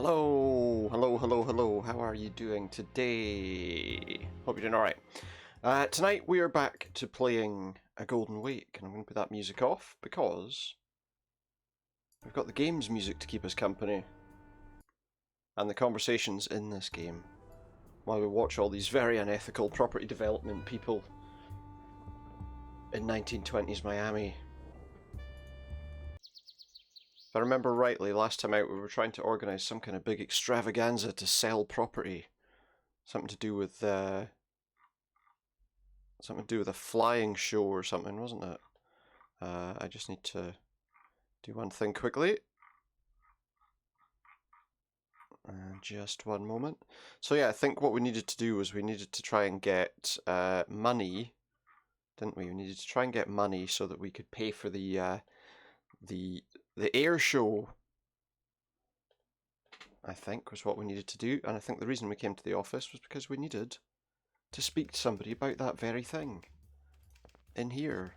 Hello, hello, hello, hello. How are you doing today? Hope you're doing alright. Tonight we are back to playing A Golden Wake, and I'm going to put that music off because we've got the game's music to keep us company and the conversations in this game while we watch all these very unethical property development people in 1920s Miami. If I remember rightly, last time out we were trying to organise some kind of big extravaganza to sell property. Something to do with a flying show or something, wasn't it? I just need to do one thing quickly. Just one moment. So yeah, I think what we needed to do was we needed to try and get money, didn't we? We needed to try and get money so that we could pay for the air show, I think, was what we needed to do. And I think the reason we came to the office was because we needed to speak to somebody about that very thing in here.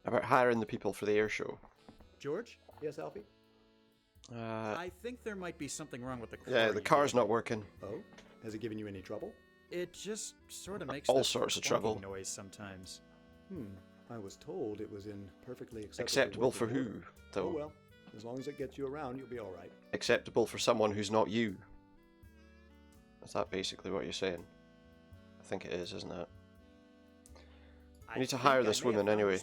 About hiring the people for the air show. George? Yes, Alfie? I think there might be something wrong with the car. Yeah, the car's not working. Oh? Has it given you any trouble? It just sort of makes all that sorts of clunky trouble noise sometimes. I was told it was in perfectly Acceptable for who, order. though? Oh well, as long as it gets you around, you'll be all right. Acceptable for someone who's not you. Is that basically what you're saying? I think it is, isn't it? We need to hire this woman anyway.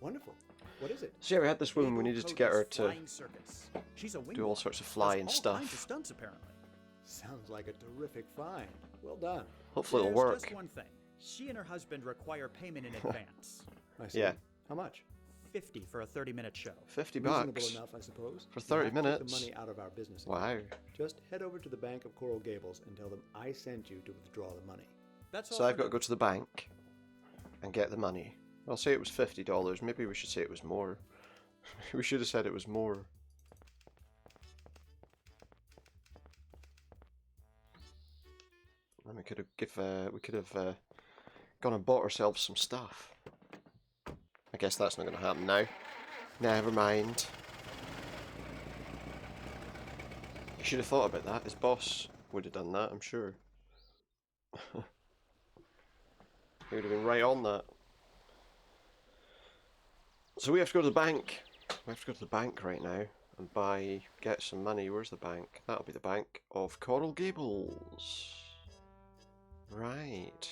Wonderful. What is it? So yeah, we had this woman, we needed to get her to She's a do all sorts of flying Does all kinds of stuff. stunts, apparently. Sounds like a terrific find. Well done. Hopefully it'll There's work. just one thing. She and her husband require payment in advance. I see. Yeah. How much? $50 for a 30-minute show. 50 Reasonable bucks enough, I suppose. for You 30 have to take minutes. the money out of our business. Wow. Just head over to the Bank of Coral Gables and tell them I sent you to withdraw the money. That's all. So I've for got to now. go to the bank and get the money. I'll say it was $50. Maybe we should say it was more. We should have said it was more. And we could have gone and bought ourselves some stuff. I guess that's not going to happen now. Never mind. He should have thought about that. His boss would have done that, I'm sure. He would have been right on that. So we have to go to the bank. We have to go to the bank right now and get some money. Where's the bank? That'll be the Bank of Coral Gables. Right.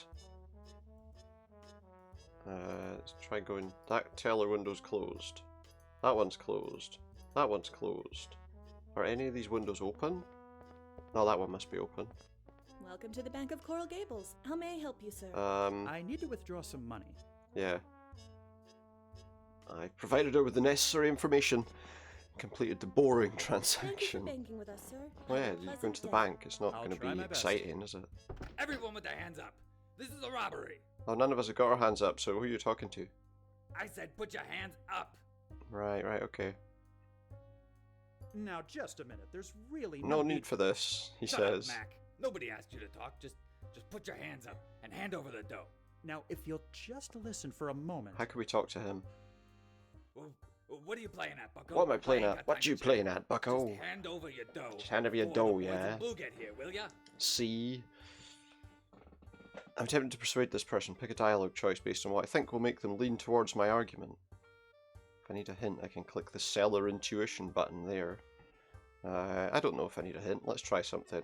Let's try going. That teller window's closed. That one's closed. That one's closed. Are any of these windows open? No, that one must be open. Welcome to the Bank of Coral Gables. How may I help you, sir? I need to withdraw some money. Yeah. I provided her with the necessary information. Completed the boring Thank you transaction. for banking with us, sir. Oh yeah, Have a you're pleasant going to the day. bank. It's not I'll going to try be my best. exciting, is it? Everyone with their hands up. This is a robbery. Oh, none of us have got our hands up, so who are you talking to? I said put your hands up. Right, okay. Now, just a minute. There's really No need for this, he Shut up, says. Mac. Nobody asked you to talk. Just put your hands up and hand over the dough. Now, if you'll just listen for a moment. How can we talk to him? Well, what are you playing at, Bucko? What am I playing ain't at? got What time you to playing chat. at, Bucko? Just hand over your dough. Just hand over your before the dough, boys yeah? in blue get here, will ya? See? I'm tempted to persuade this person. Pick a dialogue choice based on what I think will make them lean towards my argument. If I need a hint, I can click the seller intuition button there. I don't know if I need a hint. Let's try something.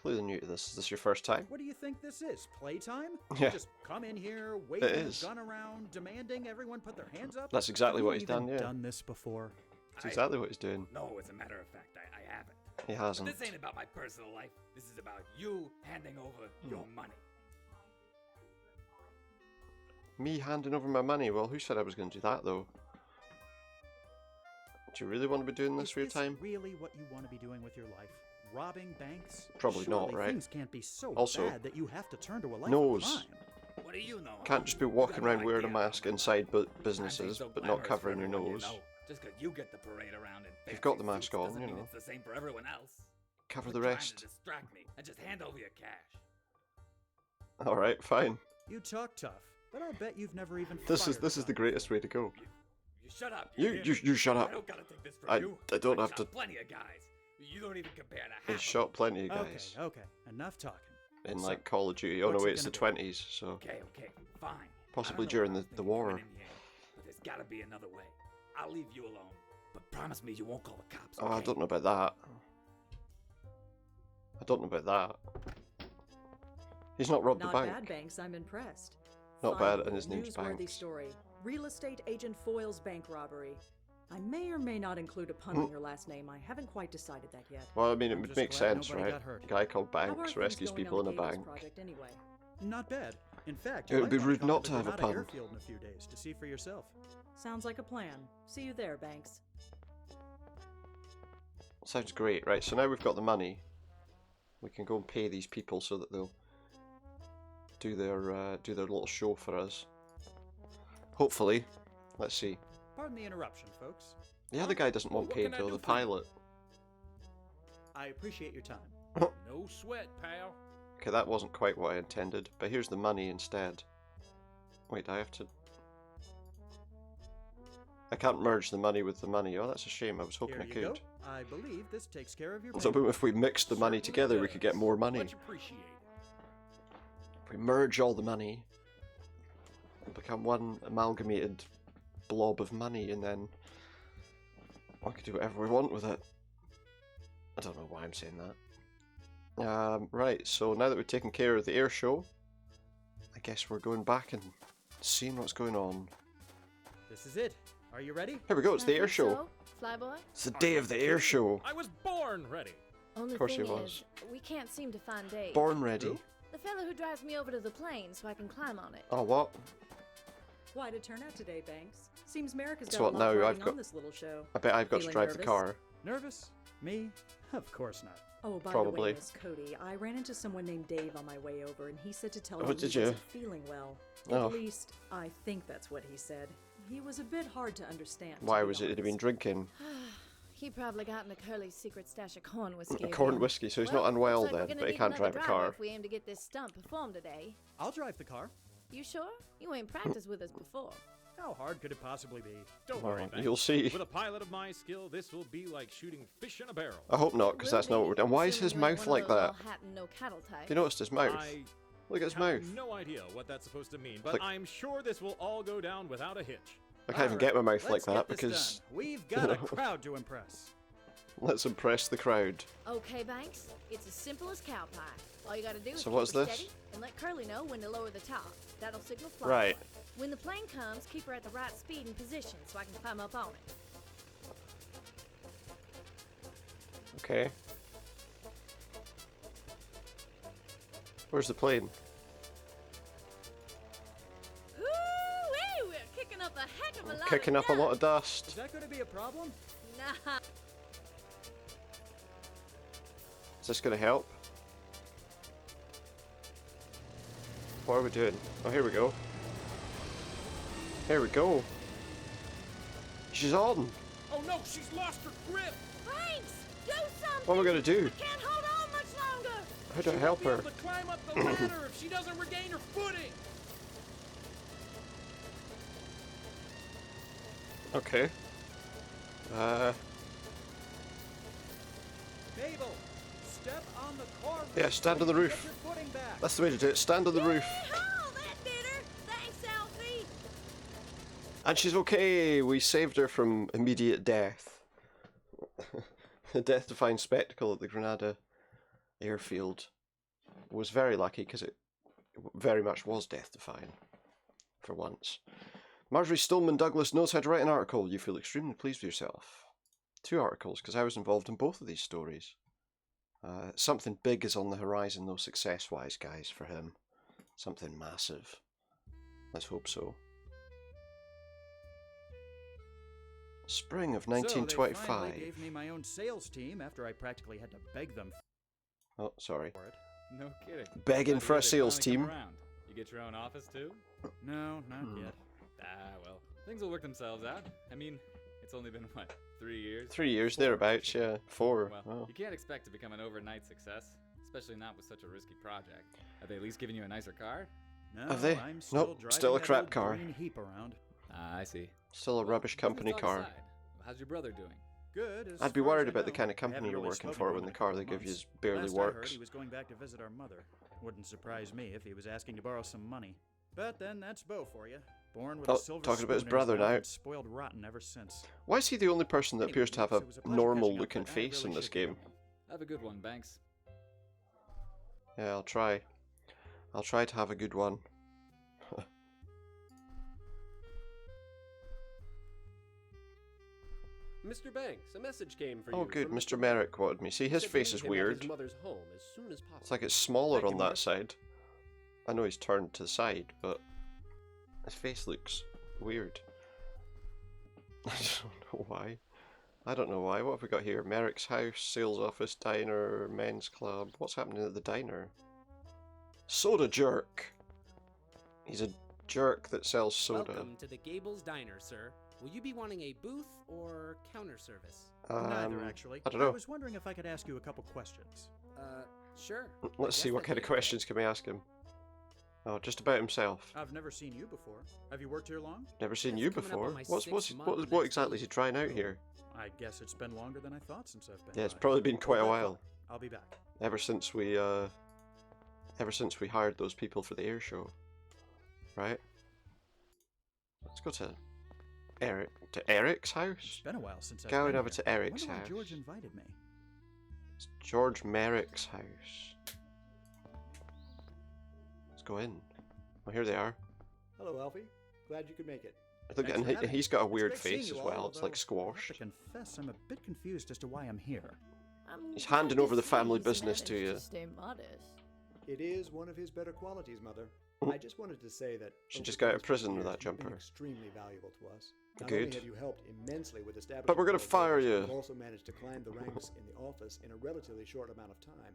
Clearly new to this. Is this your first time? What do you think this is? Playtime? Yeah. Just come in here, It waving a is. gun around, demanding everyone put their hands up? That's exactly Have what you he's done, even yeah. done this before? That's exactly what he's doing. No, as a matter of fact, I haven't. He But hasn't. this ain't about my personal life. This is about you handing over your money. Me handing over my money? Well, who said I was going to do that, though? Do you really want to be doing this Is for your time? really what you want to be doing with your life? Robbing banks? Probably not, Surely right? Things can't be so Also, bad that you have to turn to a life nose. of crime. What do you know? Can't just be You walking got no around wearing a idea. mask inside businesses, Everything's so but not glamorous covering for your everyone you nose. know. Just 'cause you get the parade around in You've got the fancy mask suits on, doesn't you mean know. it's the same for everyone else. Cover Quit the trying rest. to distract me and just hand over your cash. Alright, fine. You talk tough, but I'll bet you've never even This fired is the a gun greatest before. way to go. You shut up. You shut up. I don't gotta take this from I you. don't I have to. shot plenty of guys. You don't even compare to half He of shot plenty of guys Okay, enough talking. in So, like Call of Duty. Oh no, what's it wait, it's the gonna be? 20s, so Okay, fine. possibly I don't know during what I was the thinking war. coming in here, but there's gotta be another way. I'll leave you alone, but promise me you won't call the cops. Oh, I okay? don't know about that. I don't know about that. He's not robbed Not the bank. bad, Banks. I'm impressed. Not bad, Finally, and his name's newsworthy Banks. story. Real estate agent Foyle's bank robbery. I may or may not include a pun on your last name. I haven't quite decided that yet. Well, I mean, it I'm would just make glad sense, nobody right? got hurt. A guy called How are Banks things rescues going people on in the a Gables bank. project anyway? Not bad. In fact, It you would be might wanna rude come not the to have a Granada pun. Airfield in a few days to see for yourself. Sounds like a plan. See you there, Banks. Sounds great, right? So now we've got the money. We can go and pay these people so that they'll do their little show for us. Hopefully, let's see. Pardon the interruption, folks. The other guy doesn't want What paid can I though. do The for you? pilot. I appreciate your time. No sweat, pal. Okay, that wasn't quite what I intended. But here's the money instead. Wait, I have to. I can't merge the money with the money. Oh, that's a shame. I was hoping Here I you could. go. I believe this takes care of your So payment. if we mixed the money together, we could get more money. Much appreciated. If we merge all the money, it'll become one amalgamated blob of money, and then we could do whatever we want with it. I don't know why I'm saying that. Right, so now that we've taken care of the air show, I guess we're going back and seeing what's going on. This is it. Are you ready? Here we go, it's the air show. So, Flyboy? It's the day of the air show. I was born ready. Only Of course thing he was. is, we can't seem to find Dave. Born ready. Who? The fellow who drives me over to the plane so I can climb on it. Oh, what? Quite a turnout today, Banks. Seems America's got So a what lot now? riding I've got- on this little show. I bet I've got to Feeling drive the nervous? car. Nervous? Me? Of course not. Oh, by Probably. the way, Miss Cody, I ran into someone named Dave on my way over, and he said to tell Oh, you did he you? wasn't feeling well. Oh. At least, I think that's what he said. He was a bit hard to understand. to Why be was it? Had he been honest. drinking He probably got into Curly's secret stash of corn whiskey. corn again. whiskey? So he's Well, not unwell looks like we're then, gonna but he need can't another drive a driver car. If we aim to get this stunt performed today. I'll drive the car. You sure? You ain't practiced with us before. How hard could it possibly be? Don't Well, worry, Banks. you'll see. With a pilot of my skill, this will be like shooting fish in a barrel. I hope not, because Will that's not what be, we're doing. Why is assuming his you ain't mouth one like of those that? all hat and no cattle type. Have you noticed his mouth? I Look at his have mouth. no idea what that's supposed to mean, but Like- I'm sure this will all go down without a hitch. I can't even get my mouth like Let's that get this because done. We've got a know. crowd to impress. let's impress the crowd. Okay, Banks. It's as simple as cow pie. All you gotta do is So keep what's her this? steady and let Curly know when to lower the top. That'll signal fly. Right. When the plane comes, keep her at the right speed and position so I can climb up on it. Okay. Where's the plane? Woo-wee! We're kicking up a heck of a lot Kicking of up a lot of Is dust. that going to be a problem? Nah. Is this going to help? What are we doing? Oh, here we go. Here we go. She's on. Oh no, she's lost her grip! Banks! Do something! What am I going to do? I can't hold on much longer! How do I help She'll her? be able to climb up the ladder if she doesn't regain her footing! Okay. Mabel, step on the car roof. Yeah, stand so on the you can roof. Get your footing back. That's the way to do it. Stand on the roof. Yeehaw! That did her! Thanks, Alfie! And she's okay. We saved her from immediate death. The death-defying spectacle at the Granada airfield was very lucky because it very much was death-defying for once. Marjorie Stillman Douglas knows how to write an article. You feel extremely pleased with yourself. 2 articles because I was involved in both of these stories. Something big is on the horizon though, success-wise, guys, for him. Something massive. Let's hope so. Spring of So they finally 1925. gave me my own sales team after I practically had to beg them Oh, sorry. for it. No kidding. Begging Glad to for hear a they sales finally come team. around. You get your own office too? No, not Hmm. yet. Ah, well, things will work themselves out. I mean, it's only been, what, 3 years? 3 years, 4, thereabouts, actually. yeah. 4. Well, Oh. you can't expect to become an overnight success, especially not with such a risky project. Have they at least given you a nicer car? No, Have they? I'm still Nope, driving still a that crap old car. green heap around. Ah, I see. Still a rubbish company car. How's your brother doing? Good. as I'd be far as worried I about the know. kind of I company haven't you're really working spoken for to when him the in a car couple they of give you months. barely Last I heard, works. he was going back to visit our mother. Wouldn't surprise me if he was asking to borrow some money. But then that's Bo for you. Born with Oh, a silver talking about his spoon in brother mouth now. and spoiled rotten ever since. Why is he the only person that Anyway, appears to have a it was pleasure normal catching up, looking but I face really in this should be game? going. Have a good one, Banks. Yeah, I'll try. I'll try to have a good one. Mr. Banks, a message came for you. Oh good, from Mr. Merrick wanted me. See, He his said to face meet is him at weird. his mother's home as soon as possible. It's like it's smaller Thank on you, that Mark. side. I know he's turned to the side, but his face looks weird. I don't know why. I don't know why. What have we got here? Merrick's house, sales office, diner, men's club. What's happening at the diner? Soda jerk. He's a jerk that sells soda. Welcome to the Gables Diner, sir. Will you be wanting a booth or counter service? Neither, actually. I don't know. I was wondering if I could ask you a couple questions. Sure. Let's see what kind of questions can we ask him. Oh, just about himself. I've never seen you before. Have you worked here long? Never seen That's you coming up before. on my What sixth month what next exactly is he week. trying out here? I guess it's been longer than I thought since I've been Yeah, it's by. probably been quite a Hold that while. thought. I'll be back. Ever since we hired those people for the air show. Right? Let's go to Eric's house? It's been a while since I've Going been over here. to Eric's Wonder why house. George invited me. It's George Merrick's house. Let's go in. Well, here they are. Hello, Alfie. Glad you could make it. Look, Thanks and for having me. he's got a It's weird great seeing face you as all, well. It's like although I have squashed. to confess, I'm a bit confused as to why I'm here. He's handing over the family business to you. Stay modest. It is one of his better qualities, Mother. I just wanted to say that Should over just the get out of past prison few with years, that you've been jumper. extremely valuable to us. Not Good. only have you helped immensely with establishing, But we're gonna Coral fire Gables, you. You've also managed to climb the ranks in the office in a relatively short amount of time.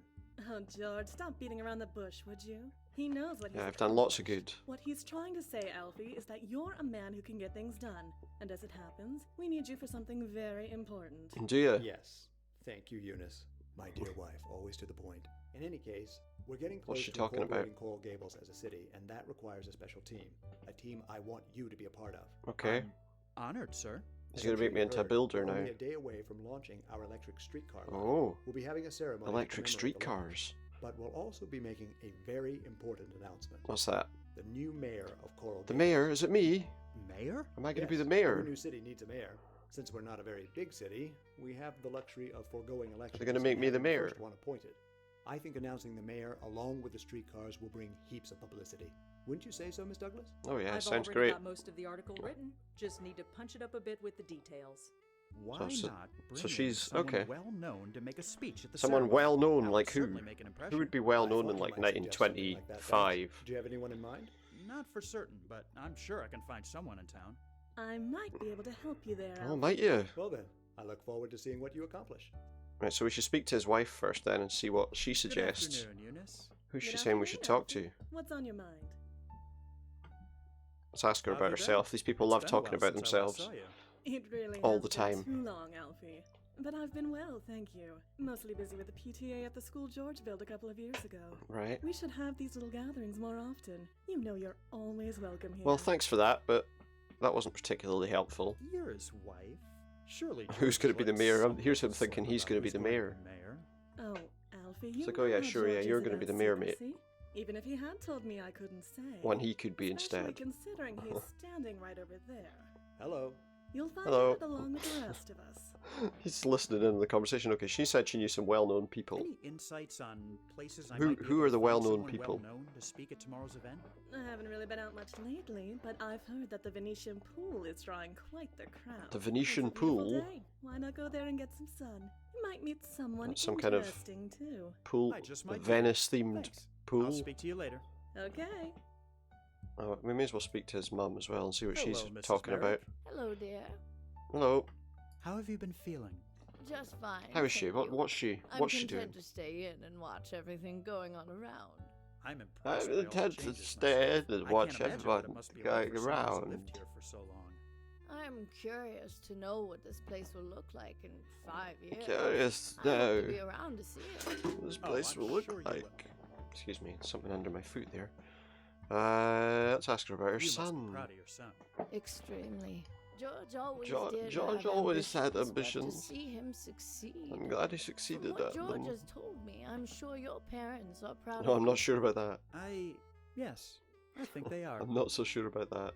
Oh, George, stop beating around the bush, would you? He knows what he's Yeah, I've done lots of accomplished. good. What he's trying to say, Alfie, is that you're a man who can get things done. And as it happens, we need you for something very important. Do you? Yes. Thank you, Eunice. My dear wife, always to the point. In any case, we're getting close What's she to talking about? incorporating Coral Gables as a city, and that requires a special team. A team I want you to be a part of. Okay. I'm honored, sir. He's gonna make me into a Heard, builder we're now. only a day away from launching our electric streetcar line. Oh. We'll be having a ceremony. to Electric commemorate the launch, streetcars. But we'll also be making a very important announcement. What's that? The new mayor of Coral The Gables. mayor? Is it me? Mayor? Am I going to Yes, be the mayor? Every new city needs a mayor. Since we're not a very big city, we have the luxury of foregoing elections. gonna make and me the having mayor? First one appointed. I think announcing the mayor along with the streetcars will bring heaps of publicity. Wouldn't you say so, Miss Douglas? Oh yeah, I've sounds already great. got most of the article written. Just need to punch it up a bit with the details. Why So- not bring so in she's- someone okay. well known to make a speech at the Someone ceremony? well known, That would like who? certainly make an impression. Who would be well I known thought in you like might suggest something like that, Banks. 1925? Do you have anyone in mind? Not for certain, but I'm sure I can find someone in town. I might be able to help you there, Oh, Alfie. might you? Well then, I look forward to seeing what you accomplish. Right, so we should speak to his wife first then and see what she suggests. Good afternoon, Eunice. Who's she Good saying we should afternoon, talk to? Alfie. What's on your mind? Let's ask her How about have you been? herself. These people It's love been a talking while about since I last themselves. saw you. It really All has the been time. too long, Alfie. But I've been well, thank you. Mostly busy with the PTA at the school George built a couple of years ago. Right. We should have these little gatherings more often. You know you're always welcome here. Well, thanks for that, but that wasn't particularly helpful. You're his wife. Surely. Who's George gonna be the let mayor? someone Here's him slip thinking he's about gonna be who's the going to mayor. Oh, Alfie, you like, oh, know yeah, how sure, yeah, George you're is gonna be about the mayor, mate. secrecy. Even if he had told me I couldn't say. When he could be Especially instead. considering he's standing right over there. Hello. You'll find Hello. out along with the rest of us. He's listening in on the conversation. Okay, she said she knew some well-known people. Any insights on places I Who- might be who able are to the find well-known someone people? well-known to speak at tomorrow's event? I haven't really been out much lately, but I've heard that the Venetian pool is drawing quite the crowd. The Venetian It's a beautiful pool? day. Why not go there and get some sun? You might meet someone That's some kind of interesting too. Pool, I just a might do. Venice-themed Thanks. pool. I'll speak to you later. Okay. Oh, we may as well speak to his mum as well and see what she's Hello, Mrs. talking Merrick. about. Hello, dear. Hello. How have you been feeling? Just fine. How is she? thank What you. what's she? I'm What's she doing? content to stay in and watch everything going on around. I'm I'm impressed by all the intent to changes stay myself. and I watch can't imagine what everyone it must be like going for someone who's around. lived here for so long. I'm curious to know what this place will look like in 5 years. Curious I hope now. to be around to see it. What this Oh, place I'm will look sure you will. like. Excuse me, something under my foot there. Let's ask her about her You must be son. proud of your son. Extremely. George always did George have always had but ambitions. To see him succeed. I'm glad he From succeeded what at George them. has told me, I'm sure your parents are proud No, of I'm you. not sure about that. Yes, I think they are. I'm not so sure about that.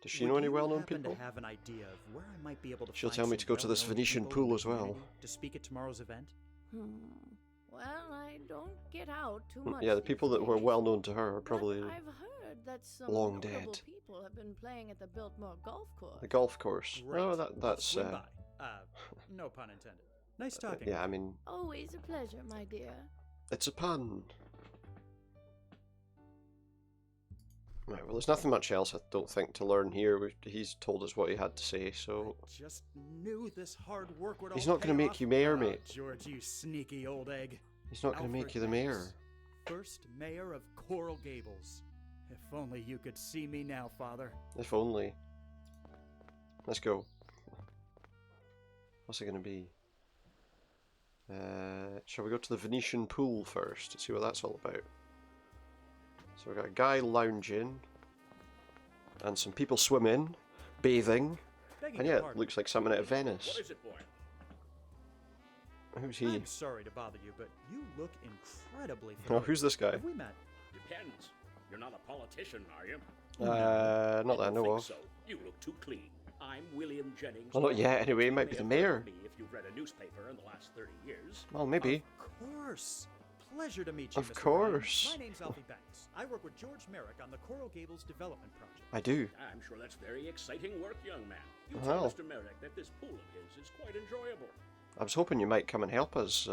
Does she Would know any you well-known happen people? to have an idea of where I might be able to She'll find tell me some to go to this well-known Venetian people in pool the as well. community to speak at tomorrow's event? Well, I don't get out too much. Yeah, the these people that were days, well known to her are but probably I've heard that some long notable dead. people have been playing at the Biltmore Golf Course. The golf course. Right. Oh, that's Swim by. No pun intended. Nice talking. yeah. I mean, Always a pleasure, my dear. it's a pun. Right. Well, there's nothing much else I don't think to learn here. He's told us what he had to say, so I just knew this hard work would he's all not going to pay make off. you mayor, Oh, mate. George, you sneaky old egg. He's not going to make Alfred you the mayor. Banks, first mayor of Coral Gables. If only you could see me now, Father. If only. Let's go. What's it going to be? Shall we go to the Venetian pool first to see what that's all about? So we've got a guy lounging, and some people swimming, bathing, Begging and your yeah, it pardon. looks like something out of Venice. What is it, boy? Who's he? I'm sorry to bother you, but you look incredibly Oh, familiar. who's this guy? Have we met? Depends. You're not a politician, are you? Not that I don't know think of. So. You look too clean. I'm William Jennings. Well, not yet. Anyway, he might be the mayor. Me if you've read a newspaper in the last 30 years. Well, maybe. Of course. Pleasure to meet you, Of Mr. course. Ryan. My name's Alfie Banks. I work with George Merrick on the Coral Gables development project. I do. I'm sure that's very exciting work, young man. You Well. tell Mr. Merrick that this pool of his is quite enjoyable. I was hoping you might come and help us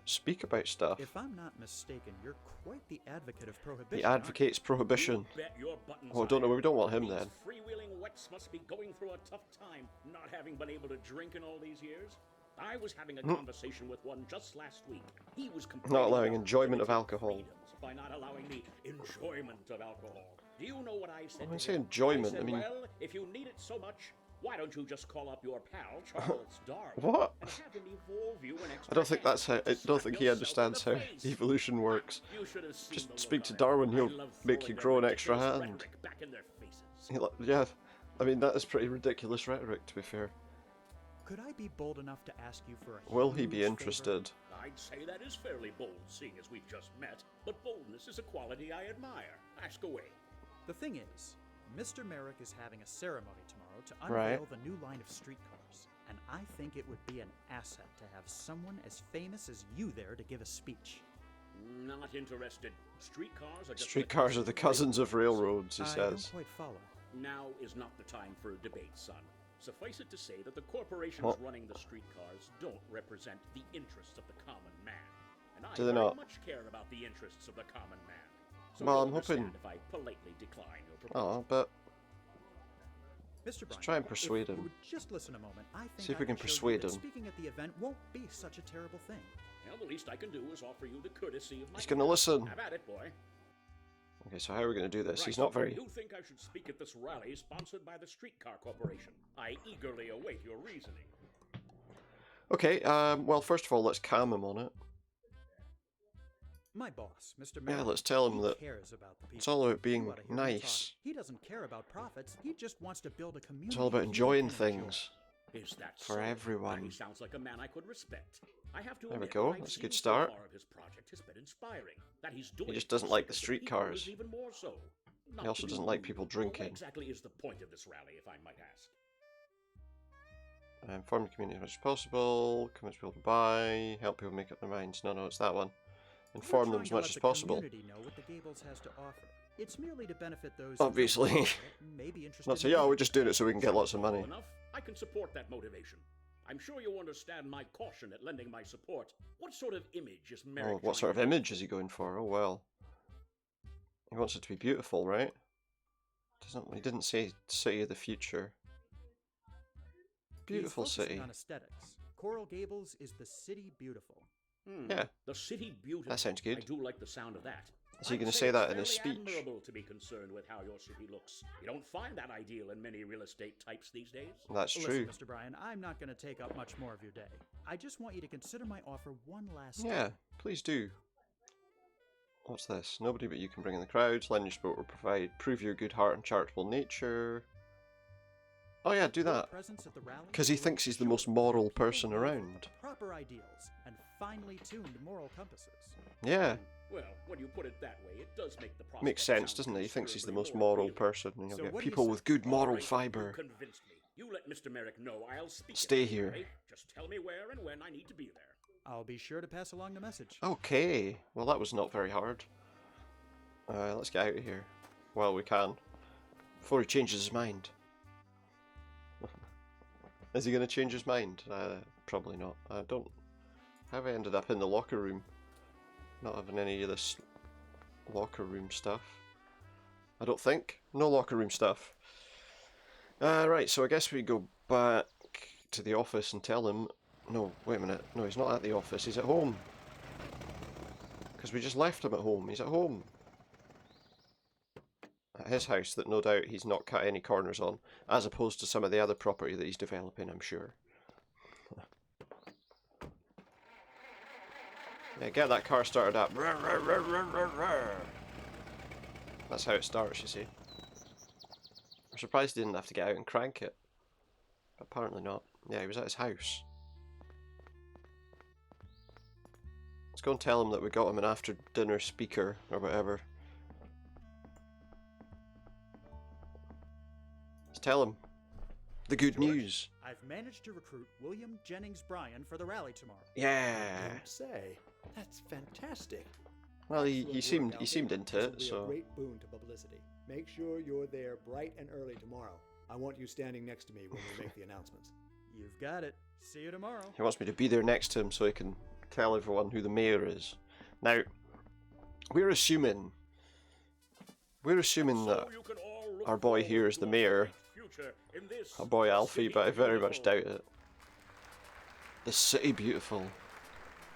speak about stuff. If I'm not mistaken, you're quite the advocate of prohibition. He advocates prohibition. You bet your buttons Oh, don't know. I We don't want him These then. freewheeling wets must be going through a tough time, not having been able to drink in all these years. I was having a conversation with one just last week. He was complaining Not allowing about enjoyment of limited alcohol. freedoms by not allowing the enjoyment of alcohol. Do you know what I said? When to I say him? enjoyment, I I said, mean- well, if you need it so much, why don't you just call up your pal Charles Darwin What? and have him evolve you an extra I don't think hand that's how. I to don't think he slap yourself in understands the how face? evolution works. You should have seen Just the speak look to on it. Darwin, I he'll love make throwing you their grow an extra ridiculous hand. rhetoric back in their faces. Yeah, I mean that is pretty ridiculous rhetoric, to be fair. Could I be bold enough to ask you for a Will he huge be favor? interested? I'd say that is fairly bold, seeing as we've just met, but boldness is a quality I admire. Ask away. The thing is, Mr. Merrick is having a ceremony tomorrow to Right. unveil the new line of streetcars, and I think it would be an asset to have someone as famous as you there to give a speech. Not interested. Streetcars are just Streetcars are the cousins of railroads, he I says. don't quite follow. Now is not the time for a debate, son. Suffice it to say that the corporations What? running the streetcars don't represent the interests of the common man. And I Do they very not? much care about the interests of the common man. So Well, you'll I'm hoping- understand if I politely decline your proposal. Oh, but Mr. Bryan, try and persuade if you him. would just listen a moment. I think See if I we can show you persuade that him. Speaking at the event won't be such a terrible thing. Well, the least I can do is offer you the courtesy of my He's gonna time. listen. Have at it, boy. Okay, so how are we going to do this? Right. He's not very... You think I should speak at this rally sponsored by the Streetcar Corporation? I eagerly await your reasoning. Okay, well, first of all, let's calm him on it. My boss, Mr. Yeah, Merrick, let's tell him he that cares about the people. it's all about being You oughta hear him nice. talk. He doesn't care about profits. He just wants to build a community. It's all about he enjoying can enjoy. things. Is that For so? everyone. He sounds like a man I could respect. I have to There we admit, go, what I've that's a seen good so start. far of his project has been inspiring. That he's doing just it for doesn't like the sake of people streetcars. is even more so. Not He also to be doesn't like rude, people but drinking. What exactly is the point of this rally, if I might ask? Inform the community as much as possible, convince people to buy, help people make up their minds. No, it's that one. We're Inform them trying as to much let as the possible. community know what the Gables has to offer. It's merely to benefit those who Obviously. don't know it and may be interested Not say, in yeah, doing we're it. just doing it so we can get lots of Well money. enough, I can support that motivation. I'm sure you understand my caution at lending my support. What sort of image is Merrick Oh, what sort of trying to- image is he going for? Oh, well. He wants it to be beautiful, right? He didn't say city of the future. Beautiful He's focusing city. on aesthetics. Coral Gables is the city beautiful. Yeah. The city beautiful. That sounds good. I do like the sound of that. Is he I'd going to say say it's that in his fairly speech? admirable to be concerned with how your city looks. You don't find that ideal in many real estate types these days. That's Listen, true. Mr. Bryan, I'm not going to take up much more of your day. I just want you to consider my offer one last Yeah, time. please do. What's this? Nobody but you can bring in the crowds. Lend your support will prove your good heart and charitable nature. Oh yeah, do Your that. presence at the rally 'Cause he will thinks he's the ensure most that moral people person live around. with proper ideals and finely tuned moral compasses. Yeah, Well, when you put it that way, it does make the prospect makes sense, sound doesn't it? He thinks he's the considerably most more moral appealing. person. And So you'll get what do you people say? with good All moral right, fibre. You convinced me. You let Mr. Merrick know I'll speak. Stay at the here. rally. Just tell me where and when I need to be there. I'll be sure to pass along the message. Okay, well that was not very hard. Let's get out of here. Well, we can. Before he changes his mind. Is he going to change his mind? Probably not. I don't... How have I ended up in the locker room? Not having any of this locker room stuff. I don't think. No locker room stuff. Right, so I guess we go back to the office and tell him... No, wait a minute. No, he's not at the office. He's at home. Because we just left him at home. He's at home. At his house that no doubt he's not cut any corners on. As opposed to some of the other property that he's developing, I'm sure. Yeah, get that car started up. That's how it starts, you see. I'm surprised he didn't have to get out and crank it. But apparently not. Yeah, he was at his house. Let's go and tell him that we got him an after-dinner speaker, or whatever. Let's tell him the good George, news. I've managed to recruit William Jennings Bryan for the rally tomorrow. Yeah. Don't say. That's fantastic. Well, he Excellent work, seemed Alfie. into This it, will be so a great boon to publicity. Make sure you're there bright and early tomorrow. I want you standing next to me when we make the announcements. You've got it. See you tomorrow. he wants me to be there next to him so he can tell everyone who the mayor is. Now, we're assuming that So you can all look our boy forward here is to the a mayor. bright future in this our boy Alfie, city but I very much beautiful. doubt it. The city beautiful.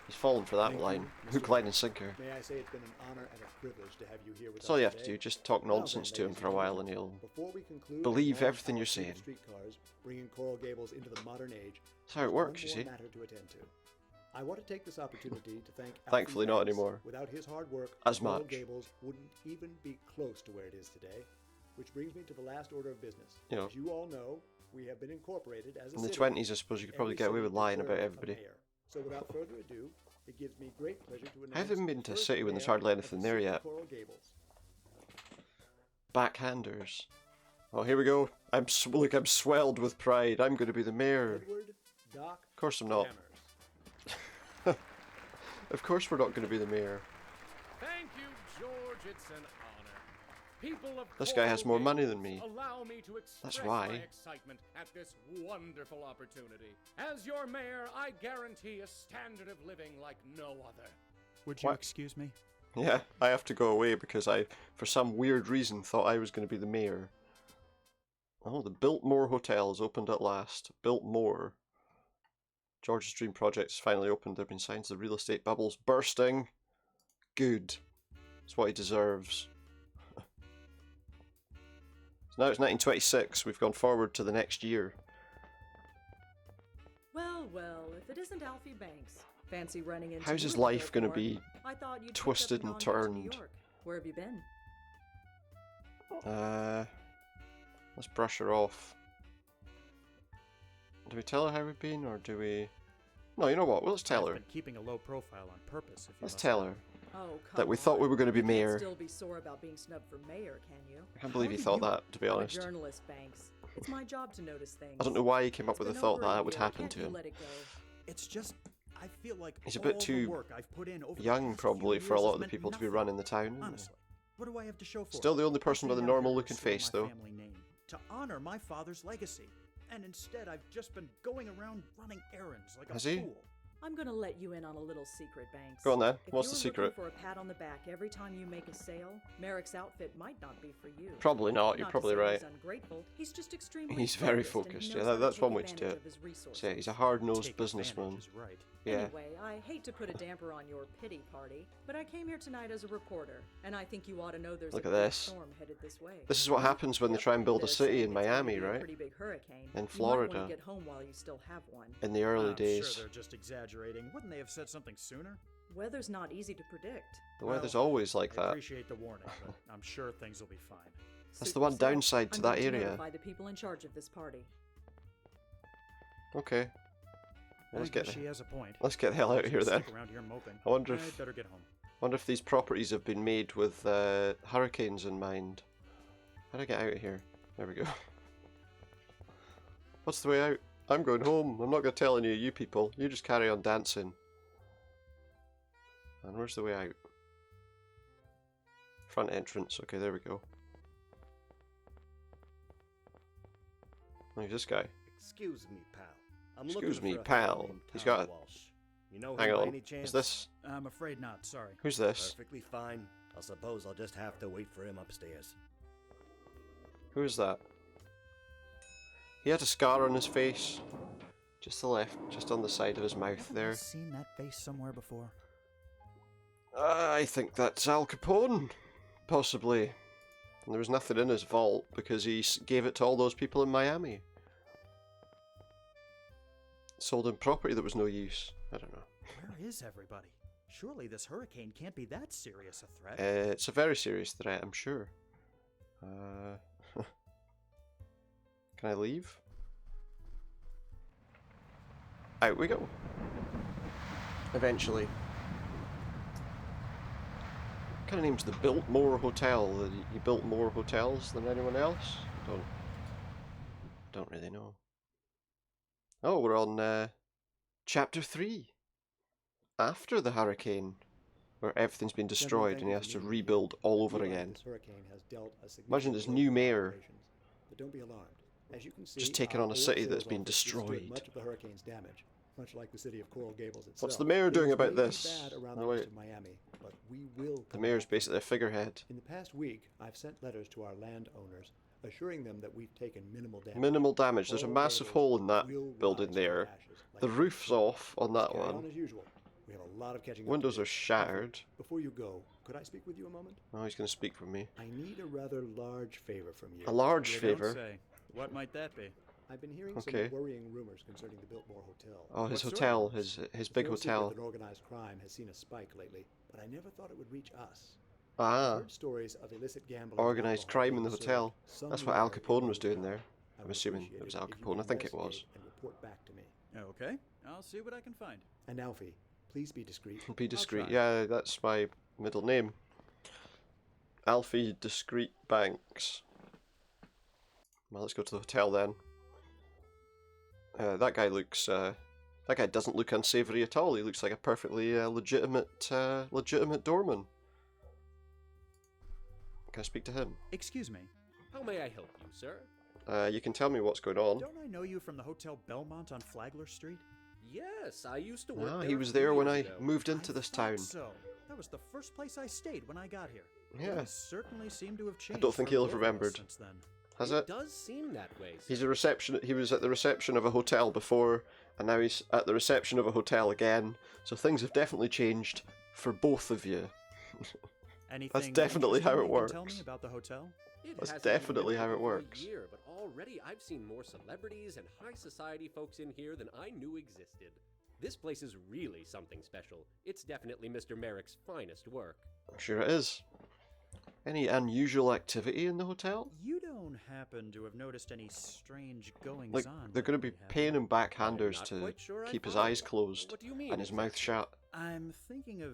He's fallen for that Thank line. you, Hook, Mr. line and sinker. May I say it's been an honor and a privilege to have you here with That's all us you have to today. do. Just talk Now then, nonsense to him ladies for a and while and gentlemen, he'll... before we conclude believe and launch everything our you're fleet of saying. Streetcars, bringing Coral Gables into the modern age. That's how it there's works, one you more see. matter to attend to. I want to take this opportunity to thank Thankfully Alfie not Banks. anymore. Without his hard work, As Coral much. Gables wouldn't even be close to where it is today. Which brings me to the last order of business. You know, As you all know, we have been incorporated as a in the city. 20s, I suppose you could probably Every get away city with lying about deserves a everybody. mayor. So without further ado, it gives me great pleasure to announce How have they been the to a first city when there's mayor hardly of the anything there city of yet? Coral Gables. Backhanders. Oh, here we go. I'm swelled with pride. I'm going to be the mayor. Edward Doc Of course I'm not. Hammers. Of course we're not going to be the mayor. Thank you, George. It's an honor. People of This guy has Coral more money Gables, than me. Allow me to express why. my excitement at this wonderful opportunity. As your mayor, I guarantee a standard of living like no other. Would you What? excuse me? Yeah, I have to go away because I, for some weird reason, thought I was going to be the mayor. Oh, the Biltmore Hotel has opened at last. Biltmore. George's Dream Project has finally opened. There have been signs of the real estate bubble's bursting. Good. It's what he deserves. So now it's 1926. We've gone forward to the next year. Well, well, if it isn't Alfie Banks. Fancy running into How's you his at the life going to Biltmore. be? I thought you'd picked up twisted and and gone back to New turned? York. Where have you been? Let's brush her off. Do we tell her how we've been, or do we... No, you know what? Well, let's tell I've her. been keeping a low profile on purpose. If you Let's must tell know. her Oh, that come we thought we on. were going to be You can't mayor. still be sore about being snubbed for mayor, can you? I can't believe How he do thought you- that, to be I'm a honest. journalist, Banks. It's my job to notice things. I don't know why he came up It's with the been thought over that a that would year. happen Can't to you him. let it go? It's just, I feel like He's a bit all too the work I've put in over the young, past few probably, for a years lot has of the meant people to be nothing. running the town. isn't he? Honestly, what do I have to show for Still it? the only I person with a came out here normal to looking restore face, my though. family name, to honor my father's legacy, and instead I've just been going around running errands like Has a he? fool. I'm gonna let you in on a little secret, Banks. Go on then. If What's you're the secret? looking for a pat on the back every time you make a sale, Merrick's outfit might not be for you. Probably not. You're Not to probably say right. He's ungrateful. He's just extremely He's very and he focused. knows Yeah, how to that's take one way to do advantage it. of his resources. So yeah, he's a hard-nosed Take businessman. advantage is right. Yeah. Anyway, I hate to put a damper on your pity party, but I came here tonight as a reporter, and I think you ought to know there's Look a at big this. storm headed this way. This is what happens when they Yep, try and build a they're city saying in it's gonna Miami, be a right? pretty big hurricane. In You might Florida. want to get home while you still have one. In the early I'm days. sure they're just exaggerating. Wouldn't they have said something sooner? Weather's not easy to predict. The weather's Well, always like I that. appreciate the warning, but I'm sure things will be fine. That's Suit the one yourself. downside to I'm that going area. notify the people in charge of this party. Okay. Well, I guess she has a point. let's get the hell out of here then. Stick around here moping. I wonder I'd if better get home. if these properties have been made with hurricanes in mind. How do I get out of here? There we go. What's the way out? I'm going home. I'm not going to tell any of you people. You just carry on dancing. And where's the way out? Front entrance. Okay, there we go. Who's this guy? Excuse me, pal. I'm Excuse looking me, for a pal. fellow named He's Tom got a- Walsh. You know him Hang by on. any chance? Is this? I'm afraid not, sorry. Who's this? Perfectly fine. I suppose I'll just have to wait for him upstairs. Who is that? He had a scar on his face. Just the left, just on the side of his mouth Haven't there. I seen that face somewhere before? I think that's Al Capone. Possibly. And there was nothing in his vault because he gave it to all those people in Miami. Sold him property that was no use. I don't know. Where is everybody? Surely this hurricane can't be that serious a threat. It's a very serious threat, I'm sure. Can I leave? Out we go. Eventually. What kind of name's the Biltmore Hotel? You built more hotels than anyone else? Don't really know. Oh, we're on chapter 3. After the hurricane, where everything's been destroyed and he has to rebuild all over again. This hurricane has dealt a Imagine this significant new blow to mayor operations. But don't be alarmed. As you can see, just taking our on a old city sales that's been office withstood destroyed. Much of the hurricane's damage, much like the city of Coral Gables itself. What's the mayor doing Things about may be this? bad around Oh, the wait. rest of Miami, but we will The come mayor's back from basically a this. figurehead. In the past week, I've sent letters to our landowners assuring them that we've taken minimal damage. Minimal damage. There's a Coral massive Gables hole in that will building rise from there. ashes like The a roof's flame. off on that Carry on one. as usual. We have a lot of catching up to Windows do. are shattered. Before you go, could I speak with you a moment? Oh, he's going to speak for me. I need a rather large favor from you. A large You don't favour. say. What might that be? I've been hearing Okay. some worrying rumors concerning the Biltmore Hotel. Oh, his What sort hotel, of his It's big no secret hotel. that organized crime has seen a spike lately, but I never thought it would reach us. I've Ah, heard stories of illicit gambling. and organised alcohol crime in the being hotel. served That's what Al somewhere in Capone the was doing hotel. there. I I'm would assuming appreciate it was if Al you Capone. could I think it was. investigate and report back to me. Okay, I'll see what I can find. And Alfie, please be discreet. Be discreet. try. Yeah, that's my middle name. Alfie Discreet Banks. Well, let's go to the hotel then. That guy looks. That guy doesn't look unsavory at all. He looks like a perfectly legitimate doorman. Can I speak to him? Excuse me. How may I help you, sir? You can tell me what's going on. Don't I know you from the Hotel Belmont on Flagler Street? Yes, I used to work Ah, there he a was few there when years I ago. moved into I this thought town. So that was the first place I stayed when I got here. Yeah. Things certainly seem to have changed. don't think for he'll both have of us remembered. since then. Has It it? does seem that way, sir. He's a reception. He was at the reception of a hotel before, and now he's at the reception of a hotel again. So things have definitely changed for both of you. Anything definitely how interesting it you can Tell works. me about the hotel. It That's hasn't been definitely how it open for a works. year, but already I've seen more celebrities and high society folks in here than I knew existed. This place is really something special. It's definitely Mr. Merrick's finest work. I'm sure it is. Any unusual activity in the hotel? You don't happen to have noticed any strange goings Like, on? they're going to be lately, have paying you? him backhanders not to quite sure I keep his follow. eyes closed What do you mean and his mouth exactly? shut. I'm thinking of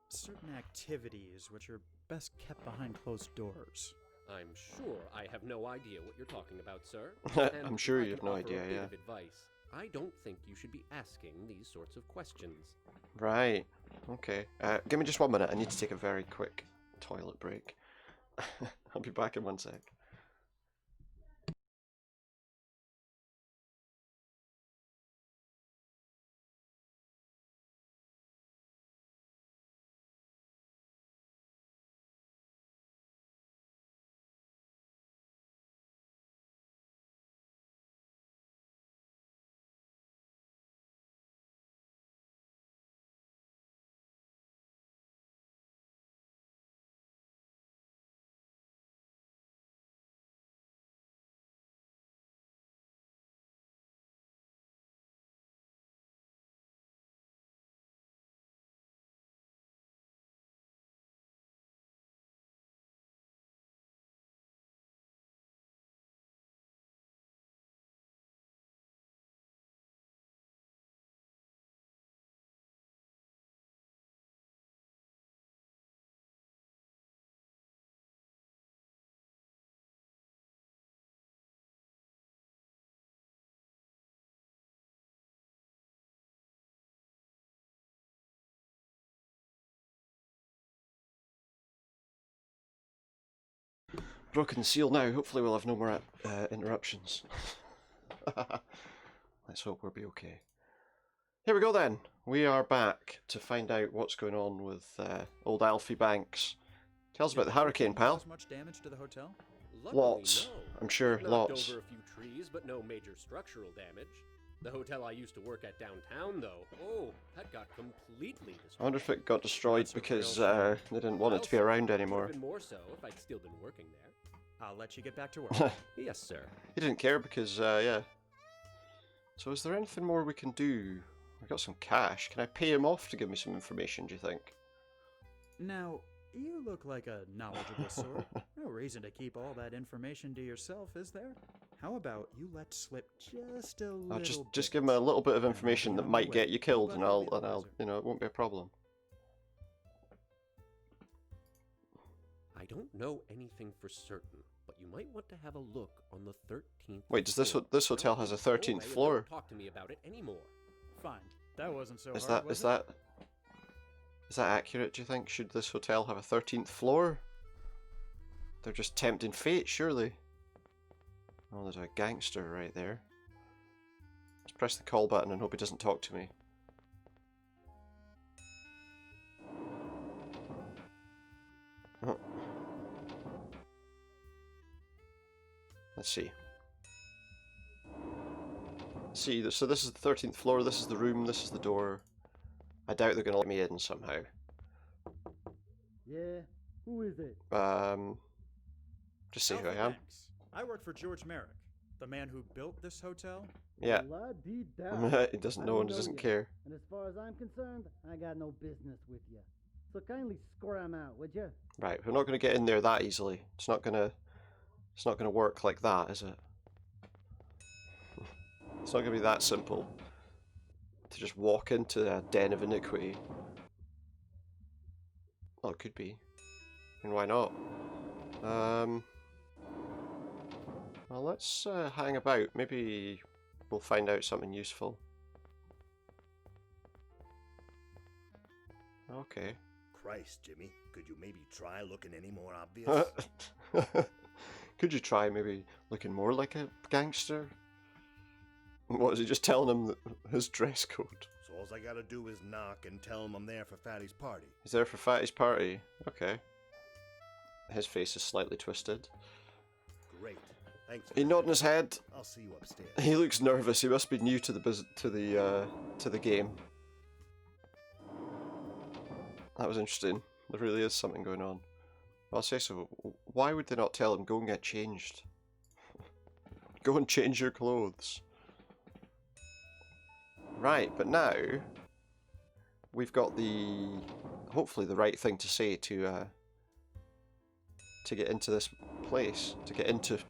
certain activities which are best kept behind closed doors. I'm sure I have no idea what you're talking about, sir. I'm And sure if I you have can no offer idea, a bit yeah. of advice, I don't think you should be asking these sorts of questions. Right. Okay. Give me just 1 minute. I need to take a very quick toilet break. I'll be back in 1 sec. broken the seal now. Hopefully we'll have no more interruptions. Let's hope we'll be okay. Here we go then. We are back to find out what's going on with old Alfie Banks. Tell us about the hurricane, pal. Much damage to the hotel? Luckily, Lots. no. I'm sure, Knocked lots. over a few trees, but no major structural damage. The hotel I used to work at downtown, though, oh, that got completely destroyed. I wonder if it got destroyed because they didn't want it to be around anymore. Even more so if I'd still been working there. I'll let you get back to work. Yes, sir. He didn't care because, yeah. So is there anything more we can do? I got some cash. Can I pay him off to give me some information, do you think? Now, you look like a knowledgeable sort. No reason to keep all that information to yourself, is there? How about you let slip just a little I'll bit? just give him a little bit of information that might get you killed, and I'll, Wiser. you know, it won't be a problem. I don't know anything for certain, but you might want to have a look on the 13th. Wait, does this hotel has a 13th floor? Don't talk to me about it anymore. Fine. That wasn't so Is hard, that was is it? that accurate? Do you think? Should this hotel have a 13th floor? They're just tempting fate, surely. Oh, there's a gangster right there. Let's press the call button and hope he doesn't talk to me. Oh. Let's see. See, so this is the 13th floor, this is the room, this is the door. I doubt they're going to let me in somehow. Yeah, who is it? Just say who I Alfie am. Banks. I work for George Merrick, the man who built this hotel. Yeah. La-dee-da. He doesn't I know and don't doesn't ya. care. And as far as I'm concerned, I got no business with you. So kindly scram out, would you? Right, we're not going to get in there that easily. It's not going to work like that, is it? It's not going to be that simple to just walk into a den of iniquity. Well, it could be. And why not? Well, let's hang about. Maybe we'll find out something useful. Okay. Christ, Jimmy, could you maybe try looking any more obvious? Could you try maybe looking more like a gangster? What, is he just telling him that his dress code? So all I gotta do is knock and tell him I'm there for Fatty's party. He's there for Fatty's party. Okay. His face is slightly twisted. Great. Thanks. He nodding his head. I'll see you upstairs. He looks nervous. He must be new to the game. That was interesting. There really is something going on. I'll say so. Why would they not tell him, go and get changed? Go and change your clothes. Right, but now we've got the hopefully the right thing to say to get into this place, to get into the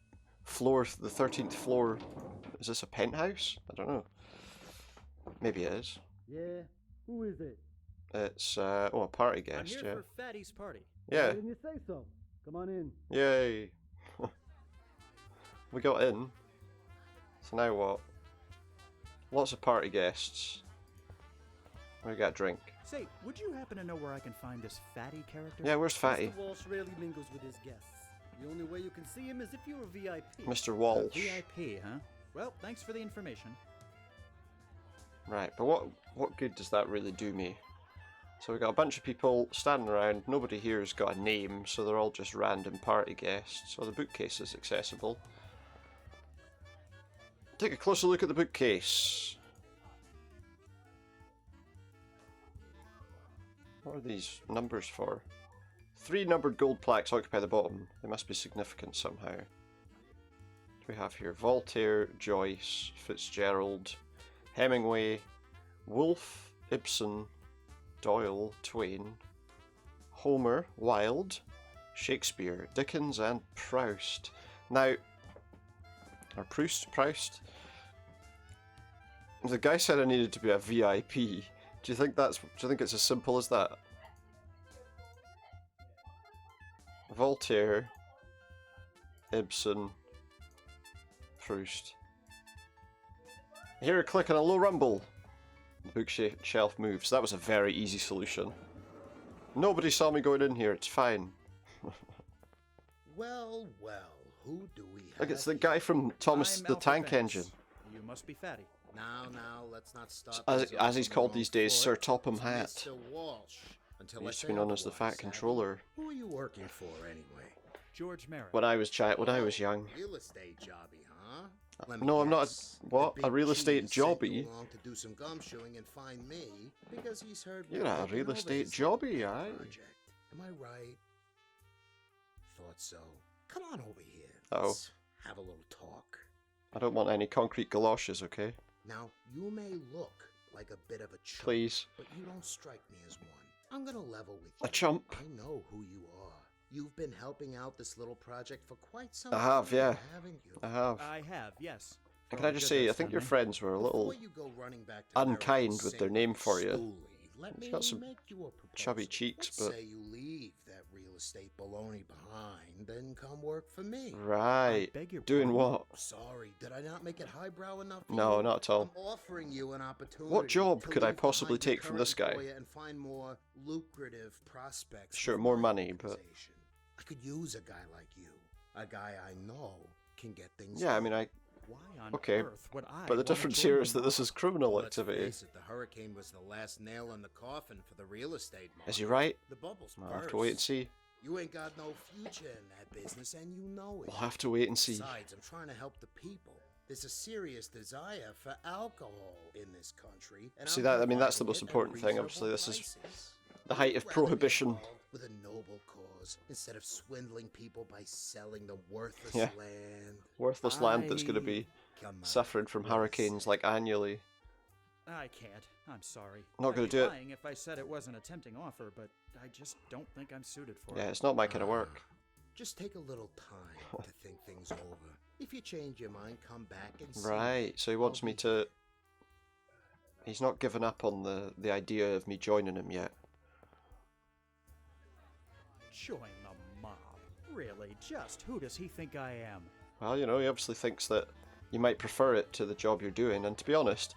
13th floor. Is this a penthouse? I don't know. Maybe it is. Yeah, who is it? It's a party I'm guest. here Yeah. for Fatty's party. Yeah. Why didn't you say so? Come on in. Yay. We got in. So now what? Lots of party guests. We got a drink. Say, would you happen to know where I can find this Fatty character? Yeah, where's Fatty? Mr. Walsh rarely mingles with his guests. The only way you can see him is if you're a VIP. Mr. Walsh. VIP, huh? Well, thanks for the information. Right, but what good does that really do me? So we got a bunch of people standing around. Nobody here has got a name, so they're all just random party guests. So the bookcase is accessible. Take a closer look at the bookcase. What are these numbers for? 3 numbered gold plaques occupy the bottom. They must be significant somehow. What do we have here? Voltaire, Joyce, Fitzgerald, Hemingway, Woolf, Ibsen, Doyle, Twain, Homer, Wilde, Shakespeare, Dickens, and Proust. Now, or Proust. The guy said I needed to be a VIP. Do you think it's as simple as that? Voltaire, Ibsen, Proust. I hear a click and a low rumble. The bookshelf moves. That was a very easy solution. Nobody saw me going in here. It's fine. Well, well, who do we have? Look, it's the guy from Thomas I'm the Alfred Tank Banks. Engine. You must be Fatty. Now, let's not stop. As he's called these days, Sir Topham Hatt. Mr. Walsh. Until He I used to say be known as the otherwise, Fat Savvy. Controller. Who are you working for anyway? George Merrick. When I was young. Real estate jobby, huh? No, I'm not. guess. What? The A big real estate cheese sent you jobby? along to do some gumshoeing and find me because he's heard. You're we're a taking real over estate his little jobby, aye? project. Am I right? Thought so. Come on over here. Uh-oh. Let's have a little talk. I don't want any concrete galoshes, okay? Now, you may look like a bit of a chump, Please. but you don't strike me as one. I'm gonna level with you. A chump? I know who you are. You've been helping out this little project for quite some I time, have, yeah. haven't you? I have. I have, yes. And For can I all the just good say, I that's think done your me. friends were a little Before you go running back to unkind American with their Saint name for you. Stooley, let He's me got some make you a proposal. chubby cheeks, Let's but... say you leave that real estate baloney behind, then come work for me. Right. beg your Doing pardon? what? Sorry, did I not make it highbrow enough for No, you? not at all. I'm offering you an opportunity. What job to could I leave possibly behind your take from this current guy? employer and find more lucrative prospects. Sure, with more my money, but... organization? I could use a guy like you. A guy I know can get things Yeah, I done. mean, Why on Okay, earth would I but the wanna difference join here the is that this is criminal activity. Let's face it, the hurricane was the last nail in the coffin for the real estate market. Is he right? The bubbles I'll have to wait and burst. see. You ain't got no future in that business, and you know it. We'll have to wait and see. Besides, I'm trying to help the people. There's a serious desire for alcohol in this country. And See I'm that? I mean, that's the providing most it at important thing. reasonable Obviously, this is prices. the height of I'd rather be prohibition. involved with a noble cause instead of swindling people by selling them worthless Yeah. land. Worthless land that's going to be Come on, suffering from what do you hurricanes say? like annually. I can't. I'm sorry. Not I'd gonna be do it. lying if I said it wasn't a tempting offer, but I just don't think I'm suited for Yeah, it. it's not my kind of work. Just take a little time to think things over. If you change your mind, come back and see. Right, so he wants me to... He's not given up on the idea of me joining him yet. Join the mob. Really? Just who does he think I am? Well, you know, he obviously thinks that you might prefer it to the job you're doing, and to be honest,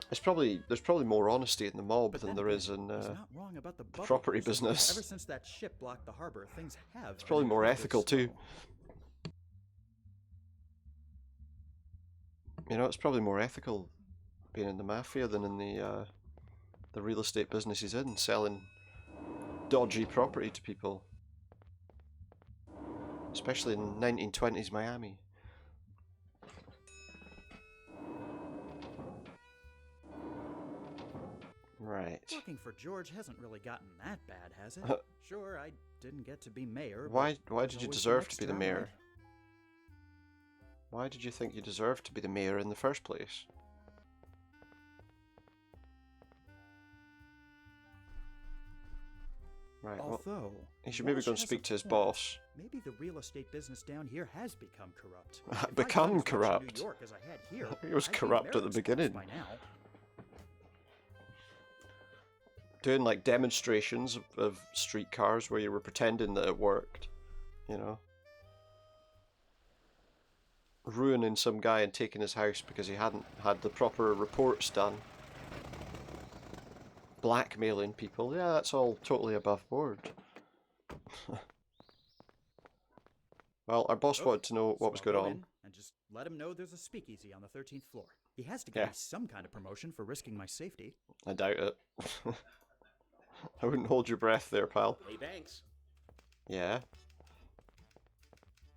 there's probably more honesty in the mob But than then there again, is in he's not wrong about the bubble property business. business. Ever since that ship blocked the harbor, things have. It's probably more ethical too. You know, it's probably more ethical being in the mafia than in the real estate business he's in, selling dodgy property to people. Especially in 1920s Miami. Right. Working for George hasn't really gotten that bad, has it? Sure, I didn't get to be mayor. but Why there's did you always deserve the to be the next mayor? round. Why did you think you deserved to be the mayor in the first place? Right, well, Although, he should maybe Walsh go and has a speak to his point. boss. Maybe the real estate business down here has become corrupt. If I'd Become done as much in corrupt? New York as I had here, It was I'd be corrupt at the Merrick's boss beginning. by now. Doing like demonstrations of streetcars where you were pretending that it worked, you know. Ruining some guy and taking his house because he hadn't had the proper reports done. Blackmailing people, yeah, that's all totally above board. Well, our boss wanted to know what was So going I'll go on. in and just let him know there's a speakeasy on the 13th floor. He has to give Yeah. me some kind of promotion for risking my safety. I doubt it. I wouldn't hold your breath there, pal. Hey, Banks. Yeah.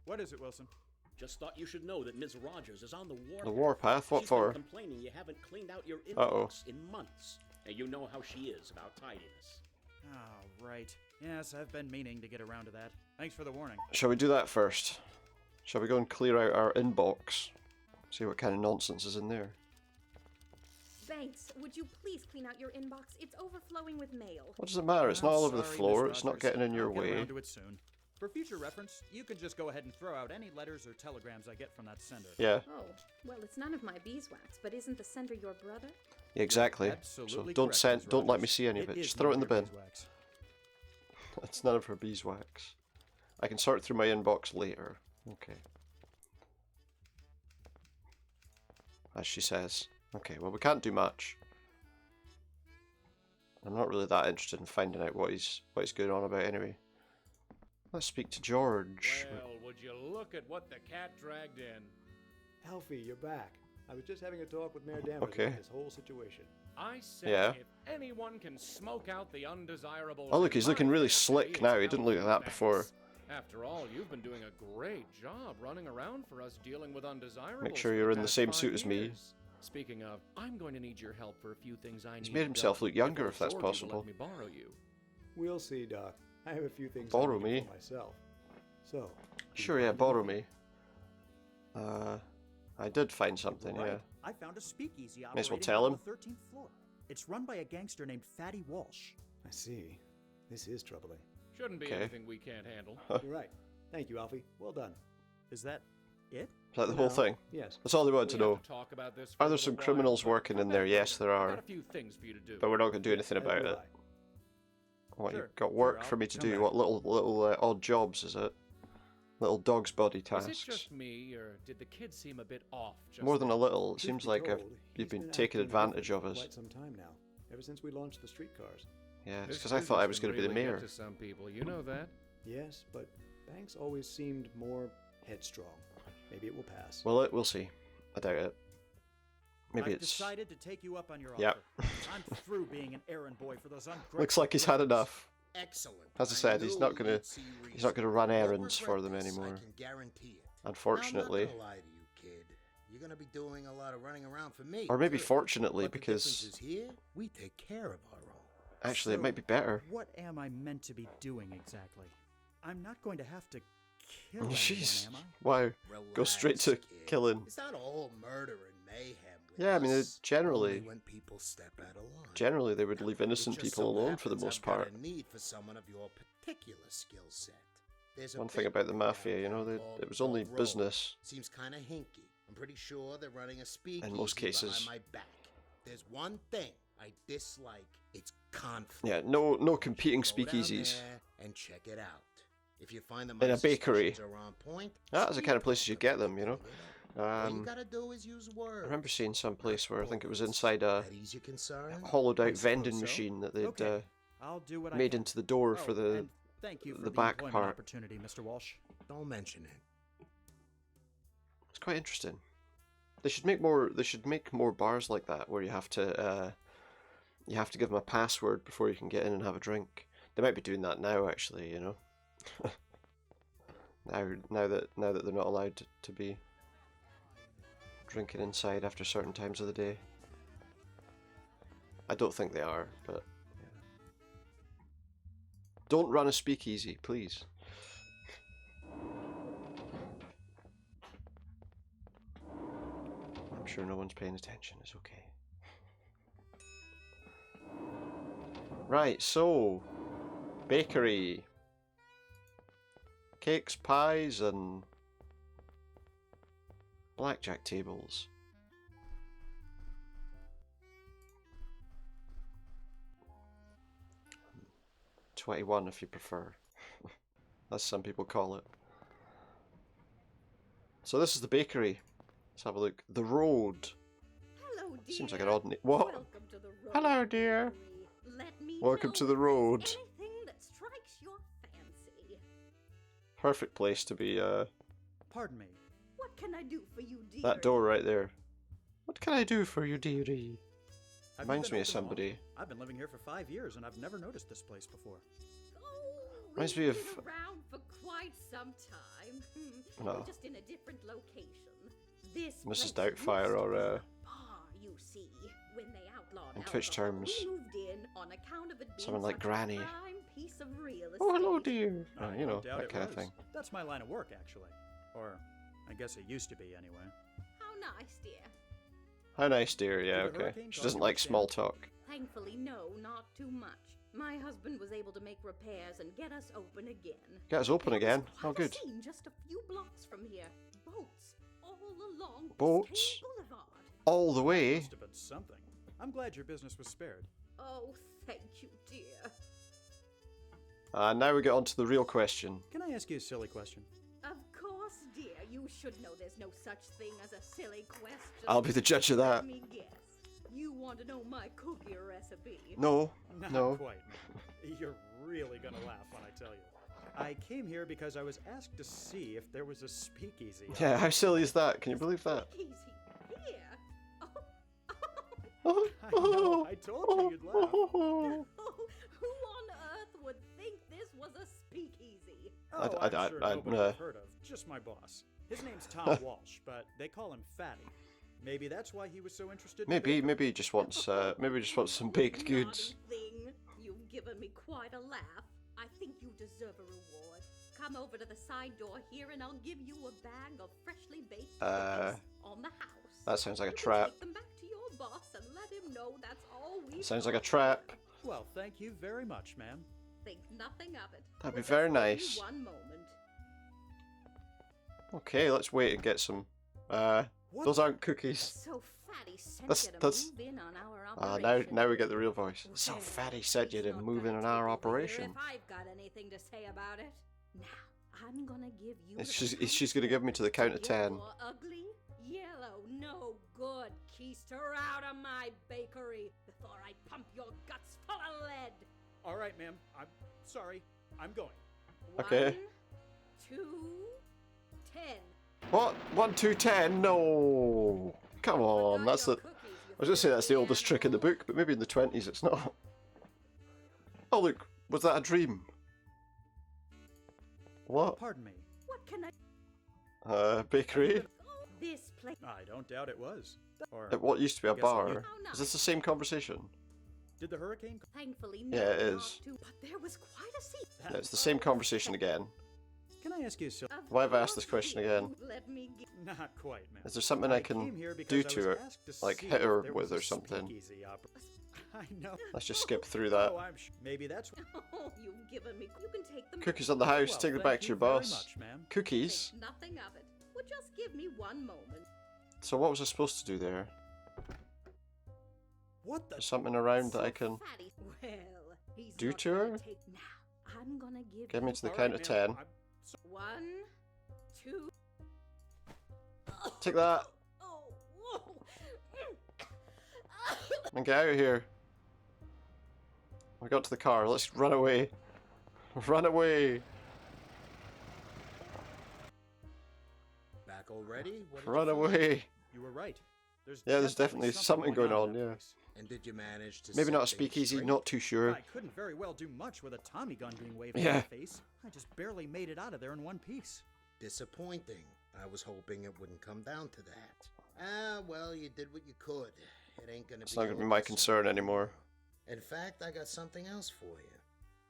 What is it, Wilson? Just thought you should know that Ms. Rogers is on the warpath. The warpath? What She's for? been complaining you haven't cleaned out your Uh-oh. inbox in months. And you know how she is about tidiness. Oh, right. Yes, I've been meaning to get around to that. Thanks for the warning. Shall we do that first? Shall we go and clear out our inbox? See what kind of nonsense is in there. Banks, would you please clean out your inbox? It's overflowing with mail. What does it matter? It's not all over the Sorry, floor. Miss It's not Rogers. getting in your I'll get way. around to it soon. For future reference, you can just go ahead and throw out any letters or telegrams I get from that sender. Yeah. Oh, well, it's none of my beeswax, but isn't the sender your brother? Yeah, exactly. Absolutely So correct, Ms. don't let me Rogers. see any of It it. is Just throw it in none the of your bin. beeswax. It's none of her beeswax. I can sort through my inbox later. Okay. As she says. Okay, well we can't do much. I'm not really that interested in finding out what he's going on about anyway. Let's speak to George. would you look at what the cat dragged in? Alfie, you're back. I was just having a talk with Mayor Danvers Okay. about this whole situation. I said Yeah. if anyone can smoke out the undesirables. Oh, look, in he's my looking really fantasy, slick it's now. He didn't look like that Alfie before. Banks. After all, you've been doing a great job running around for us dealing with undesirables. Make sure for you're the in the past same 5 suit as me. years. Speaking of, I'm going to need your help for a few things I need. He's made himself done. look younger, if that's Georgie will possible. Let me borrow you. We'll see, Doc. I have a few things Borrow I need me? for myself. So, Sure, yeah, borrow me. I did find something, Right. yeah. I found a speakeasy May as well operating tell on him. the 13th floor. It's run by a gangster named Fatty Walsh. I see. This is troubling. Shouldn't be Okay. anything we can't handle. You're right. Thank you, Alfie. Well done. Is that it? Is that the whole No. thing? Yes. That's all they wanted We to have know. to talk about this for Are a there little some while, criminals but working in come there? back Yes, later. there I've got are. a few things for you to do. But we're not going to do anything As about will it. I. What, Sure, you've got sure, work I'll for me to come do? back. What little odd jobs is it? Little dog's body Is tasks. it just me, or did the kid seem a bit off? Just More than a then? little. It Truth seems be like told, you've he's been been taking acting advantage of different us. for quite some time now. Ever since we launched the streetcars. Yeah, it's This because I thought I was business going to be can the really mayor. get to some people, you know that. Yes, but Banks always seemed more headstrong. Maybe it will pass. Well, we'll see. I doubt it. Maybe I've it's. decided to take you up on your Yep. offer. I'm through being an errand boy for those ungrateful Looks like he's had criminals. enough. Excellent. As I said, he's not knew gonna. you'd see He's not gonna reason. run You won't errands for them regret this, anymore. I can guarantee it. Unfortunately. Now, I'm not gonna lie to you, kid. You're gonna be doing a lot of running around for me. Or maybe too. fortunately, But the difference because is here, we take care of our own. actually it So, might be better. What am I meant to be doing exactly? I'm not going to have to kill anyone, Jeez. am I? Wow. Go straight to Relax, kid. killing. It's not all murder and mayhem. With Yeah, I mean, us. generally- Only when people step out of line. Generally, they would leave It innocent just people so alone for the happens most I've got part. a need for someone of your particular skill set. There's a One thing big about the one mafia, you downtown know, called it was only The Road. business. Seems kind of hinky. I'm pretty sure they're running a speakeasy most cases. behind my back. There's one thing I dislike. It's conflict. Yeah, no competing Go down speakeasies. there and check it out. If you find that In my a bakery. suspicions are on point, That's the kind of places you get them, you know. all you gotta do is use I words. remember seeing some place where I think it was inside a That ease your concern? hollowed I out suppose vending so. machine that they'd Okay, I'll do what I made can. into the door for Oh, the and thank you for the back employment part. opportunity, Mr. Walsh. Don't mention it. It's quite interesting. They should make more. They should make more bars like that where you have to give them a password before you can get in and have a drink. They might be doing that now, actually. You know, now that they're not allowed to be drinking inside after certain times of the day. I don't think they are, but yeah. Don't run a speakeasy, please. I'm sure no one's paying attention. It's okay. Right, so bakery, cakes, pies, and blackjack tables. $21 if you prefer, as some people call it. So this is the bakery. Let's have a look. The Road. Hello, dear. Seems like an odd name. What? Welcome to the road. Hello, dear. Let me Welcome know to the if there's road. Anything that strikes your fancy. Perfect place to be. Pardon me. What can I do for you, dear? That door right there. What can I do for you, dearie? Have you Reminds been me of open long? somebody. I've been living here for 5 years and I've never noticed this place before. Reminds We've me of. been around for quite some time. No. We're just in a different location. This Mrs. place Doubtfire used to or, be a bar, you see, when they outlawed in Twitch alcohol. terms, We moved in on account of it being someone like such Granny. a prime piece of real estate. Oh, hello, dear. You know, Doubt that it kind of was. thing. That's my line of work, actually. Or, I guess it used to be anyway. How nice, dear. How nice, dear. Yeah, Did the okay. hurricane She cause doesn't you like much small damage? talk. Thankfully, no, not too much. My husband was able to make repairs and get us open again. Get us open There was again. quite Oh, a good. scene just a few blocks from here. Boats all along Boats? Biscayne Boulevard. All the way. Must have been something. I'm glad your business was spared. Oh, thank you, dear. Now we get on to the real question. Can I ask you a silly question? Of course, dear. You should know there's no such thing as a silly question. I'll be the judge of that. Let me guess. You want to know my cookie recipe? No, Not no. quite. You're really gonna laugh when I tell you. I came here because I was asked to see if there was a speakeasy. Yeah, how silly is that? Can you believe that? Easy here. I know, I told you you'd laugh. Oh, who on earth would think this was a speakeasy? Oh, I'm sure nobody I've heard of. Just my boss. His name's Tom Walsh, but they call him Fatty. Maybe that's why he was so interested. Maybe he just wants some baked goods. Thing. You've given me quite a laugh. I think you deserve a reward. Come over to the side door here, and I'll give you a bag of freshly baked cookies on the house. That sounds like a You can trap. Take them back to your boss and let him know that's all we. Sounds like a trap. Well, thank you very much, ma'am. Think nothing of it. That'd be We'll very just give nice. you one moment. Okay, let's wait and get some. Those aren't cookies. So Fatty sent That's you to that's. move in on our Now operation. we get the real voice. So Fatty said you to move in on our operation. If I've got anything to say about it, now I'm gonna give you. She's gonna give me to the count of 10. You're ugly, yellow, no good keister out of my bakery before I pump your guts full of lead. All right, ma'am. I'm sorry. I'm going. Okay. 1, 2, 10. What? 1, 2, 10? No. Come on. That's the. I was gonna say that's the oldest trick in the book, but maybe in the 20s it's not. Oh look, was that a dream? What? Pardon me. What can I? Bakery. This place. I don't doubt it was. Or At what used to be a guess I'll bar. use- Is this the same conversation? Did the hurricane? Thankfully, Yeah, it not is. to, but there was quite a scene. Yeah, it's the same conversation again. Can I ask you so? Why have I asked this question again? Let me get. Not quite, ma'am. Is there something I can came here do because I to was her? asked to Like see hit if her there with was or a something? speakeasy I know. Let's just skip through that. Oh, I'm maybe that's. Oh, you've given me. You can take them. Cookies on the house, Well, take them thank back to you your very boss. much, ma'am. Cookies? Think nothing of it. Well, just give me one moment. So what was I supposed to do there? What the? Something around that I can Fatty. Well, he's do not to gonna her? Take... Now, I'm gonna give. Get me you to the All count right, of ma'am. 10. 1, 2. Take that Oh, whoa. and get out of here. We got to the car. Let's run away. Run away. Back already? What did Run you find? away. You were right. Yeah, there's definitely something going on. in that Yeah. place. And did you manage to Maybe set not a things speakeasy. straight? Not too sure. I couldn't very well do much with a Tommy gun being waved in Yeah. my face. I just barely made it out of there in one piece. Disappointing. I was hoping it wouldn't come down to that. Ah, well, you did what you could. It ain't gonna It's be. not gonna be your my concern anymore. In fact, I got something else for you.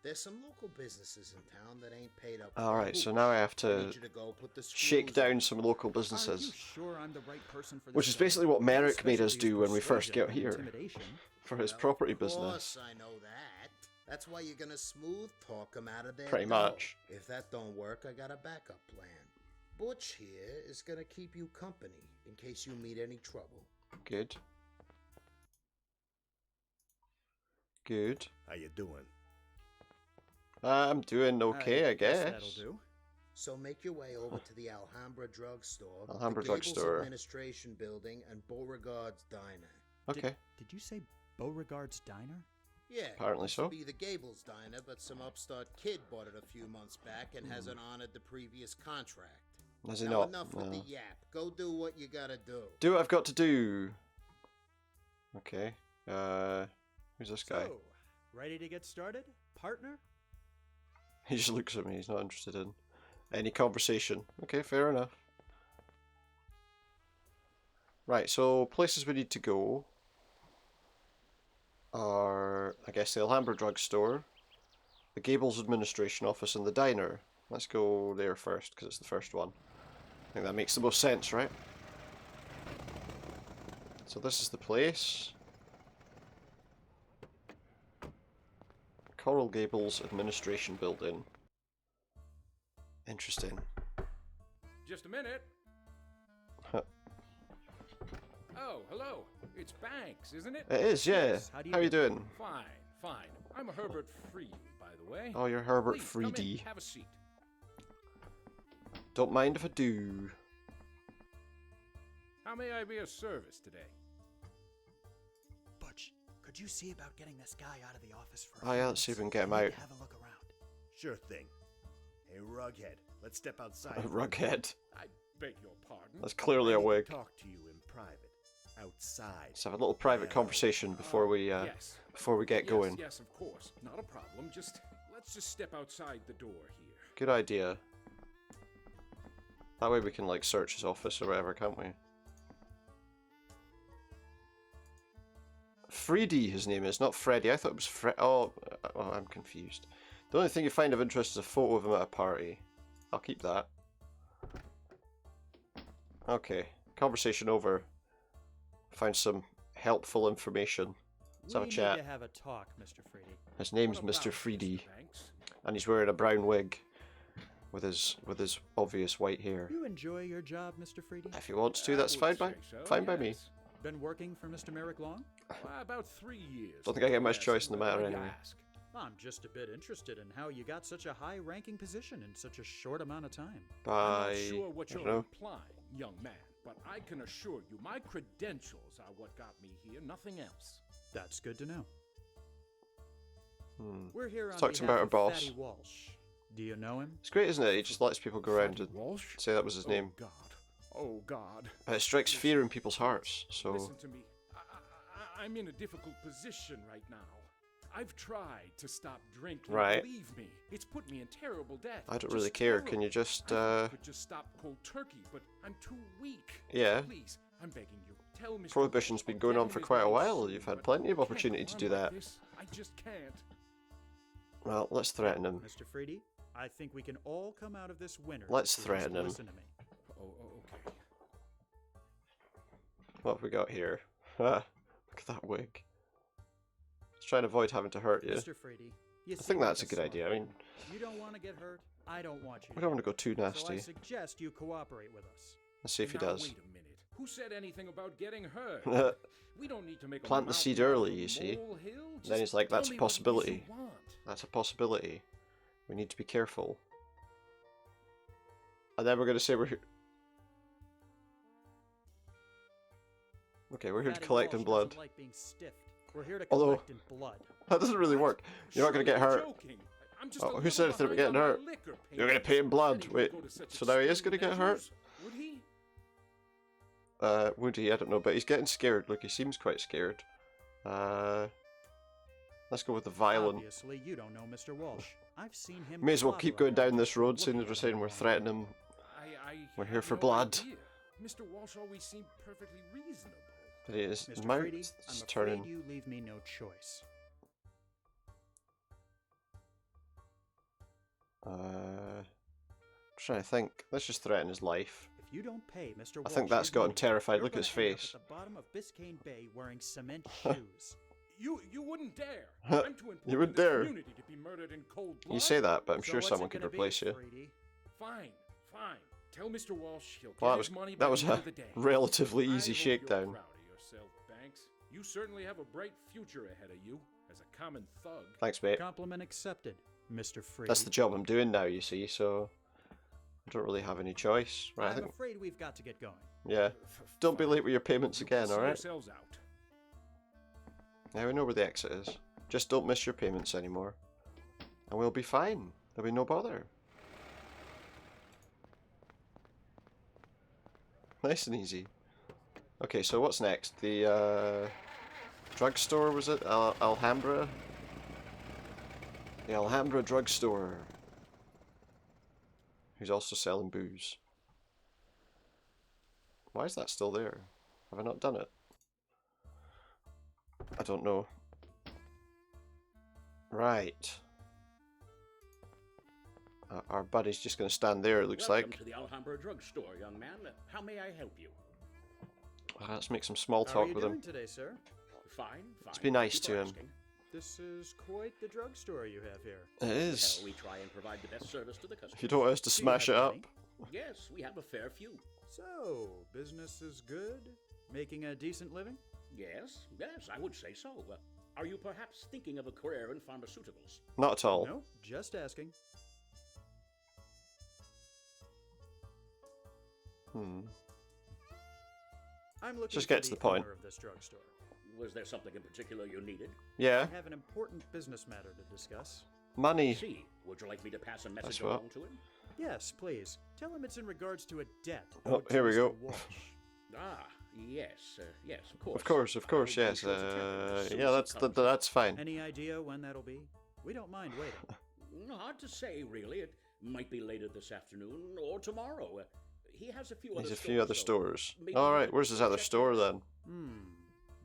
There's some local businesses in town that ain't paid up. All right, so hooch. now I have I to need you to go put the shake screws in. down some local Are you businesses, sure I'm the right person for this which is job? basically what My Merrick made us specialty is do when we first persuasion got and here intimidation. for his Well, property of business. course, I know that. That's why you're gonna smooth talk them out of their Pretty dough. much. If that don't work, I got a backup plan. Butch here is gonna keep you company in case you meet any trouble. Good. Good. How you doing? I'm doing okay, I guess. That'll do. So make your way over to the Alhambra Drugstore, Alhambra the Gables Drugstore. Administration Building, and Beauregard's Diner. Okay. Did you say Beauregard's Diner? Yeah, Apparently used so. to be the Gables Diner, but some upstart kid bought it a few months back and hasn't honored the previous contract. Has he Now not? enough with the yap. Go do what you gotta do. Do what I've got to do. Okay. Who's this guy? So, ready to get started, partner? He just looks at me. He's not interested in any conversation. Okay, fair enough. Right, so places we need to go are, I guess, the Alhambra Drugstore, the Gables Administration Office, and the diner. Let's go there first, because it's the first one. I think that makes the most sense, right? So this is the place. Coral Gables Administration Building. Interesting. Just a minute. Oh, hello. It's Banks, isn't it? It is, yeah. Yes, how do you How you do? doing? Fine, fine. I'm Herbert Freedy, by the way. Oh, you're Herbert Please, come in, Freedy. have a seat. Don't mind if I do. How may I be of service today? Butch, could you see about getting this guy out of the office for a Oh few yeah, let's see if we can minutes? get him I need out. to have a look around. Sure thing. Rughead. Let's step outside. A rughead. I beg your pardon? That's clearly a I need to wig. talk to you in private. Outside. Let's have a little private conversation before we Yes. get going. Yes, of course. Not a problem. Let's just step outside the door here. Good idea. That way we can like search his office or whatever, can't we? Freedy, his name is, not Freddy. I thought it was Fred. Oh, I'm confused. The only thing you find of interest is a photo of him at a party. I'll keep that. Okay, conversation over. Find some helpful information. Let's have a chat. We need to have a talk, Mr. Freedy. His name's Mr. Freedy, and he's wearing a brown wig with his obvious white hair. You enjoy your job, Mr. Freedy? If he wants to, that's fine by me. Been working for Mr. Merrick long? About 3 years. Don't think I get much choice in the matter anyway. I'm just a bit interested in how you got such a high-ranking position in such a short amount of time. By, I'm not sure what I don't you're know. implying, young man, but I can assure you my credentials are what got me here, nothing else. That's good to know. Hmm. We're here on Talk to him behalf about our of boss. Fatty Walsh. Do you know him? It's great, isn't it? He just lets people go around and Walsh? say that was his name. God. Oh, God. But it strikes fear in people's hearts, so... Listen to me. I'm in a difficult position right now. I've tried to stop drinking. Right. Believe me, it's put me in terrible debt. I don't Just really care. terrible. Can you just, I could just stop cold turkey, but I'm too weak. Yeah. Please, I'm begging you. Tell Mr. Prohibition's been going on for quite a while. You've had plenty of opportunity to do that. I just can't. Well, let's threaten him. Mr. Freedy, I think we can all come out of this winner. Let's if you just threaten him. Listen to me. Okay. What have we got here? Look at that wig. Let's try and avoid having to hurt you. Mr. Freedy, you I think that's a good idea. I mean, you don't want to get hurt. I don't want you. we don't want to go too So I nasty. suggest you cooperate with us. Let's see if he Now, does. Wait a minute. Who said anything about getting hurt? We don't need to make a Plant the mountain seed out of early, a you see. molehill. Then Just he's like, tell that's a me what it is you possibility. want. That's a possibility. We need to be careful. And then we're going to say we're here. Okay, we're here to Fatty collect in Walsh blood. doesn't like being stiffed. We're here to Although, collect in blood. that doesn't really work. You're not going to get hurt. Joking. I'm just Oh, a who said little anything about behind getting on my hurt? liquor You're going to pay in blood. Wait, so now he is going to get hurt? Would he? Would he? I don't know, but he's getting scared. Look, he seems quite scared. Let's go with the violent. Obviously, you don't know Mr. Walsh. I've seen him. May as well plot keep around going down here this for road, seeing as looking we're at saying him we're wrong. threatening him. We're here had for no blood. idea. Mr. Walsh always seemed perfectly reasonable. But his Mr. mouth Freedy, is I'm afraid turning. you leave me no choice. I'm trying to think. Let's just threaten his life. If you don't pay Mr. I Walsh think that's his got him money, terrified. you're Look at his gonna end up face. At the bottom of Biscayne Bay wearing cement shoes. You wouldn't dare. I'm too important You wouldn't in this dare. community to be murdered in cold blood. You say that, but I'm So sure what's someone it could gonna be, replace you. Freedy? Fine. Tell Mr. Walsh he'll get Well, his money by that was the end a of the day. relatively I easy hope shakedown. You're proud of yourself, Banks. You certainly have a bright future ahead of you as a common thug. Thanks, mate. Compliment accepted, Mr. Freedy. That's the job I'm doing now, you see, so I don't really have any choice. Right, I I'm think. afraid we've got to get going. Yeah. Don't be late with your payments You again, can see alright? yourselves out. Now we know where the exit is. Just don't miss your payments anymore. And we'll be fine. There'll be no bother. Nice and easy. Okay, so what's next? The drugstore, was it? Alhambra? The Alhambra drugstore. Who's also selling booze. Why is that still there? Have I not done it? I don't know. Right. Our buddy's just going to stand there, it looks Welcome like. to the Alhambra drugstore, young man. How may I help you? Let's make some small How are talk you with doing him. today, sir? Fine. Let's be nice Thank you to for him. asking. This is quite the drugstore you have here. It is. We try and provide the best service to the customer. If you don't want us to Do you smash it have up. money? Yes, we have a fair few. So, business is good? Making a decent living? Yes, I would say so. Are you perhaps thinking of a career in pharmaceuticals? Not at all. No, just asking. I'm looking Just for get to the point. owner of this drugstore. Was there something in particular you needed? Yeah. I have an important business matter to discuss. Money. See, would you like me to pass a message what- along to him? Yes, please. Tell him it's in regards to a debt. Oh, owed to here we Mr. go. Walsh. Ah, yes, yes, of course. Of course, I'll be yes. sure to tell him as soon Yeah, as he that's comes. that's fine. Any idea when that'll be? We don't mind waiting. Hard to say, really. It might be later this afternoon or tomorrow. He has a few There's other a few other so stores. maybe All we right, could where's his other check store there. then?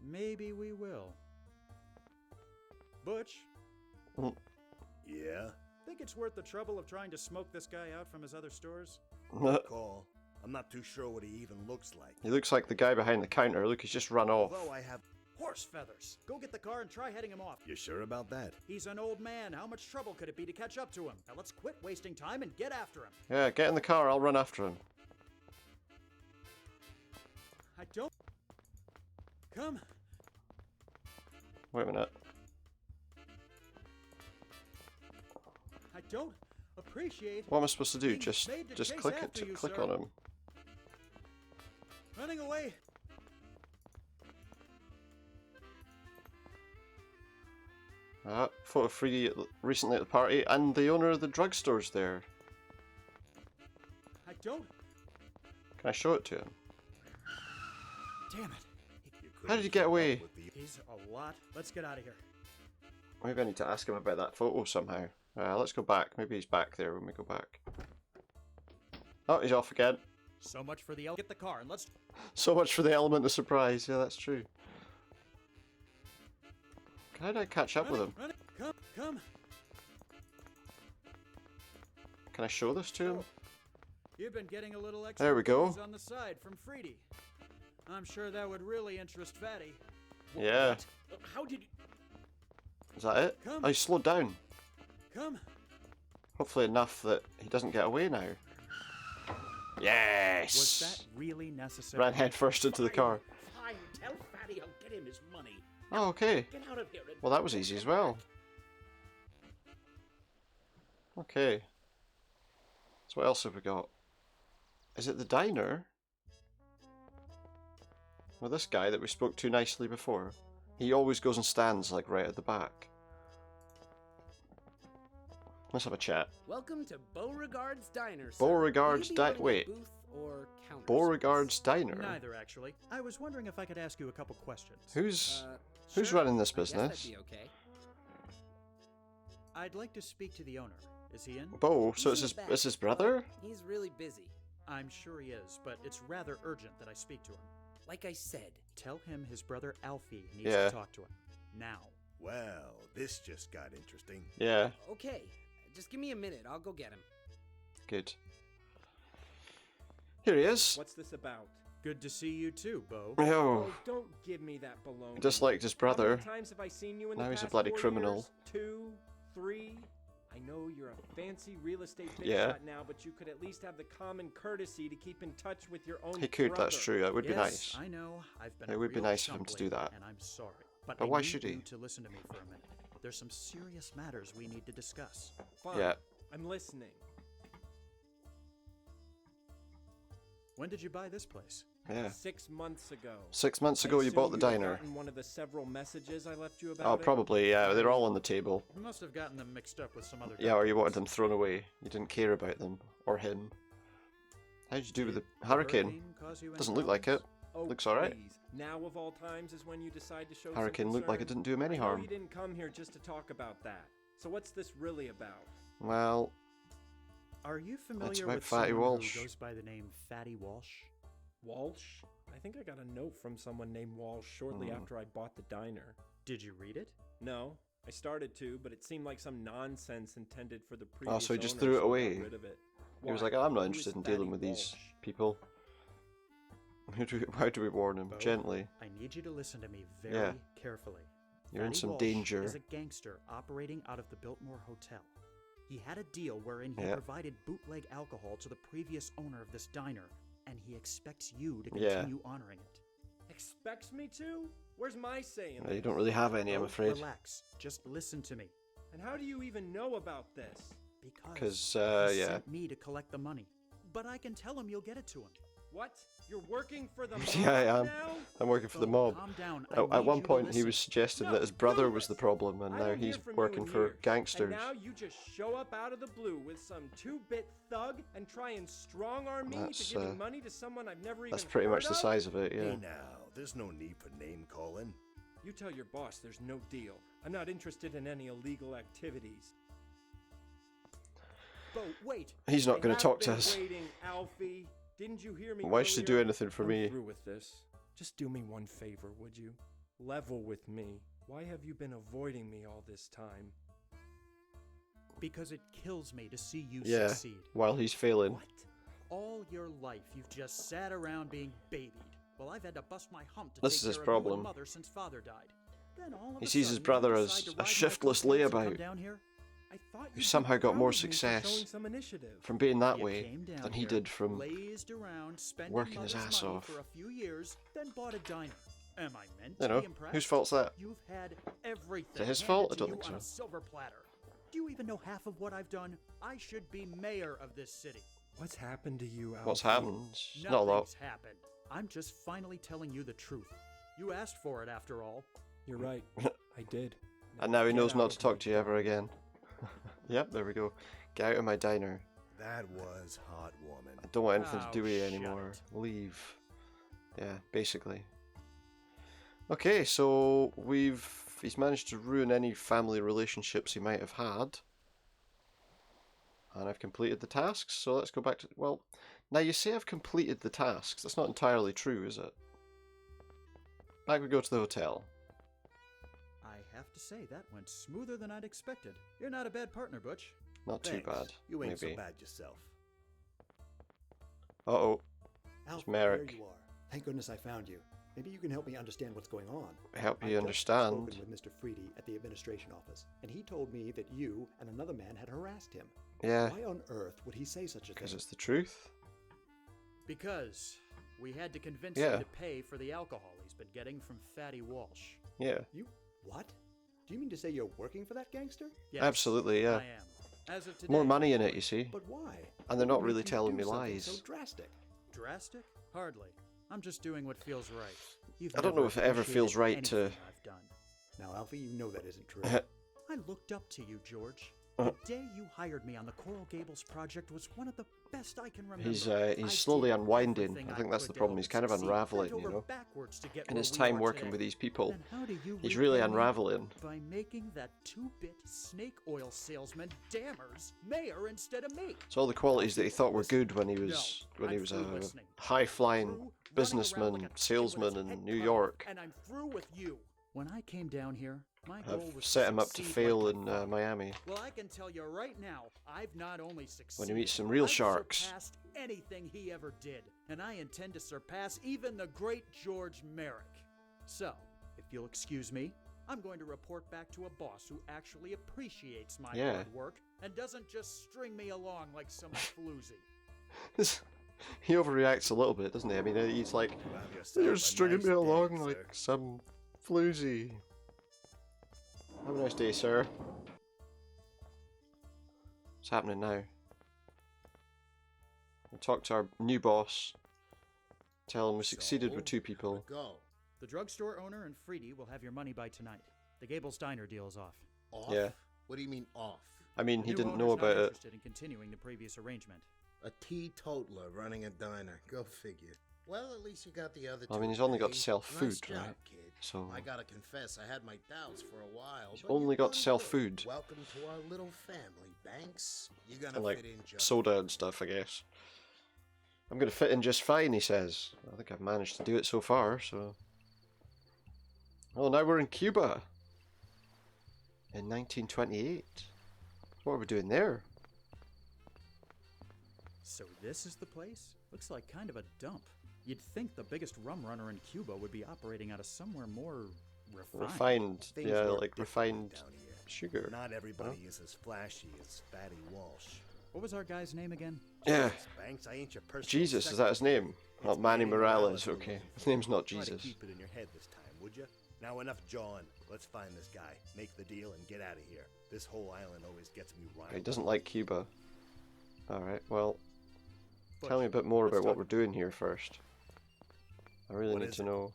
Maybe we will. Butch, Yeah? think it's worth the trouble of trying to smoke this guy out from his other stores? Call. I'm not too sure what he even looks like. He looks like the guy behind the counter. Look, he's just run off. Although I have... Horse feathers! Go get the car and try heading him off. You sure about that? He's an old man. How much trouble could it be to catch up to him? Now let's quit wasting time and get after him. Yeah, get in the car. I'll run after him. I don't... Come. Wait a minute. I don't appreciate... What am I supposed to do? being Just made to just chase click it. after you, Click sir. on him. Running away. Photo free recently at the party, and the owner of the drugstore's there. I don't... Can I show it to him? Damn it. How did he get away? He's a lot. Let's get out of here. Maybe I need to ask him about that photo somehow. Let's go back. Maybe he's back there when we go back. Oh, he's off again. So much for the... Get the car and let's... So much for the element of surprise. Yeah, that's true. How did I catch up with him? Run it. Come. Can I show this to him? You've been getting a little extra There we go. booze on the side from Freedy. I'm sure that would really interest Fatty. Yeah. How did you... Is that it? Come. Oh, he slowed down. Come. Hopefully enough that he doesn't get away now. Yes! Was that really necessary? Ran headfirst into the car. Fine, tell Fatty I'll get him his money. Oh, okay. Get out of here. And Well, that was easy as well. Okay. So what else have we got? Is it the diner? Well, this guy that we spoke to nicely before, he always goes and stands like right at the back. Let's have a chat. Welcome to Beauregard's Diner, sir. Beauregard's Will you be Diner. running a Wait. booth or counter Beauregard's Diner. Neither, actually. I was wondering if I could ask you a couple questions. Who's sure. running this I guess that'd business? be okay. I'd like to speak to the owner. Is he in? Bo. So He's it's in the his back. it's his brother. He's really busy. I'm sure he is, but it's rather urgent that I speak to him. Like I said. Tell him his brother Alfie needs Yeah. to talk to him. Now. Well, this just got interesting. Yeah. Okay. Just give me a minute. I'll go get him. Good. Here he is. What's this about? Good to see you too, Bo. Oh. Oh, don't give me that baloney. Just like his How brother. many times have I seen you in Now the he's a past bloody 4 criminal. years? 2, 3. I know you're a fancy real estate big Yeah. shot now, but you could at least have the common courtesy to keep in touch with your own He could. brother. That's true. That would be Yes, nice. I know. I've been It a would be real nice of him to do chump that. lately, and I'm sorry. But But I why need should he? you to listen to me for a minute. There's some serious matters we need to discuss. Fine. Yeah. I'm listening. When did you buy this place? Yeah. 6 months ago. 6 months I ago, you assume bought the you've diner. gotten one of the several messages I left you about Oh, it? probably. Yeah. They're all on the table. You must have gotten them mixed up with some other. Yeah, or you wanted them thrown away. You didn't care about them or him. How did you do with the hurricane? cause you any Doesn't look like it. Oh, Looks alright. please. Now of all times is when you decide to show Hurricane some looked like it concern? didn't do him any I know harm. you didn't come here just to talk about that. So what's this really about? Well, Are you familiar about with Fatty someone Walsh. who goes by the name Fatty Walsh? Walsh? I think I got a note from someone named Walsh shortly Hmm. after I bought the diner. Did you read it? No, I started to, but it seemed like some nonsense intended for the previous oh, so he just owner, threw it so I got away. rid of it. He was Why? like, I'm not Who interested is in dealing Fatty with these Walsh? people. How do we warn him? Bo, Gently. I need you to listen to me very Yeah. carefully. You're in Fatty some Walsh danger. is a gangster operating out of the Biltmore Hotel. He had a deal wherein he Yeah. provided bootleg alcohol to the previous owner of this diner, and he expects you to Yeah. continue honoring it. Expects me to? Where's my say in You this? don't really have any, I'm Bo, afraid. Relax. Just listen to me. And how do you even know about this? Because 'Cause, he yeah. sent me to collect the money. But I can tell him you'll get it to him. What? You're working for the mob Yeah, I am. now? I'm working for the Phone, mob. calm down. I At need one you to point, he listen. was suggesting No, that his brother do was the this. problem, and I now don't he's hear from you working in for years, gangsters. And now you just show up out of the blue with some two-bit thug and try and strong-arm me That's, to give me money to someone I've never even That's pretty much heard the of? size of it, yeah. Hey now, there's no need for name calling. You tell your boss there's no deal. I'm not interested in any illegal activities. But wait. He's not I going to have talk to been us. waiting, Alfie. Didn't you hear me Why should he do earlier? anything for I'm me? through with this. Just do me one favor, would you? Level with me. Why have you been avoiding me all this time? Because it kills me to see you Yeah, succeed. while he's failing. What? All your life you've just sat around being babied. Well, I've had to bust my hump to This take is his care of you and problem. mother since father died. Then all of He a sees his sudden, brother you as decide to a ride my shiftless coattails and come layabout down here? I thought who you'd somehow be got proud more of me for success showing some initiative. from being that You way came down than he here, did from lazed around, spending working his mother's ass money off. for a few years, then bought a diner. Am I meant You to know, be impressed? whose fault's that? You've had everything Is it his handed fault? I to don't you think on a so. silver platter. Do you even know half of what I've done? I should be mayor of this city. What's happened to you, Alfie? What's happened? Not a lot. Nothing's happened. I'm just finally telling you the truth. You asked for it after all. You're right. I did. And now he Get knows out not of to talk my to you ever again. Yep, there we go. Get out of my diner. That was heartwarming. I don't want anything to Oh, do with you shut anymore. it. Leave. Yeah, basically. Okay, so he's managed to ruin any family relationships he might have had. And I've completed the tasks, so let's go back to... Well, now you say I've completed the tasks. That's not entirely true, is it? Back we go to the hotel. I have to say, that went smoother than I'd expected. You're not a bad partner, Butch. Not too Thanks. bad, You ain't maybe. so bad yourself. Uh-oh. Alf, Merrick. there you are. Thank goodness I found you. Maybe you can help me understand what's going on. Help I've you just understand. spoken with Mr. Freedy at the administration office, and he told me that you and another man had harassed him. Yeah, Why on earth would he say such a thing? because it's the truth. Because we had to convince Yeah. him to pay for the alcohol he's been getting from Fatty Walsh. Yeah, You what? Do you mean to say you're working for that gangster? Yes, absolutely, yeah. I am. As of today. More money in it, you see. But why? And they're What not would really make you telling do me something lies. So drastic. Drastic? Hardly. I'm just doing what feels right. You've I don't know never if it ever feels appreciated right to... anything I've done. Now, Alfie, you know that isn't true. I looked up to you, George. The day you hired me on the Coral Gables project was one of the best I can remember. He's I slowly did unwinding. everything I think that's could the to problem. help He's it kind of succeed, unraveling, bent you over know. backwards to get In where his we time are working today. with these people, Then how do you he's really repay me? unraveling. By making that two-bit snake oil salesman Dammers mayor instead of me. It's all the qualities that he thought were good when he No, was I'm a through listening. high-flying Through running around businessman, like a chicken with salesman its in head New cut York. off, and I'm through with you. When I came down here, my goal I've was set him up to succeed fail like in my father. Miami. Well, I can tell you right now, I've not only succeeded. When he meets some real I've sharks. surpassed anything he ever did, and I intend to surpass even the great George Merrick. So, if you'll excuse me, I'm going to report back to a boss who actually appreciates my Yeah. hard work and doesn't just string me along like some floozy. He overreacts a little bit, doesn't he? I mean, he's like, Have yourself you're a stringing nice me day, along sir." like some floozy. Have a nice day, sir. What's happening now? We'll talk to our new boss. Tell him we succeeded with 2 people. Go. The drugstore owner and Freedy will have your money by tonight. The Gables Diner deal is off. Off? Yeah. What do you mean off? I mean, he New didn't owner's know not about it. interested in continuing the previous arrangement. A teetotaler running a diner. Go figure. Well, at least you got the other two. I mean, he's only got to today. sell Nice food, job, right? Kid. So I gotta confess, I had my doubts for a while. he's but only you've got to done sell good. food. Welcome to our little family, Banks. You're gonna And like fit in just soda and stuff, I guess. I'm gonna fit in just fine, he says. I think I've managed to do it so far, so... Oh, now we're in Cuba. In 1928. What are we doing there? So this is the place? Looks like kind of a dump. You'd think the biggest rum runner in Cuba would be operating out of somewhere more refined. Refined. Things Yeah, work like differently refined down here. sugar. Not everybody is as flashy as Fatty Walsh. What was our guy's name again? Yeah. Jesus, Banks, I ain't your personal Jesus, is that his name? Not It's Manny Manny Morales, we're okay. looking His for. name's not Try to Jesus. keep it in your head this time, would you? Now enough jawing. Let's find this guy, make the deal, and get out of here. This whole island always gets me riled. He doesn't like Cuba. Alright, well... Tell me a bit more about what we're doing here first. I really need to know.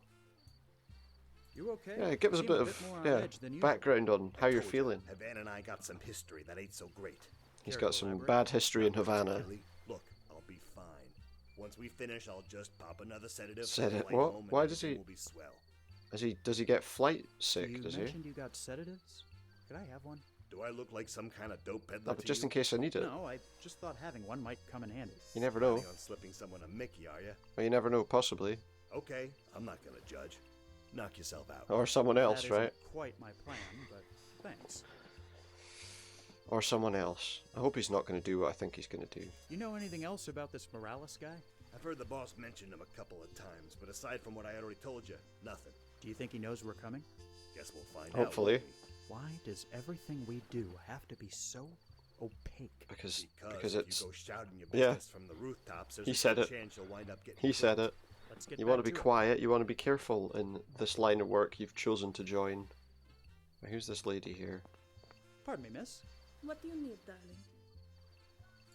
You okay? Yeah, give us a Seem bit of more on edge than usual. background on how you're feeling. Havana and I got some history that ain't so great. He's got some bad history in Havana. Look, I'll be fine. Once we finish, I'll just pop another sedative. Sedative? flight What? home, and Why does everything he? will be swell. Does he get flight sick? You Does he? mentioned you got sedatives. Could I have one? Do I look like some kind of dope peddler? No, but to just you? in case I need it. No, I just thought having one might come in handy. You never know. Planning on slipping someone a Mickey, are you? Well, you never know, possibly. Okay, I'm not gonna judge. Knock yourself out. Or someone else, That right? isn't quite my plan, but thanks. Or someone else. I hope he's not going to do what I think he's going to do. You know anything else about this Morales guy? I've heard the boss mention him a couple of times, but aside from what I already told you, nothing. Do you think he knows we're coming? Guess we'll find Hopefully. out. Why does everything we do have to be so opaque? Because Because it's... if you go shouting your Yeah. business from the rooftops, there's He a said good it. chance you'll wind up getting He said killed. it. Let's get You back want to be to it. quiet, you want to be careful in this line of work you've chosen to join. Now, who's this lady here? Pardon me, miss. What do you need, darling?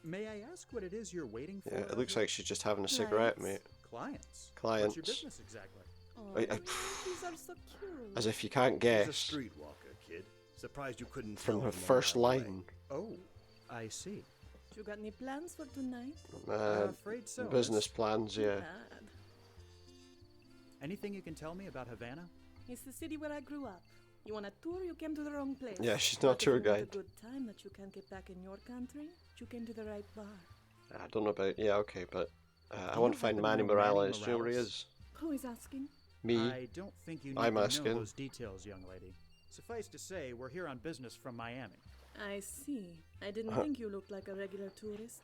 May I ask what it is you're waiting for? Yeah, it looks like she's just having a cigarette, mate. Clients. Clients. What's your business exactly? Oh, I- these are so cute. As if you can't He's a guess streetwalker, kid. Surprised you couldn't from tell her from a first mile away. line. Oh, I see. You got any plans for tonight? Afraid so, Business miss. plans, yeah. Bad. Anything you can tell me about Havana? It's the city where I grew up. You want a tour? You came to the wrong place. Yeah, she's not a But tour if you want guide. a good time that you can't get back in your country, you came to the right bar. I don't know about... Yeah, okay, but... I Do want you to find happen to Manny know Manny Morales. Do you know where he Morales? is? Who is asking? Me. I don't think you need I'm to asking. know those details, young lady. Suffice to say, we're here on business from Miami. I see. I didn't think you looked like a regular tourist.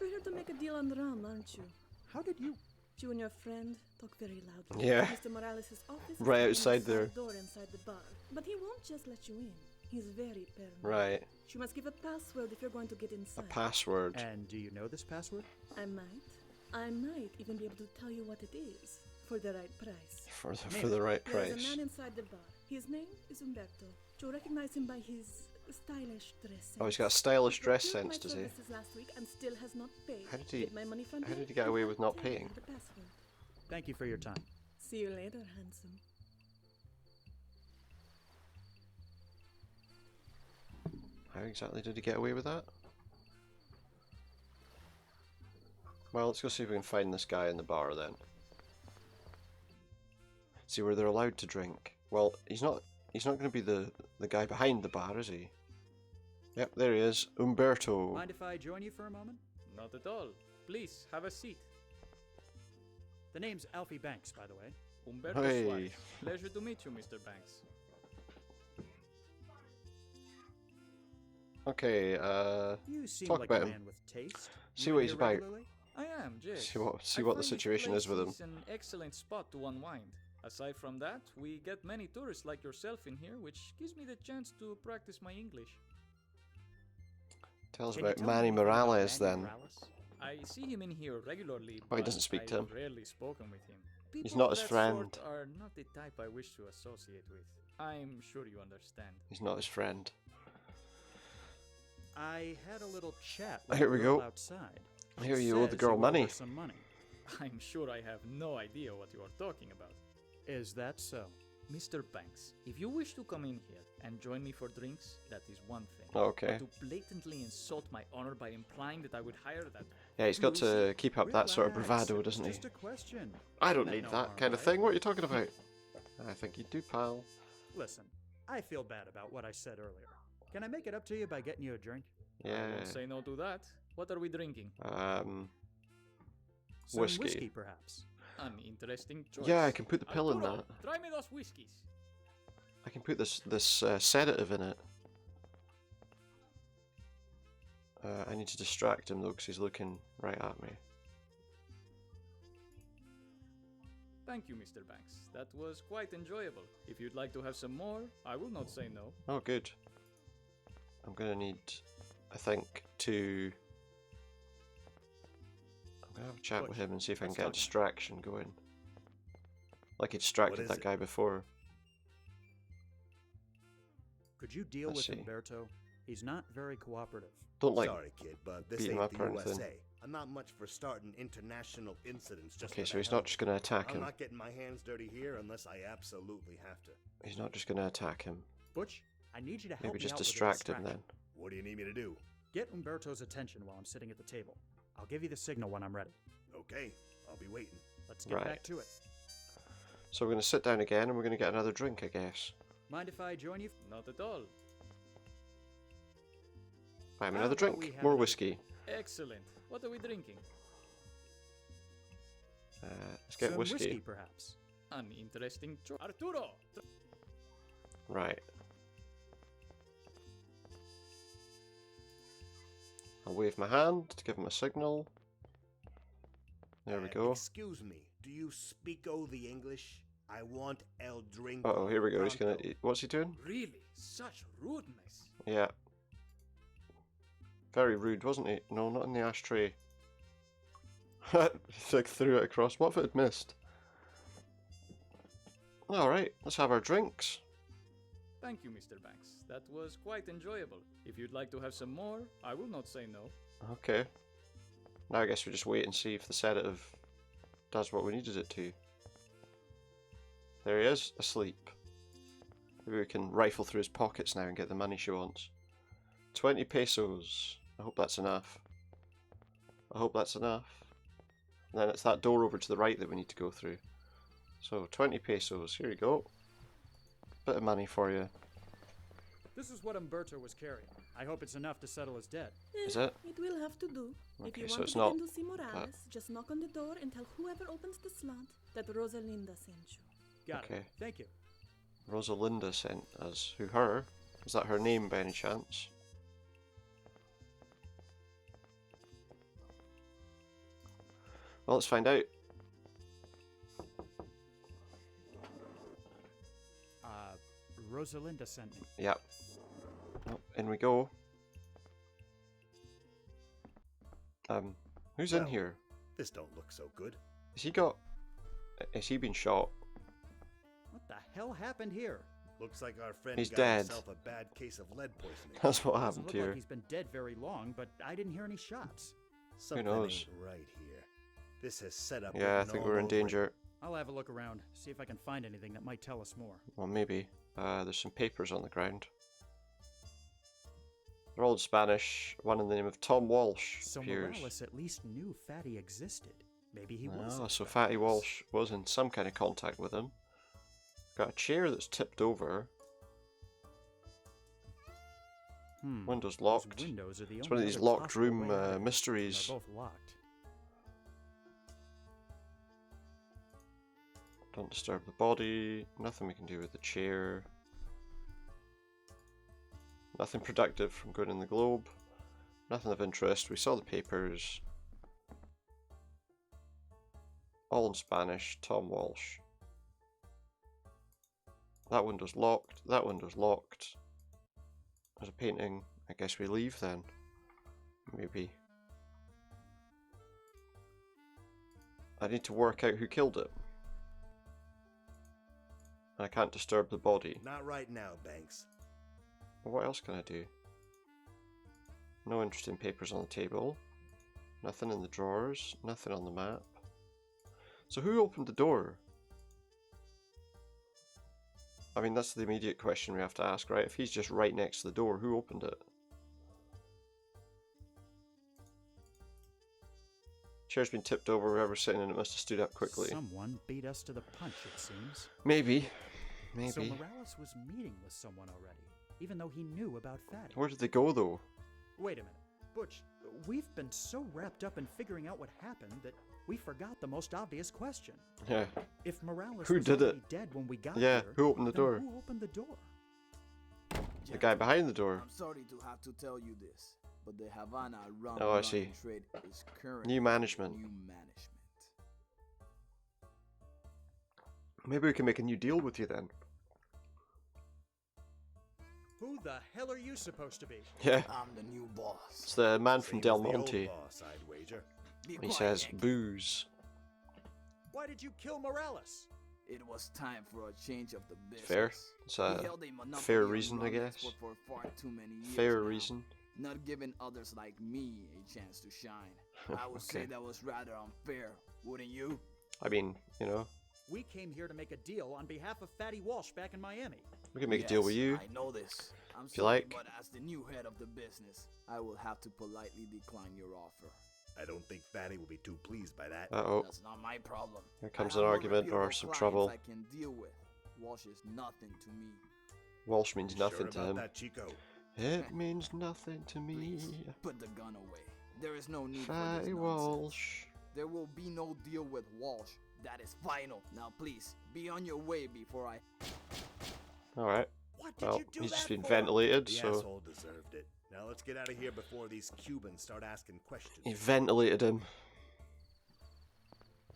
You're here to make a deal on rum, aren't you? How did you... You and your friend talk very loudly. Yeah. Mr. Morales' office is Right on the outside side there. door inside the bar. But he won't just let you in. He's very paranoid. Right. You must give a password if you're going to get A inside. password. And do you know this password? I might even be able to tell you what it is for the right price. For the right There's a price. man inside the bar. His name is Umberto. You recognize him by his stylish dress sense. Oh, he's got a stylish dress He procured sense, my does he? services last week and still has not paid. How did he- Get my money from how him, did he get away and with I'll not tell you paying? the password. Thank you for your time. See you later, handsome. How exactly did he get away with that? Well, let's go see if we can find this guy in the bar then. See where they're allowed to drink. Well, he's not going to be the guy behind the bar, is he? Yep, there he is. Umberto. Mind if I join you for a moment? Not at all. Please, have a seat. The name's Alfie Banks, by the way. Humberto Hey. Suarez. Pleasure to meet you, Mr. Banks. Okay, You seem talk like about a him. man with taste. See You what in he's here about. regularly? I am, yes. See what I the find this situation is with him. place an excellent spot to unwind. Aside from that, we get many tourists like yourself in here, which gives me the chance to practice my English. Tell us Can you about tell me Manny anything about Morales Manny then. Morales? I see him in here regularly, Oh, he but doesn't speak to I've him. rarely spoken with him. He's People not of his that friend. sort are not the type I wish to associate with. I'm sure you understand. He's not his friend. I had a little chat with Here a we girl go. outside. Here She you owe the says girl you owe her money. some money. I'm sure I have no idea what you are talking about. Is that so? Mr. Banks, if you wish to come in here and join me for drinks, that is one thing. Okay. But to blatantly insult my honor by implying that I would hire that... Yeah, he's got to keep up that sort of Relax, bravado, it was doesn't he? Just a question. I don't Meant need no that harm kind of by it. thing. What are you talking about? I think you do, pal. Listen, I feel bad about what I said earlier. Can I make it up to you by getting you a drink? I Yeah. won't say no to that. What are we drinking? Some whiskey, perhaps. An interesting choice. Yeah, I can put the pill in Arturo, that. try me those whiskeys. I can put this sedative in it. I need to distract him though, because he's looking right at me. Thank you, Mr. Banks. That was quite enjoyable. If you'd like to have some more, I will not say no. Oh, good. I'm gonna need, I think, to... I'm gonna have a chat with him and see if I can Let's get a talk. distraction going. Like he distracted is that it? guy before. Could you deal Let's with see. Umberto? He's not very cooperative. Don't like Sorry, kid, but this beat him ain't up the or anything. USA. I'm not much for starting international incidents just Okay, for so the he's hell not of just it. going to attack I'm him. not getting my hands dirty here unless I absolutely have to. He's not just going to attack him. Butch, I need you to help Maybe me just out with a distract him distraction. then. What do you need me to do? Get Umberto's attention while I'm sitting at the table. I'll give you the signal when I'm ready. Okay, I'll be waiting. Let's get back to it. So we're going to sit down again and we're going to get another drink, I guess. Mind if I join you? Not at all. Buy him How another about drink. we have More another- whiskey. Excellent. What are we drinking? Let's get Some whiskey. perhaps. An interesting choice. Arturo! Right. I'll wave my hand to give him a signal. There we go. Excuse me, do you speak-o the English? I want el drink. Uh-oh, here we go. He's gonna... What's he doing? Really? Such rudeness. Yeah. Very rude, wasn't he? No, not in the ashtray. He like threw it across. What if it had missed? Alright, let's have our drinks. Thank you, Mr. Banks. That was quite enjoyable. If you'd like to have some more, I will not say no. Okay. Now I guess we just wait and see if the sedative does what we needed it to. There he is, asleep. Maybe we can rifle through his pockets now and get the money she wants. 20 pesos. I hope that's enough. I hope that's enough. And then it's that door over to the right that we need to go through. So 20 pesos, here you go. Bit of money for you. This is what Umberto was carrying. I hope it's enough to settle his debt. Is it? It will have to do. If Okay, you so want it's to not begin to see Morales, that. just knock on the door and tell whoever opens the slot that Rosalinda sent you. Got Okay. it. Thank you. Rosalinda sent us. Who, her? Is that her name by any chance? Well, let's find out. Rosalinda sent me. Yep. Oh, in we go. Who's in Well, here? This don't look so good. Has he got... Has he been shot? What the hell happened here? Looks like our friend He's got dead. himself a bad case of lead poisoning. That's what Doesn't happened look here. like he's been dead very long, but I didn't hear any shots. Something knows? ain't right here. This has set up. Yeah, I written think all we're in over it. danger. I'll have a look around, see if I can find anything that might tell us more. Well, maybe. There's some papers on the ground. They're all in Spanish. One in the name of Tom Walsh So appears. Morales at least knew Fatty existed. Maybe he was. Oh, in so Spanish. Fatty Walsh was in some kind of contact with him. Got a chair that's tipped over. Windows locked. Windows are the It's only one of these other locked possible room way out of it, and mysteries. They're both locked. Don't disturb the body. Nothing we can do with the chair. Nothing productive from going in the globe. Nothing of interest. We saw the papers. All in Spanish. Tom Walsh. That window's locked. That window's locked. There's a painting. I guess we leave then. Maybe. I need to work out who killed it. I can't disturb the body. Not right now, Banks. What else can I do? No interesting papers on the table. Nothing in the drawers. Nothing on the map. So who opened the door? I mean, that's the immediate question we have to ask, right? If he's just right next to the door, who opened it? Chair's been tipped over, whoever's sitting in it must have stood up quickly. Someone beat us to the punch, it seems. Maybe. Maybe. So Morales was meeting with someone already, even though he knew about Fatty. Where did they go, though? Wait a minute. Butch, we've been so wrapped up in figuring out what happened that we forgot the most obvious question. Yeah. If Morales Who was did already it? dead when we got Yeah, here, who opened the then door? Who opened the door? The guy behind the door. I'm sorry to have to tell you this, but the Havana rum Oh, I run see. trade is currently New management. New management. Maybe we can make a new deal with you then. Who the hell are you supposed to be? Yeah. I'm the new boss. It's the man from Same Del as the old Monte. boss, I'd wager. He says booze. Why did you kill Morales? It was time for a change of the business. Fair. It's We a held a monopoly fair on reason, I rum guess. export for far too many years Fair now, reason. not giving others like me a chance to shine. I would say that was rather unfair, wouldn't you? I mean, you know, We came here to make a deal on behalf of Fatty Walsh back in Miami. we can make a deal with you. I know this. I'm if you sorry, like. but as the new head of the business, I will have to politely decline your offer. I don't think Fatty will be too pleased by that. Uh-oh. That's not my problem. Here comes I an have more argument or reputable some clients trouble. I can deal with. Walsh is nothing to me. Walsh means nothing Sure to about him. that, Chico? It means nothing to me. Please, put the gun away. There is no need for Fatty this Walsh. nonsense. There will be no deal with Walsh. That is final. Now please, be on your way before I... Alright. What did Well, you do he's that just been for? ventilated, The so asshole deserved it. Now let's get out of here before these Cubans start asking questions. he ventilated him.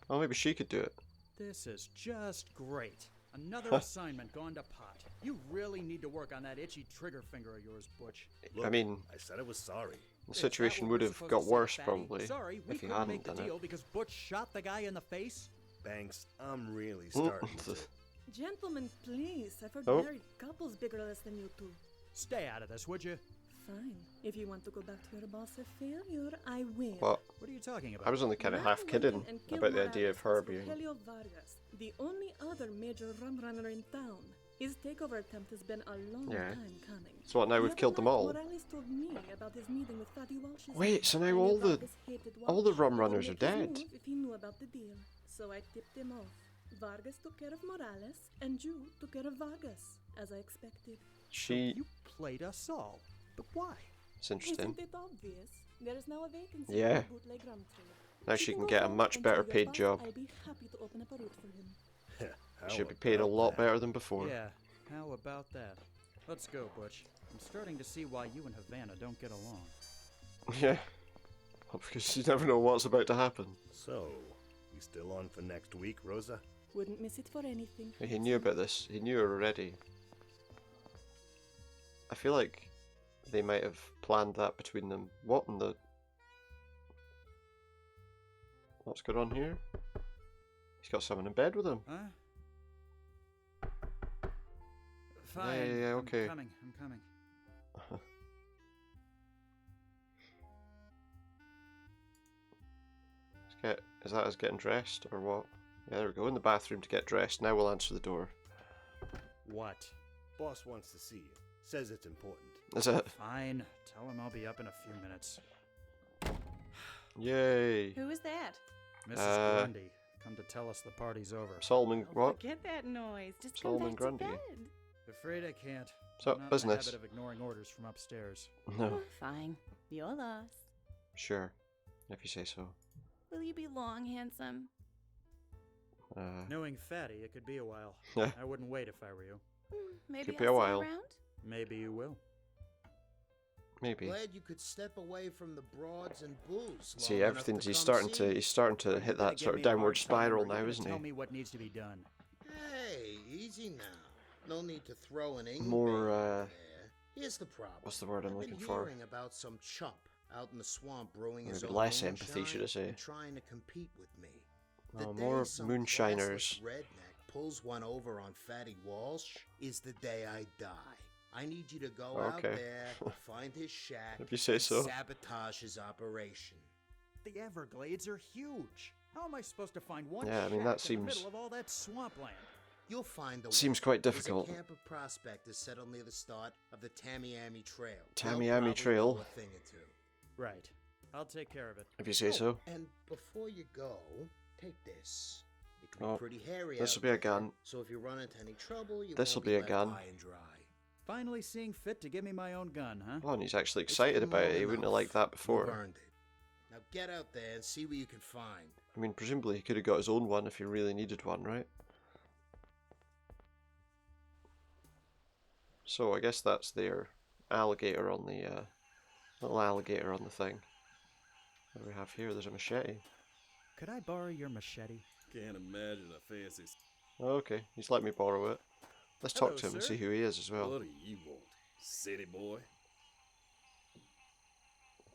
Oh, maybe she could do it. This is just great. Another assignment gone to pot. You really need to work on that itchy trigger finger of yours, Butch. Look, I mean, I said I was sorry. the situation would have got worse probably Sorry, we if he couldn't hadn't make the done deal it. because Butch shot the guy in the face. Banks, I'm really starting to... Gentlemen, please. I've heard Oh. married couples bigger or less than you two. Stay out of this, would you? Fine. If you want to go back to your boss of failure, I will. What? What are you talking about? I was only kind of Man half went kidding in and killed about the idea of Morales her being... Rogelio Vargas, the only other major rum runner in town. His takeover attempt has been a long Yeah. time coming. So what, now The we've other killed them night, all? Morales told me about his meeting with Fatty Walsh's Wait, so I now knew all the Vargas hated Walsh rum and would runners are make his dead. move if he knew about the deal. So I tipped him off. Vargas took care of Morales, and you took care of Vargas, as I expected. She... You played us all. But why? It's interesting. Isn't it obvious? There is now a vacancy Yeah. in the bootleg rum trade. Now If she you can go get a home much and better tell your paid boss, job. I'll be happy to open up a route for him. She'll be paid a lot better than before. Yeah, how about that? Let's go, Butch. I'm starting to see why you and Havana don't get along. Yeah. Well, because you never know what's about to happen. So, we still on for next week, Rosa? Wouldn't miss it for anything. He knew about this. He knew her already. I feel like they might have planned that between them. What in the... What's going on here? He's got someone in bed with him. Huh? Fine. Yeah, okay. I'm coming. Is that us getting dressed or what? Yeah, there we go. In the bathroom to get dressed. Now we'll answer the door. What? Boss wants to see you. Says it's important. Is it? Fine. Tell him I'll be up in a few minutes. Yay. Who is that? Mrs. Grundy, come to tell us the party's over. Solomon, what? Forget that noise. Just Solomon come back Grundy. to bed. Afraid I can't. So, I'm not business. in the habit of ignoring orders from upstairs. No. Fine. Your loss. Sure. If you say so. Will you be long, handsome? Knowing Fatty, it could be a while. Yeah. I wouldn't wait if I were you. Maybe Could be I'll a see while. you around? Maybe you will. Maybe. Glad you could step away from the broads and booze. See, long enough everything's to he's come starting see to me. he's starting to hit that sort of downward spiral now, isn't Tell he? me what needs to be done. Hey, easy now. No need to throw an ing More there. Here's the problem. what's the word I'm I've looking been for? hearing about some chump out in the swamp brewing his Maybe own less empathy, moonshine should I say. and trying to compete with me. The No, day more some moonshiners. classless redneck pulls one over on Fatty Walsh is the day I die. I need you to go out Okay. there, find his shack, If you say and so. sabotage his operation. The Everglades are huge. How am I supposed to find one Yeah, I mean, shack that in the seems- middle of all that swampland? You'll find a Seems way. quite There's difficult. a camp of prospectors settled near the start of the Tamiami Trail. Tamiami They'll probably Trail. know a thing or two. Right. I'll take care of it. If you say so. And before you go, take this. It can Oh, be pretty hairy this'll out be a there, gun. So if you run into any trouble, you This'll won't be a left gun. high and dry. Finally seeing fit to give me my own gun, huh? Oh, and he's actually excited about it. He wouldn't have liked that You've before. earned it. Now get out there and see what you can find. I mean, presumably he could have got his own one if he really needed one, right? So I guess that's their alligator on the little alligator on the thing. What do we have here? There's a machete. Could I borrow your machete? Can't imagine a fancy. Oh, okay, he's let me borrow it. Let's Hello, talk to him and sir. see who he is as well. What do you want, city boy?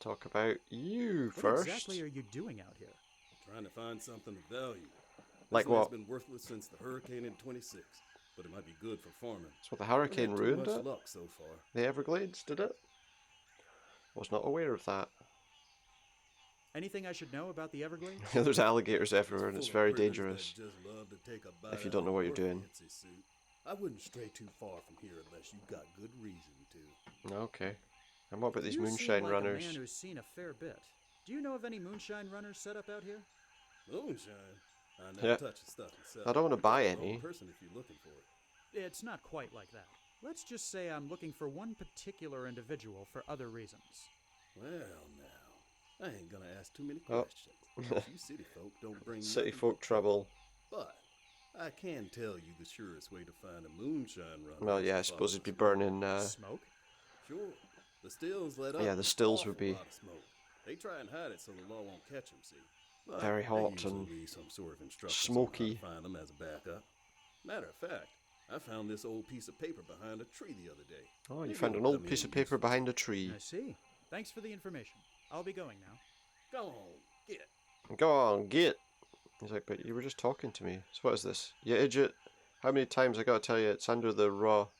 Talk about you What first. exactly are you doing out here? Trying to find something of value. Like This land's what? been worthless since the hurricane in '26, but it might be good for farming. That's what the hurricane Haven't had ruined too much it? luck so far. The Everglades did it? Was not aware of that. Anything I should know about the Everglades? There's alligators everywhere and it's very Full of dangerous prisoners that just love to take a bite if you out don't know of what you're your doing. fancy suit. I wouldn't stray too far from here unless you've got good reason to. Okay. And what about these You moonshine seem like runners? a man who's seen a fair bit. Do you know of any moonshine runners set up out here? Moonshine? I never Yeah. touch the stuff myself. I don't want to buy You're the wrong any. person if you're looking for it. It's not quite like that. Let's just say I'm looking for one particular individual for other reasons. Well, now, I ain't gonna ask too many Oh. questions. You city folk don't bring City nothing folk trouble. But I can tell you the surest way to find a moonshine runner. Well, yeah, I suppose it'd be burning. Smoke? Sure. The stills let up. Yeah, the stills would awful be lot of smoke. They try and hide it so the law won't catch them, see. But very they hot usually and leave some sort of instructions smoky. on how to find them as a backup. Matter of fact, I found this old piece of paper behind a tree the other day. Oh, you Maybe found an it'll old come piece in of paper behind a tree. I see. Thanks for the information. I'll be going now. Go on, get. Go on, get. He's like, but you were just talking to me. So what is this? You idiot. How many times I gotta tell you it's under the rock?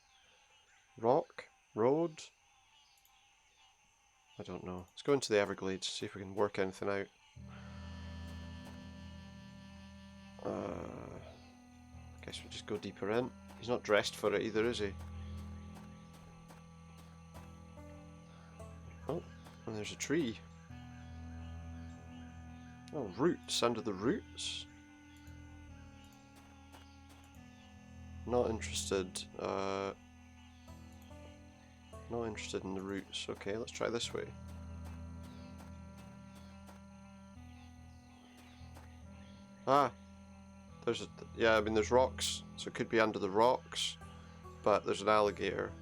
Road? I don't know. Let's go into the Everglades, see if we can work anything out. Guess we'll just go deeper in. He's not dressed for it either, is he? Oh, and there's a tree. Oh, roots, under the roots? Not interested. Not interested in the roots. Okay, let's try this way. Ah! There's a... Yeah, I mean there's rocks, so it could be under the rocks, but there's an alligator.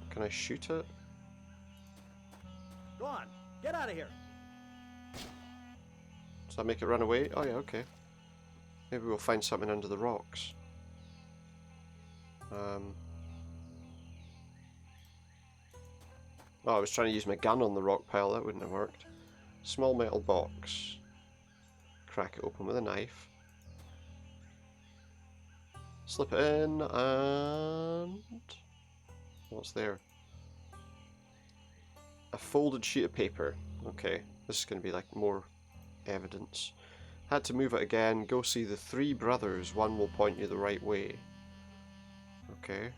Can I shoot it? Go on, get out of here. Does that make it run away? Oh yeah, okay. Maybe we'll find something under the rocks. Oh, I was trying to use my gun on the rock pile, that wouldn't have worked. Small metal box. Crack it open with a knife. Slip it in and... What's there? A folded sheet of paper. Okay, this is going to be like more evidence. Had to move it again. Go see the three brothers. One will point you the right way. Okay.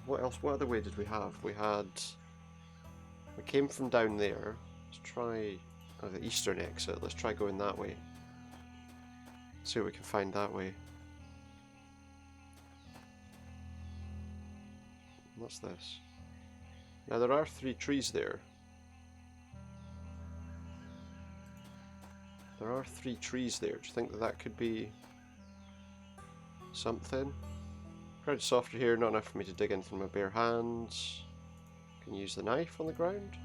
What else? What other way did we have? We came from down there. Let's try the eastern exit. Let's try going that way. See what we can find that way. What's this? Now there are 3 trees there. There are 3 trees there. Do you think that that could be something? Crowd softer here, not enough for me to dig anything with my bare hands. Can use the knife on the ground.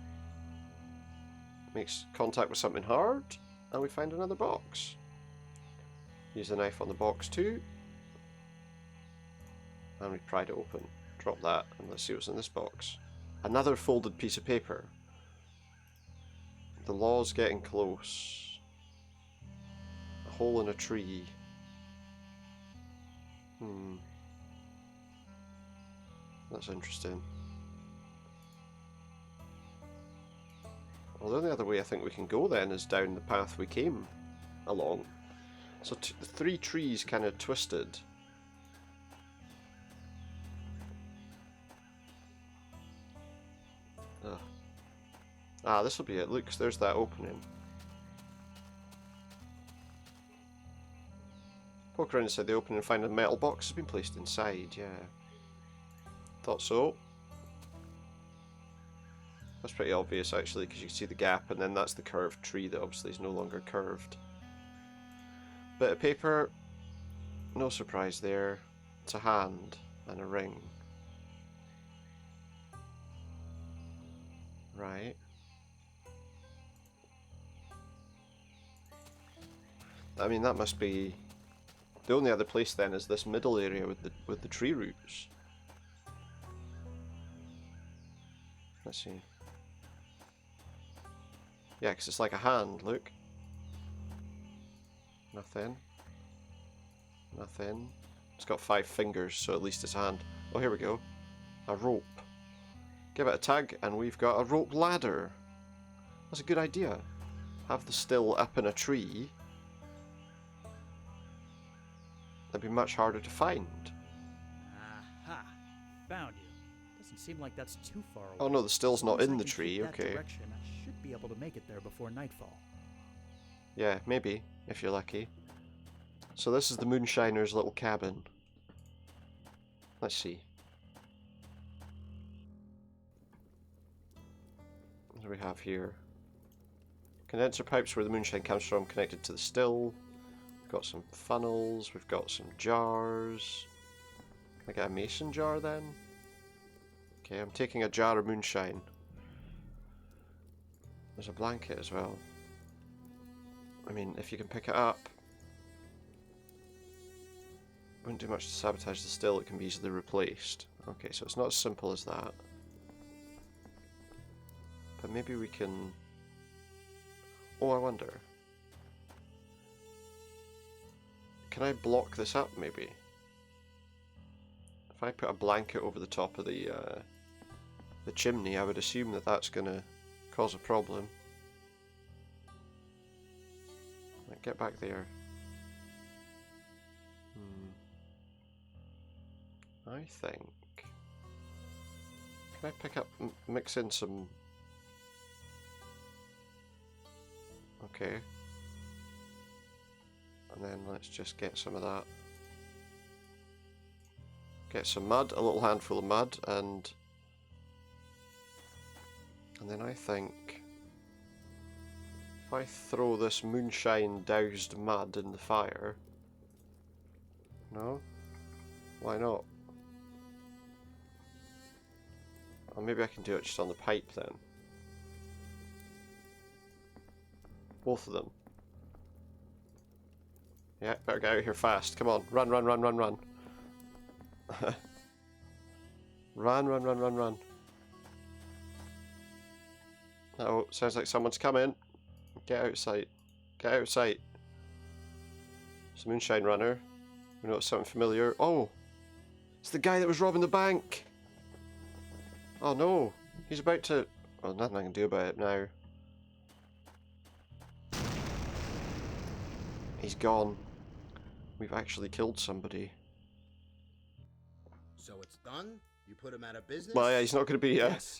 Makes contact with something hard, and we find another box. Use the knife on the box too. And we pried it open. Drop that, and let's see what's in this box. Another folded piece of paper. The law's getting close. A hole in a tree. That's interesting. Well, the only other way I think we can go then is down the path we came along. So the 3 trees kind of twisted. Ugh. Ah, this will be it. Look, there's that opening. Poke around inside the opening and find a metal box has been placed inside, yeah. Thought so. That's pretty obvious actually, because you can see the gap, and then that's the curved tree that obviously is no longer curved. Bit of paper, no surprise there. It's a hand and a ring. Right. I mean, that must be the only other place then is this middle area with the tree roots. Let's see. Yeah, because it's like a hand, look. Nothing. Nothing. It's got 5 fingers, so at least it's a hand. Oh, here we go. A rope. Give it a tug, and we've got a rope ladder. That's a good idea. Have the still up in a tree. That'd be much harder to find. Aha! Found you. Doesn't seem like that's too far away. Oh no, the still's As long not as in I the can keep tree, that okay. direction, I should be able to make it there before nightfall. Yeah, maybe, if you're lucky. So this is the moonshiner's little cabin. Let's see. What do we have here? Condenser pipes where the moonshine comes from connected to the still. We've got some funnels, we've got some jars. Can I get a mason jar then? Okay, I'm taking a jar of moonshine. There's a blanket as well. I mean, if you can pick it up. Wouldn't do much to sabotage the still, it can be easily replaced. Okay, so it's not as simple as that. But maybe we can... Oh, I wonder. Can I block this up, maybe? If I put a blanket over the top of the chimney, I would assume that that's going to cause a problem. Like, get back there. I think... Can I pick up... mix in some... Okay. And then let's just get some of that. Get some mud, a little handful of mud, and then I think if I throw this moonshine doused mud in the fire... No? Why not? Or maybe I can do it just on the pipe then. Both of them. Yeah, better get out of here fast. Come on, run, run, run, run, run. Run, run, run, run, run. Oh, sounds like someone's coming. Get out of sight. Get out of sight. It's a moonshine runner. We know it's something familiar. Oh! It's the guy that was robbing the bank! Oh no! He's about to... Well, nothing I can do about it now. He's gone. We've actually killed somebody. So it's done? You put him out of business? Well, yeah, he's not going to be.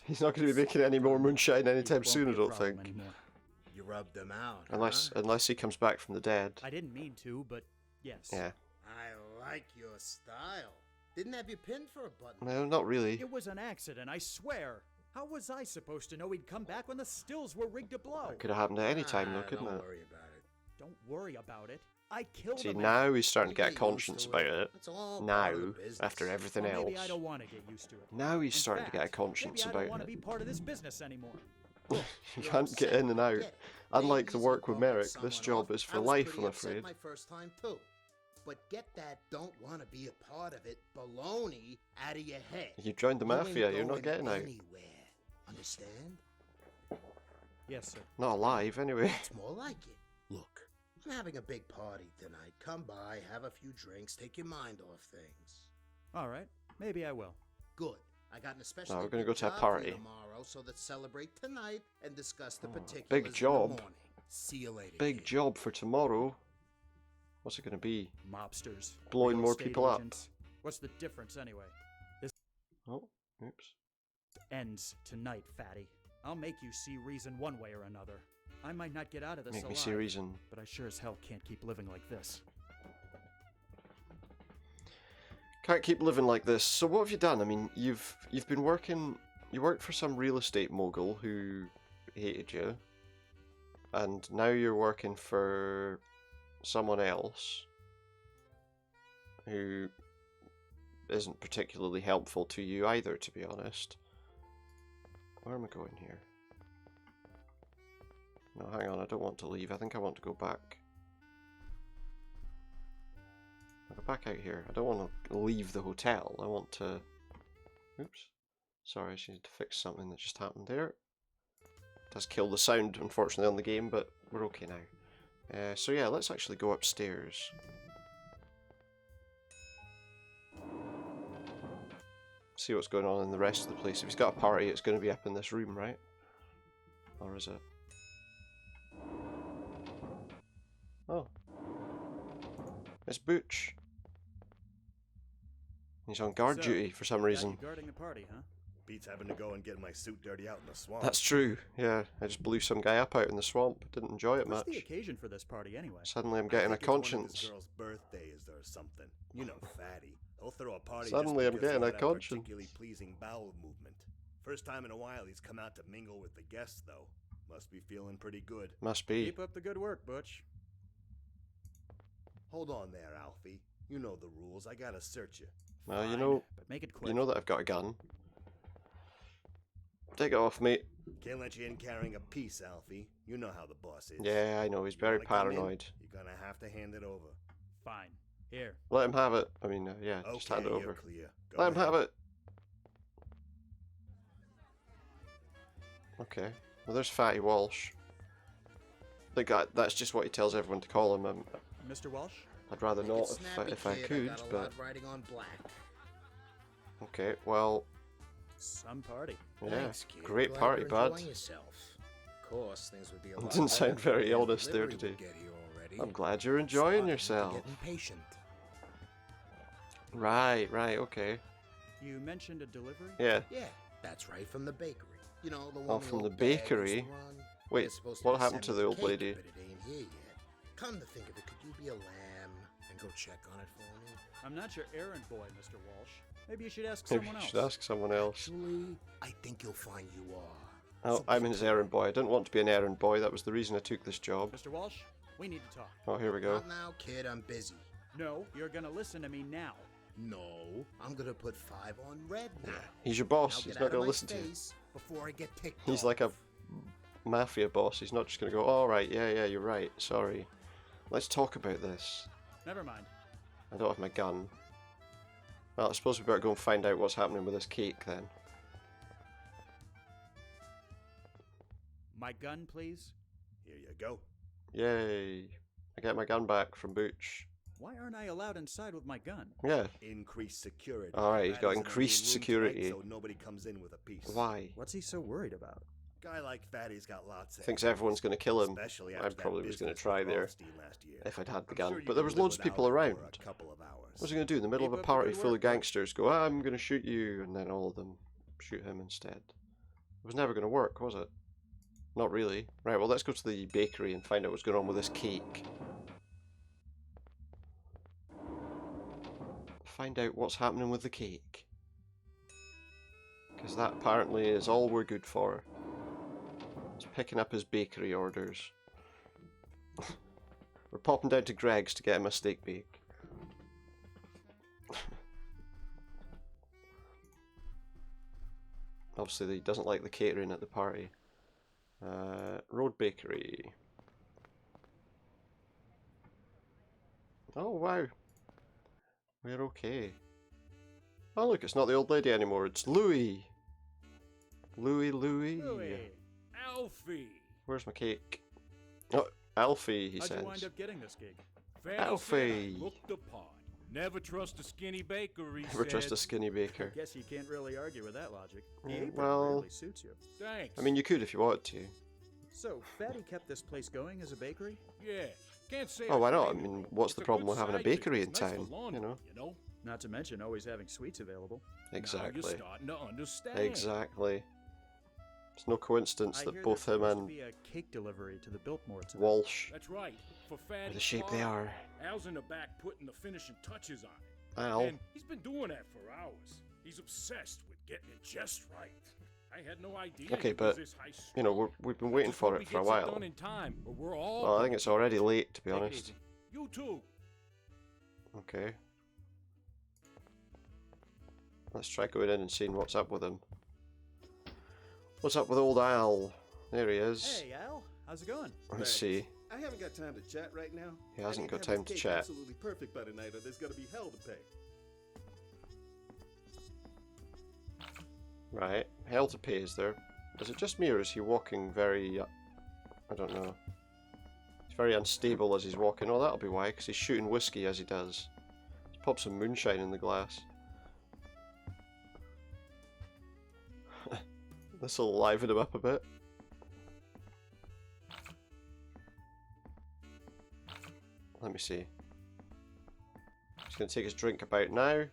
He's not going to be making any more moonshine anytime soon. I don't think. You rubbed him out. Unless he comes back from the dead. I didn't mean to, but yes. Yeah. I like your style. Didn't have you pinned for a button. No, not really. It was an accident, I swear. How was I supposed to know he'd come back when the stills were rigged to blow? Could have happened at any time, though, couldn't Don't it? worry about it. Don't worry about it. I killed See, him. now he's starting to get a conscience about it. It's all Now, part of the business. after everything Well, else. maybe I don't want to get used to it. Now he's In starting to get a fact, conscience maybe I don't about want to it. be part of this business anymore. You can't get in and out. Unlike the work with Merrick, this Someone job off. is for I was life, pretty I'm upset afraid. my first time too. But get that don't want to be a part of it baloney out of your head. You joined the You ain't mafia, you're not going getting out. anywhere. Understand? Yes, sir. Not alive, anyway. It's more like it. Look, I'm having a big party tonight. Come by, have a few drinks, take your mind off things. All right, maybe I will. Good. I got an especially No, we're gonna big go to a job for you party. tomorrow, so let's celebrate tonight and discuss the particulars big in the job. morning. See you later. Big job for tomorrow. What's it going to be? Mobsters. Blowing real more estate people up. agents. What's the difference anyway? This Oh, oops. ends tonight, fatty. I'll make you see reason one way or another. I might not get out of this Make me alive, see reason. but I sure as hell can't keep living like this. Can't keep living like this. So what have you done? I mean, you've been working. You worked for some real estate mogul who hated you, and now you're working for someone else who isn't particularly helpful to you either, to be honest. Where am I going here? No, hang on, I don't want to leave. I think I want to go back. I'll go back out here. I don't want to leave the hotel. I want to... Oops. Sorry, I just need to fix something that just happened there. It does kill the sound, unfortunately, on the game, but we're okay now. So yeah, let's actually go upstairs. See what's going on in the rest of the place. If he's got a party, it's going to be up in this room, right? Or is it? Oh. It's Butch. He's on guard duty for some reason. Guarding the party, huh? Beats having to go and get my suit dirty out in the swamp. That's true. Yeah, I just blew some guy up out in the swamp. Didn't enjoy it What's much. the occasion for this party anyway? Suddenly I'm getting a conscience. This girl's birthday is or something. You know, Fatty. He'll throw a party. Suddenly I'm just because getting he a had conscience. Particularly pleasing bowel movement. First time in a while he's come out to mingle with the guests, though. Must be feeling pretty good. Must be. Keep up the good work, Butch. Hold on there, Alfie. You know the rules. I gotta search you. Well, Fine, you know, but make it quick. you know that I've got a gun. Take it off, mate. Can't let you in carrying a piece, Alfie. You know how the boss is. Yeah, I know. He's very Wanna come in? paranoid. You're gonna have to hand it over. Fine. Here. Let him have it. I mean, yeah, just hand it Okay, over. you're clear. Go Let him ahead. have it. Okay. Well, there's Fatty Walsh. I think that's just what he tells everyone to call him. Mr. Walsh? I'd rather Make it not snappy, if I kid. could, got a but lot riding on black. okay. Well, Some party. yeah, Thanks, kid. great Glad party, you're bud. enjoying yourself. Of course, things would be a lot Didn't better sound if very the honest there, delivery did he? would get here already. I'm glad you're enjoying Starting to yourself. get impatient. Right, okay. You mentioned a delivery? Yeah. Yeah, that's right, from the bakery. You know, the one Oh, the from old the dad bakery? used to run. Wait, They're supposed what be happened to sending the old cake, lady? But it ain't here yet. Come to think of it, could you be a lamb and go check on it for me? I'm not your errand boy, Mr. Walsh. Maybe you should ask Maybe someone you else. should ask someone else. Actually, I think you'll find you are. Oh, I'm his errand boy. I didn't want to be an errand boy. That was the reason I took this job. Mr. Walsh, we need to talk. Oh, here we go. Not now, kid, I'm busy. No, you're gonna listen to me now. No, I'm gonna put 5 on red now. He's your boss. Now He's get not out of going to my listen to you. face before I get ticked He's off. like a mafia boss. He's not just going to go, all right, yeah, you're right. Sorry. Let's talk about this. Never mind. I don't have my gun. Well, I suppose we better go and find out what's happening with this cake then. My gun, please? Here you go. Yay. I get my gun back from Booch. Why aren't I allowed inside with my gun? Yeah. Increased security. Alright, he's got Fatty's in a new increased room security. tonight, so nobody comes in with a piece. Why? What's he so worried about? Guy like Fatty's got lots of Thinks everyone's going to kill him. Especially I after that probably was going to business try with there Rothstein last year. if I'd had the I'm gun. sure you But there can was live loads of people without it around. for a couple of hours. What's he going to do in the middle Keep of a up the party good full of work, Butch. gangsters? Go, I'm going to shoot you, and then all of them shoot him instead. It was never going to work, was it? Not really. Right, well, let's go to the bakery and find out what's going on with this cake. Find out what's happening with the cake. Because that apparently is all we're good for. It's picking up his bakery orders. We're popping down to Greg's to get him a steak bake. Obviously, he doesn't like the catering at the party. Road Bakery. Oh, wow. We're okay. Oh, look, it's not the old lady anymore. It's Louie. Louie. Louie. Alfie. Where's my cake? Oh, Alfie, he How'd says. you wind up getting this gig? Fanny Alfie. said I looked the part. Never trust a skinny baker, he Never trust said. a skinny baker. Guess you can't really argue with that logic. The Yeah, apron well- really suits you. Thanks. I mean, you could if you wanted to. So, Fatty kept this place going as a bakery? Yeah. Can't say Oh, why not? I blame him. mean, what's It's the a problem good with having a side gig. bakery in It's nice for town? laundry, You know? You know? Not to mention always having sweets available. Now Exactly. you're starting to understand. Exactly. It's no coincidence I that hear both there's him supposed and to be a cake delivery to the Biltmore tonight. Walsh That's right. For Fatty are the shape they are. Al's in the back putting the finishing touches on it. Al. And he's been doing that for hours. He's obsessed with getting it just right. I had no idea. Okay, he but, was this high you know, we've been waiting for Hope it he for a gets while. done in time, or we're all Well, I think it's already late, to be Take it honest. easy. You too. Okay. Let's try going in and seeing what's up with him. What's up with old Al? There he is. Hey, Al. How's it going? Let's see. I haven't got time to chat right now. He hasn't I got need to have time to this cake chat. Absolutely perfect by tonight, or there's gonna be hell to pay. Right. Hell to pay, is there? Is it just me, or is he walking very... I don't know. He's very unstable as he's walking. Oh, that'll be why, because he's shooting whiskey as he does. Let's pop some moonshine in the glass. This will liven him up a bit. Let me see. He's going to take his drink about now.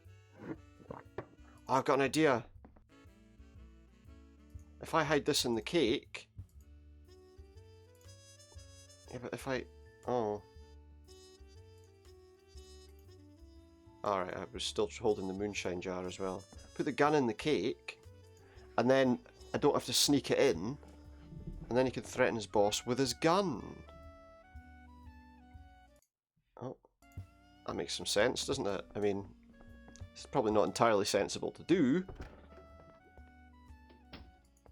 Oh, I've got an idea. If I hide this in the cake... Yeah, but if I... Oh. Alright, I was still holding the moonshine jar as well. Put the gun in the cake, and then I don't have to sneak it in, and then he can threaten his boss with his gun. Oh. That makes some sense, doesn't it? I mean, it's probably not entirely sensible to do.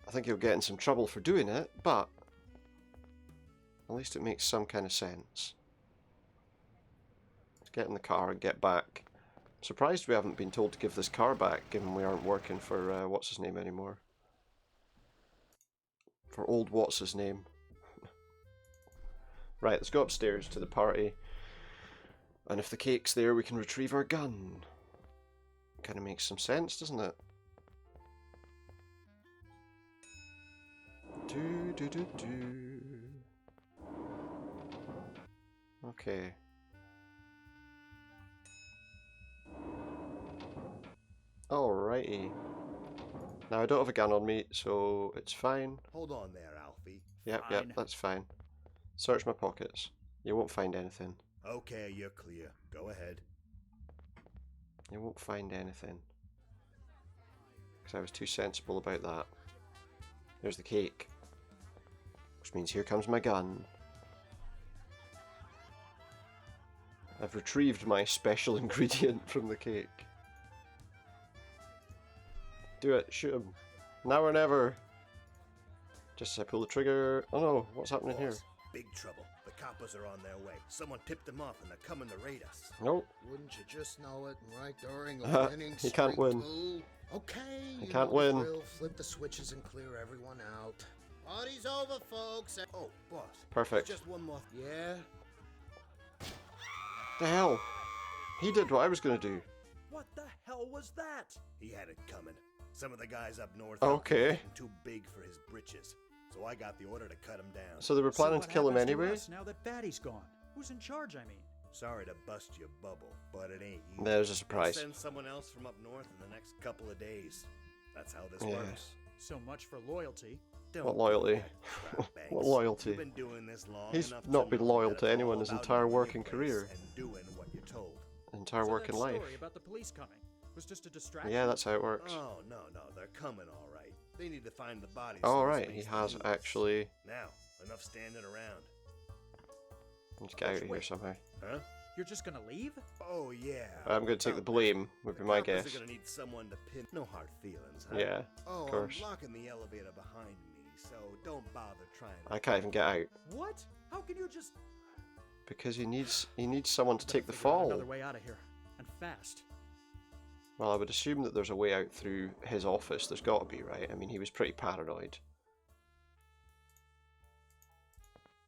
I think he'll get in some trouble for doing it, but at least it makes some kind of sense. Let's get in the car and get back. I'm surprised we haven't been told to give this car back, given we aren't working for what's his name anymore. For old what's his name. Right, let's go upstairs to the party. And if the cake's there, we can retrieve our gun. Kind of makes some sense, doesn't it? Okay. Alrighty. Now I don't have a gun on me, so it's fine. Hold on there, Alfie. Yep, that's fine. Search my pockets. You won't find anything. Okay, you're clear. Go ahead. You won't find anything. Because I was too sensible about that. There's the cake. Which means here comes my gun. I've retrieved my special ingredient from the cake. Do it, shoot him. Now or never. Just as I pull the trigger. Oh no, what's happening here? Big trouble. The coppers are on their way. Someone tipped them off and they're coming to raid us. Nope. Wouldn't you just know it? Right during a winning He can't streak, win. Boo. Okay, He you can't know the win. drill. Flip the switches and clear everyone out. Party's over, folks. Oh, boss. Perfect. Just one more. Yeah. The hell? He did what I was going to do. What the hell was that? He had it coming. Some of the guys up north Okay. were getting too big for his britches. So I got the order to cut him down. So they were planning to kill him happens to anyway? us now that Fatty's gone? Who's in charge, I mean? Sorry to bust your bubble, but it ain't you. There's a surprise. I'll send someone else from up north in the next couple of days. That's how this Yeah. works. So much for loyalty. What loyalty? What loyalty? You've been doing this long He's enough not to been know loyal that to it's anyone all his about entire knowing working your career. place and doing what you're told. Entire So working that life. story about the police coming was just a distraction. Yeah, that's how it works. Oh, no, they're coming all right. They need to find the bodies. Oh, so this right, he makes the has news. actually... Now, enough standing around. Let's get out of here somehow. Huh? You're just gonna leave? Oh, yeah. I'm going to take the blame, would be my Coppers guess. are gonna need someone to pin. No hard feelings, huh? Yeah, oh, of course. I'm locking the elevator behind me, so don't bother trying. I can't even get out. What? How can you just... Because he needs someone to take the Figure out fall. Another way out of here. And fast. Well, I would assume that there's a way out through his office. There's got to be, right? I mean, he was pretty paranoid.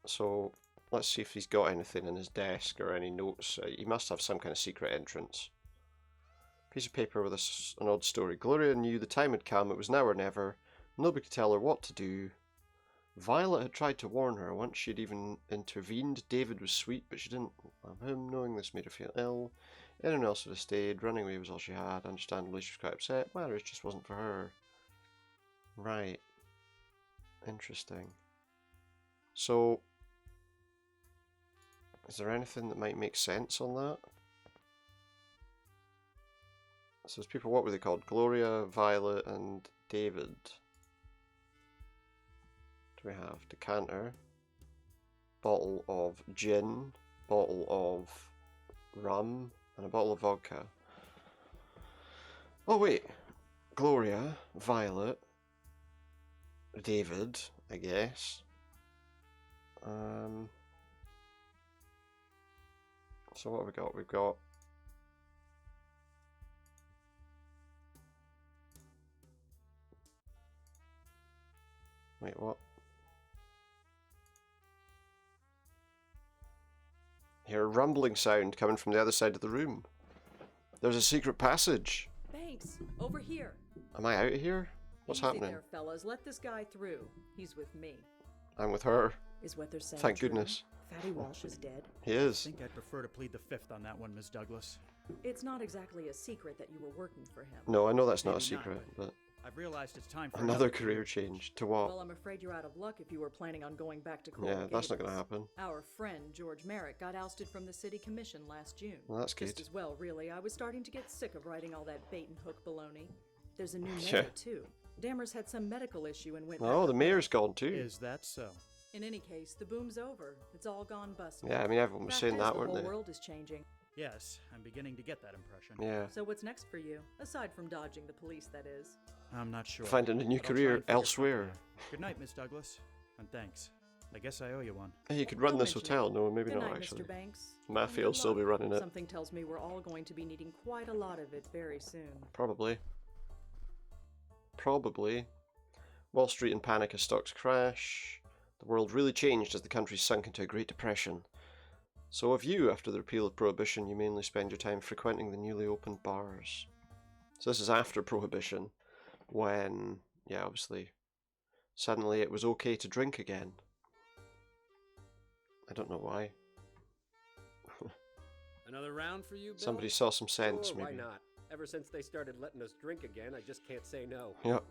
So, let's see if he's got anything in his desk or any notes. He must have some kind of secret entrance. Piece of paper with an odd story. Gloria knew the time had come. It was now or never. Nobody could tell her what to do. Violet had tried to warn her. Once she'd even intervened. David was sweet, but she didn't love him. Knowing this made her feel ill. Anyone else would have stayed. Running away was all she had. Understandably, she was quite upset. Marriage just wasn't for her. Right. Interesting. So, is there anything that might make sense on that? So there's people, what were they called? Gloria, Violet, and David. Do we have decanter, bottle of gin, bottle of rum, and a bottle of vodka. Oh wait, Gloria, Violet, David, I guess. So what have we got? We've got wait, what? Hear a rumbling sound coming from the other side of the room. There's a secret passage. Thanks. Over here. Am I out of here? What's Easy happening? there, fellas. Let this guy through. He's with me. I'm with her. Is what they're saying Thank true? goodness. Fatty Walsh is dead. He I is. think I'd prefer to plead the fifth on that one, Miss Douglas. It's not exactly a secret that you were working for him. No, I know that's not a Maybe not, secret, but I've realized it's time for another career change. To what? Well, I'm afraid you're out of luck if you were planning on going back to Coral Yeah, that's not Gables. going to happen. Our friend George Merrick got ousted from the city commission last June. Well, that's Just good. as well, really. I was starting to get sick of writing all that bait and hook baloney. There's a new Yeah. mayor too. Dammers had some medical issue and went. Oh, back the to mayor's gone too. Is that so? In any case, the boom's over. It's all gone bust. Yeah, I mean, everyone was Fact saying is, that, the weren't whole they? world is changing. Yes, I'm beginning to get that impression. Yeah. So what's next for you, aside from dodging the police? That is. I'm not sure. Finding a new but I'll try career and figure elsewhere. something out. Good night, Miss Douglas, and thanks. I guess I owe you one. Hey, you could run Don't this mention it. hotel. No, maybe Good not night, actually. Mr. Banks. Mafia And will good still be luck. running it. Something tells me we're all going to be needing quite a lot of it very soon. Probably. Probably. Wall Street in panic as stocks crash. The world really changed as the country sunk into a Great Depression. So have you, after the repeal of Prohibition, you mainly spend your time frequenting the newly opened bars. So this is after Prohibition, when, yeah, obviously, suddenly it was okay to drink again. I don't know why. Another round for you, Bill? Somebody saw some sense, Sure, maybe. why not? Ever since they started letting us drink again, I just can't say no. Yep.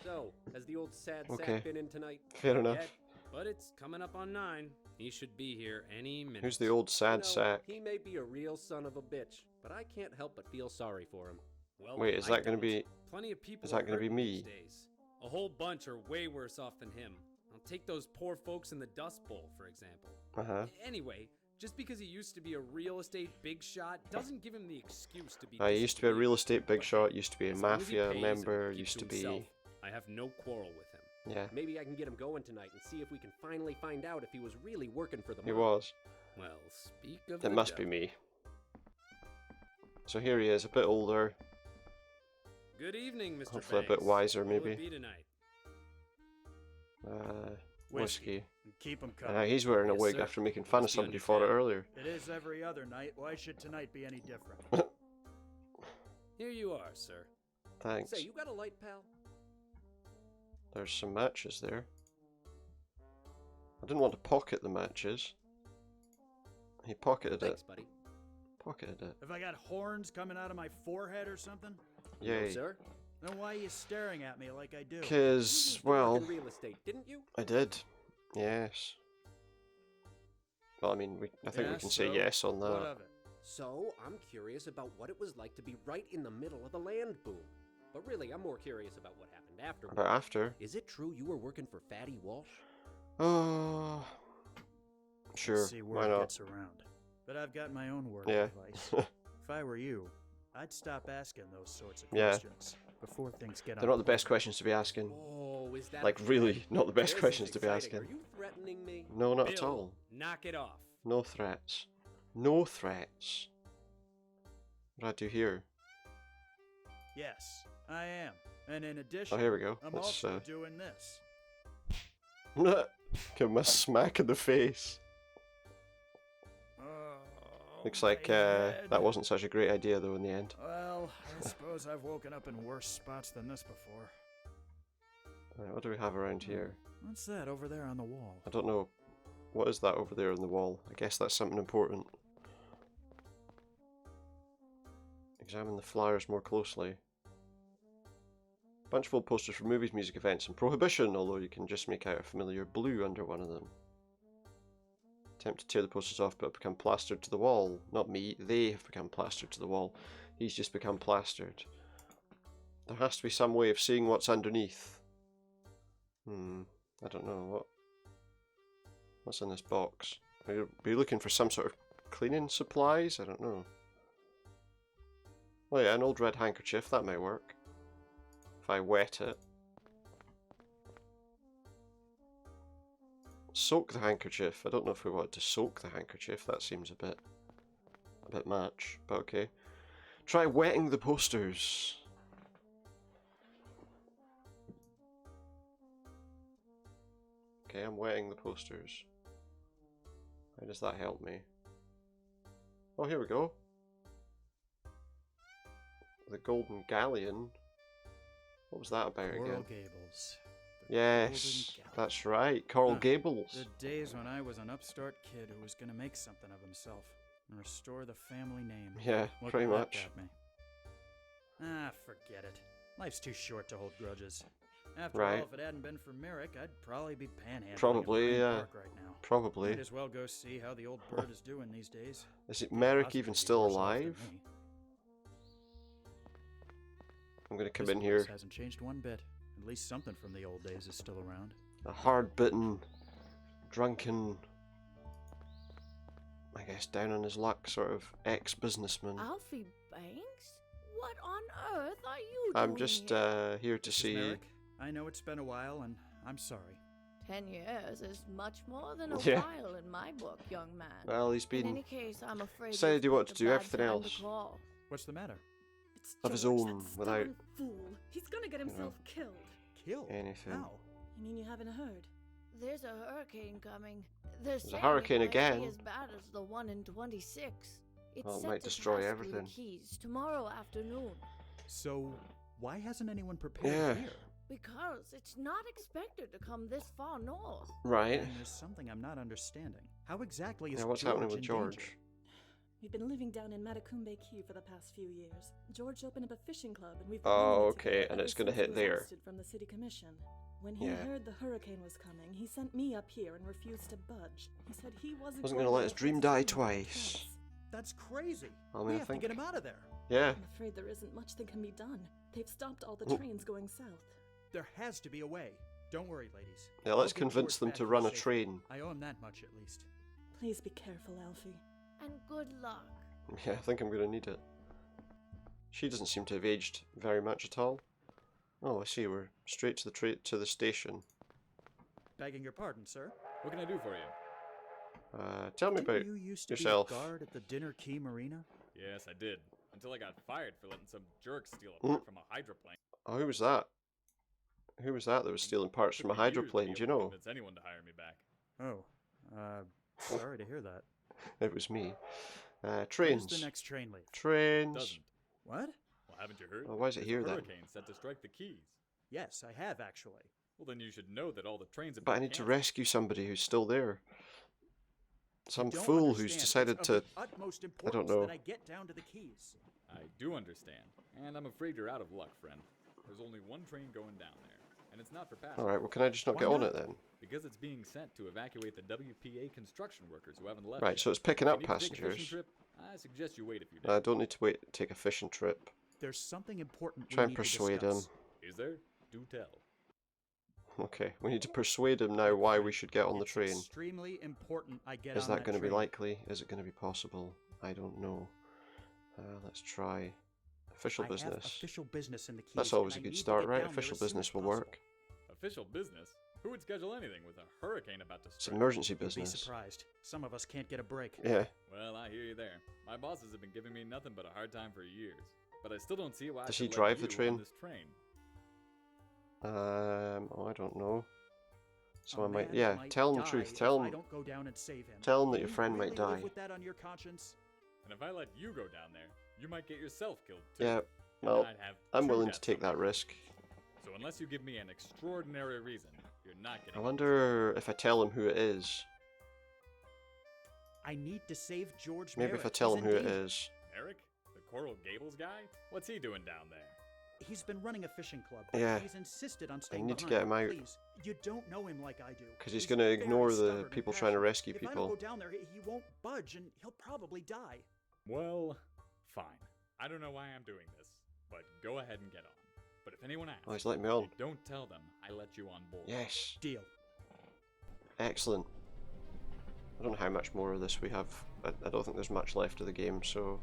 So, has the old sad Okay. sack been in tonight? Fair Not enough. yet? But it's coming up on 9. He should be here any minute. Who's the old sad You know, sack? He may be a real son of a bitch, but I can't help but feel sorry for him. Well, Wait, is I that going to don't. be... Plenty of people Is that are going to be hurting me? these days. A whole bunch are way worse off than him. I'll take those poor folks in the Dust Bowl, for example. Uh-huh. Anyway, just because he used to be a real estate big shot doesn't give him the excuse to be. I used to be a real estate big shot, used to be a As long as he mafia pays member, and keeps used to himself, be... I have no quarrel with him. Yeah. Maybe I can get him going tonight and see if we can finally find out if he was really working for the He mob. was. Well, speak of It the must be devil. me. So here he is, a bit older, Good evening, Mr. hopefully a Banks. bit wiser What will maybe. it be tonight? Whiskey. And keep 'em And coming. he's wearing a Yes, wig sir. after making fun of Must be on somebody your for it tab. earlier. It is every other night. Why should tonight be any different? Here you are, sir. Thanks. Say, you got a light, pal? There's some matches there. I didn't want to pocket the matches. He pocketed Thanks, it. buddy. Pocketed it. Have I got horns coming out of my forehead or something? Yay. No, sir. Then why are you staring at me like I do? Cause, You work well, in real estate, didn't you? I did. Yes. Well, I mean, I think we Yeah, can say so, yes on What that. of it? So, I'm curious about what it was like to be right in the middle of the land boom. But really, I'm more curious about what happened afterward. About after? Is it true you were working for Fatty Walsh? Oh, sure. See where Why it not? gets around. But I've got my own word Yeah. of advice. If I were you, I'd stop asking those sorts of Yeah. questions before things get They're not the best questions to be asking. Oh, is that Like, a really, threat? not the best This is questions to be exciting. asking. Are you threatening me? No, not at Bill, all. knock it off. No threats. No threats. What do I do here? Yes, I am. And in addition, Oh, here we go. I'm Let's, also doing this. Give him a smack in the face. Looks like that wasn't such a great idea, though, in the end. Well, I suppose I've woken up in worse spots than this before. Right, what do we have around here? What's that over there on the wall? I don't know. What is that over there on the wall? I guess that's something important. Examine the flyers more closely. Bunch of old posters for movies, music events, and Prohibition, although you can just make out a familiar blue under one of them. Attempt to tear the posters off, but become plastered to the wall. Not me, they have become plastered to the wall. He's just become plastered. There has to be some way of seeing what's underneath. I don't know. What's in this box? Are you looking for some sort of cleaning supplies? I don't know. Oh yeah, an old red handkerchief, that may work. If I wet it. Soak the handkerchief. I don't know if we want to soak the handkerchief. That seems a bit much, but okay. Try wetting the posters. Okay, I'm wetting the posters. How does that help me? Oh, here we go. The Golden Galleon. What was that about Coral again? Gables. Yes, that's right. Coral Gables. The days when I was an upstart kid who was going to make something of himself and restore the family name. Yeah, Look pretty what that much. got me. Ah, forget it. Life's too short to hold grudges. After Right. all, if it hadn't been for Merrick, I'd probably be panhandling Probably, in yeah. Bryant Park right now. Probably. Might as well go see how the old bird is doing these days. Is it Can't Merrick possibly even be still worse off than alive? me. I'm gonna come This in place here. hasn't changed one bit. At least something from the old days is still around. A hard-bitten, drunken, I guess down on his luck sort of ex-businessman. Alfie Banks? What on earth are you doing I'm just here? here to Mrs. see. Merrick, I know it's been a while, and I'm sorry. 10 years is much more than a Yeah. while in my book, young man. Well, he's In been any case, I'm afraid decided he you've wanted picked to a do bad everything time to else call. What's the matter? It's of his George, own that without stubborn fool. He's gonna get himself killed. Killed? anything. How? You mean you haven't heard? There's a hurricane coming. There's a hurricane It might again. be as bad as the one in 26. It's Well, it set might to destroy pass through everything. the Keys tomorrow afternoon. So, why hasn't anyone prepared Yeah. here? Because it's not expected to come this far north. Right. And there's something I'm not understanding. How exactly is Yeah, what's George happening with in George? danger? We've been living down in Matacumbe Key for the past few years. George opened up a fishing club, and we've been Oh, running it okay, together and ever it's gonna since he hit was there. ousted from the city commission. When he Yeah. heard the hurricane was coming, he sent me up here and refused to budge. He said he wasn't Wasn't gonna let his dream die twice. twice. That's crazy. I mean, we I have think- to get him out of there. Yeah. I'm afraid there isn't much that can be done. They've stopped all the Mm. trains going south. There has to be a way. Don't worry, ladies. Yeah, let's I'll get convince George them back to here run a safely. train. I owe him that much at least. Please be careful, Alfie. And good luck. Yeah, I think I'm gonna need it. She doesn't seem to have aged very much at all. Oh, I see. We're straight to the station. Begging your pardon, sir. What can I do for you? Tell me Didn't about you used to yourself. be a guard at the Dinner Key Marina? Yes, I did. Until I got fired for letting some jerk steal a Mm. part from a hydroplane. Oh, who was that? Who was that was stealing parts from a Took me years to be hydroplane? Do you able to know? Convince anyone to hire me back. Oh, sorry to hear that. It was me. When does Trains. the next train leave? Trains. Doesn't. What? Well, haven't you heard? Oh, why is it There's here a then? hurricane set to strike the Keys. Yes, I have actually. Well, then you should know that all the trains have But I been need to canceled. rescue somebody who's still there. Some Don't fool who's understand. decided It's to. of the utmost I don't importance know. that I get down to the Keys. I do understand, and I'm afraid you're out of luck, friend. There's only one train going down there, and it's not for passengers. Alright, well, can I just not Why get on not? it then? Because it's being sent to evacuate the WPA construction workers who haven't left Right, yet. so it's picking If up you need to take a fishing passengers. trip, I suggest you wait a few days. I don't need to wait to take a fishing trip. There's something important Try we and need persuade to discuss. Is there? Do tell. Okay, we need to persuade him now why we should get on the It's train. extremely important I get Is on that that going to be train. likely? Is it going to be possible? I don't know. Let's try. Official I have business. official business in the Keys. That's always a and I good need to start, get right? down there Official as soon business as will possible. work. Official business? Who would schedule anything with a hurricane about to It's strike? emergency You'd be business. surprised. Some of us can't get a break. Yeah. Well, I hear you there. My bosses have been giving me nothing but a hard time for years. But I still don't see why I Does should he let drive the you train? on this train. Oh, I don't know. So A I might, man yeah, might tell him the die truth. if Tell I him, don't go down and save him. tell him that Do your you friend really might live die. with that on your conscience? And if I let you go down there, you might get yourself killed too. Yeah, And well, I'd have I'm two willing to deaths take on my that risk. So unless you give me an extraordinary reason, you're not I getting. wonder if I tell him who it is. I need to save George Maybe Merrick. if I tell He's him who in it danger. is. Eric, the Coral Gables guy. What's he doing down there? He's been running a fishing club. But Yeah. He's insisted on I staying need to behind. get him out. Please, you don't know him like I do. Because he's going to ignore very the stubborn and people trying to passionate. rescue If I don't people. go down there, he won't budge, and he'll probably die. Well, fine. I don't know why I'm doing this, but go ahead and get on. But if anyone asks, Oh, he's letting me on. don't tell them I let you on board. Yes. Deal. Excellent. I don't know how much more of this we have. I don't think there's much left of the game, so...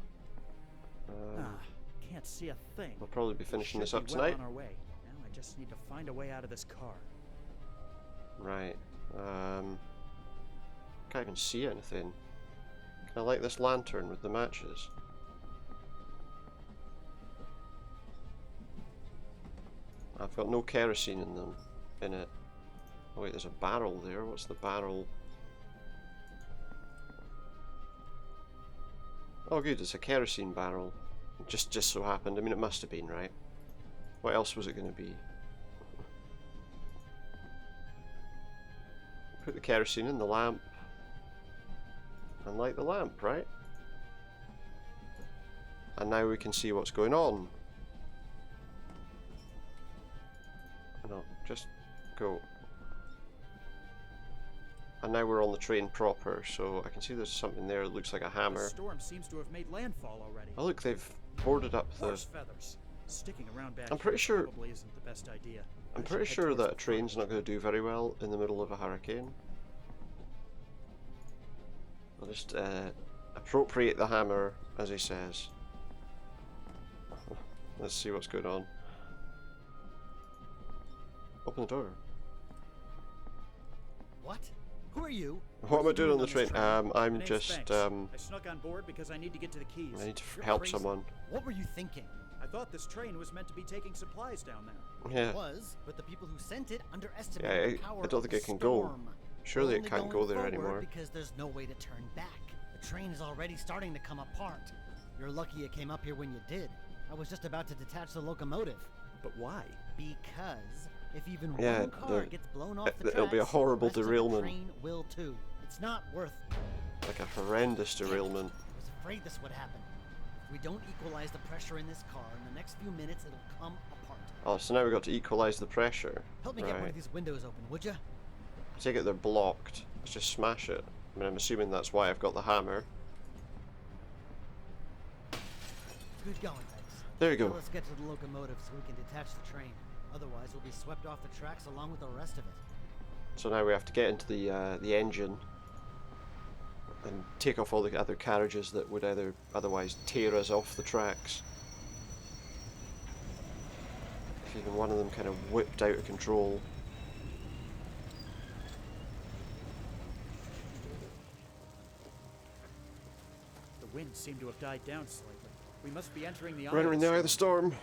Can't see a thing. we'll probably be finishing this Should up be well tonight. on our way. Now I just need to find a way out of this car. Right. Can't even see anything. Can I light this lantern with the matches? I've got no kerosene in them. In it. Oh wait, there's a barrel there. What's the barrel? Oh good, it's a kerosene barrel. Just so happened. I mean, it must have been, right? What else was it going to be? Put the kerosene in the lamp and light the lamp, right? And now we can see what's going on. No, just go. And now we're on the train proper, so I can see there's something there that looks like a hammer. The storm seems to have made landfall already. Oh look, they've boarded up the... Horse feathers. Sticking around back I'm pretty here sure... probably isn't the best idea. I'm pretty sure that a train's not going to do very well in the middle of a hurricane. I'll just appropriate the hammer, as he says. Let's see what's going on. Open the door. What? Who are you? What am I doing on the train? I'm just I snuck on board because I need to get to the keys. I need to help someone. What were you thinking? I thought this train was meant to be taking supplies down there. Yeah. It was, but the people who sent it underestimated the power I don't think of it can the go. storm. Surely We're it can't only go going there forward anymore. Because there's no way to turn back. The train is already starting to come apart. You're lucky you came up here when you did. I was just about to detach the locomotive. But why? Because if even Yeah, one car gets blown off the it'll be a tracks, horrible the rest of derailment. The train will too. It's not worth. Like a horrendous derailment. I was afraid this would happen. If we don't equalize the pressure in this car, in the next few minutes it'll come apart. Oh, so now we've got to equalize the pressure. Help me right. get one of these windows open, would you? I take it they're blocked. Let's just smash it. I mean, I'm assuming that's why I've got the hammer. Good going, Banks. There you go. Now let's get to the locomotive so we can detach the train. Otherwise, we'll be swept off the tracks along with the rest of it. So now we have to get into the engine and take off all the other carriages that would either otherwise tear us off the tracks. If even one of them kind of whipped out of control. The wind seemed to have died down slightly. We must be entering the eye We're entering the eye of the storm. storm.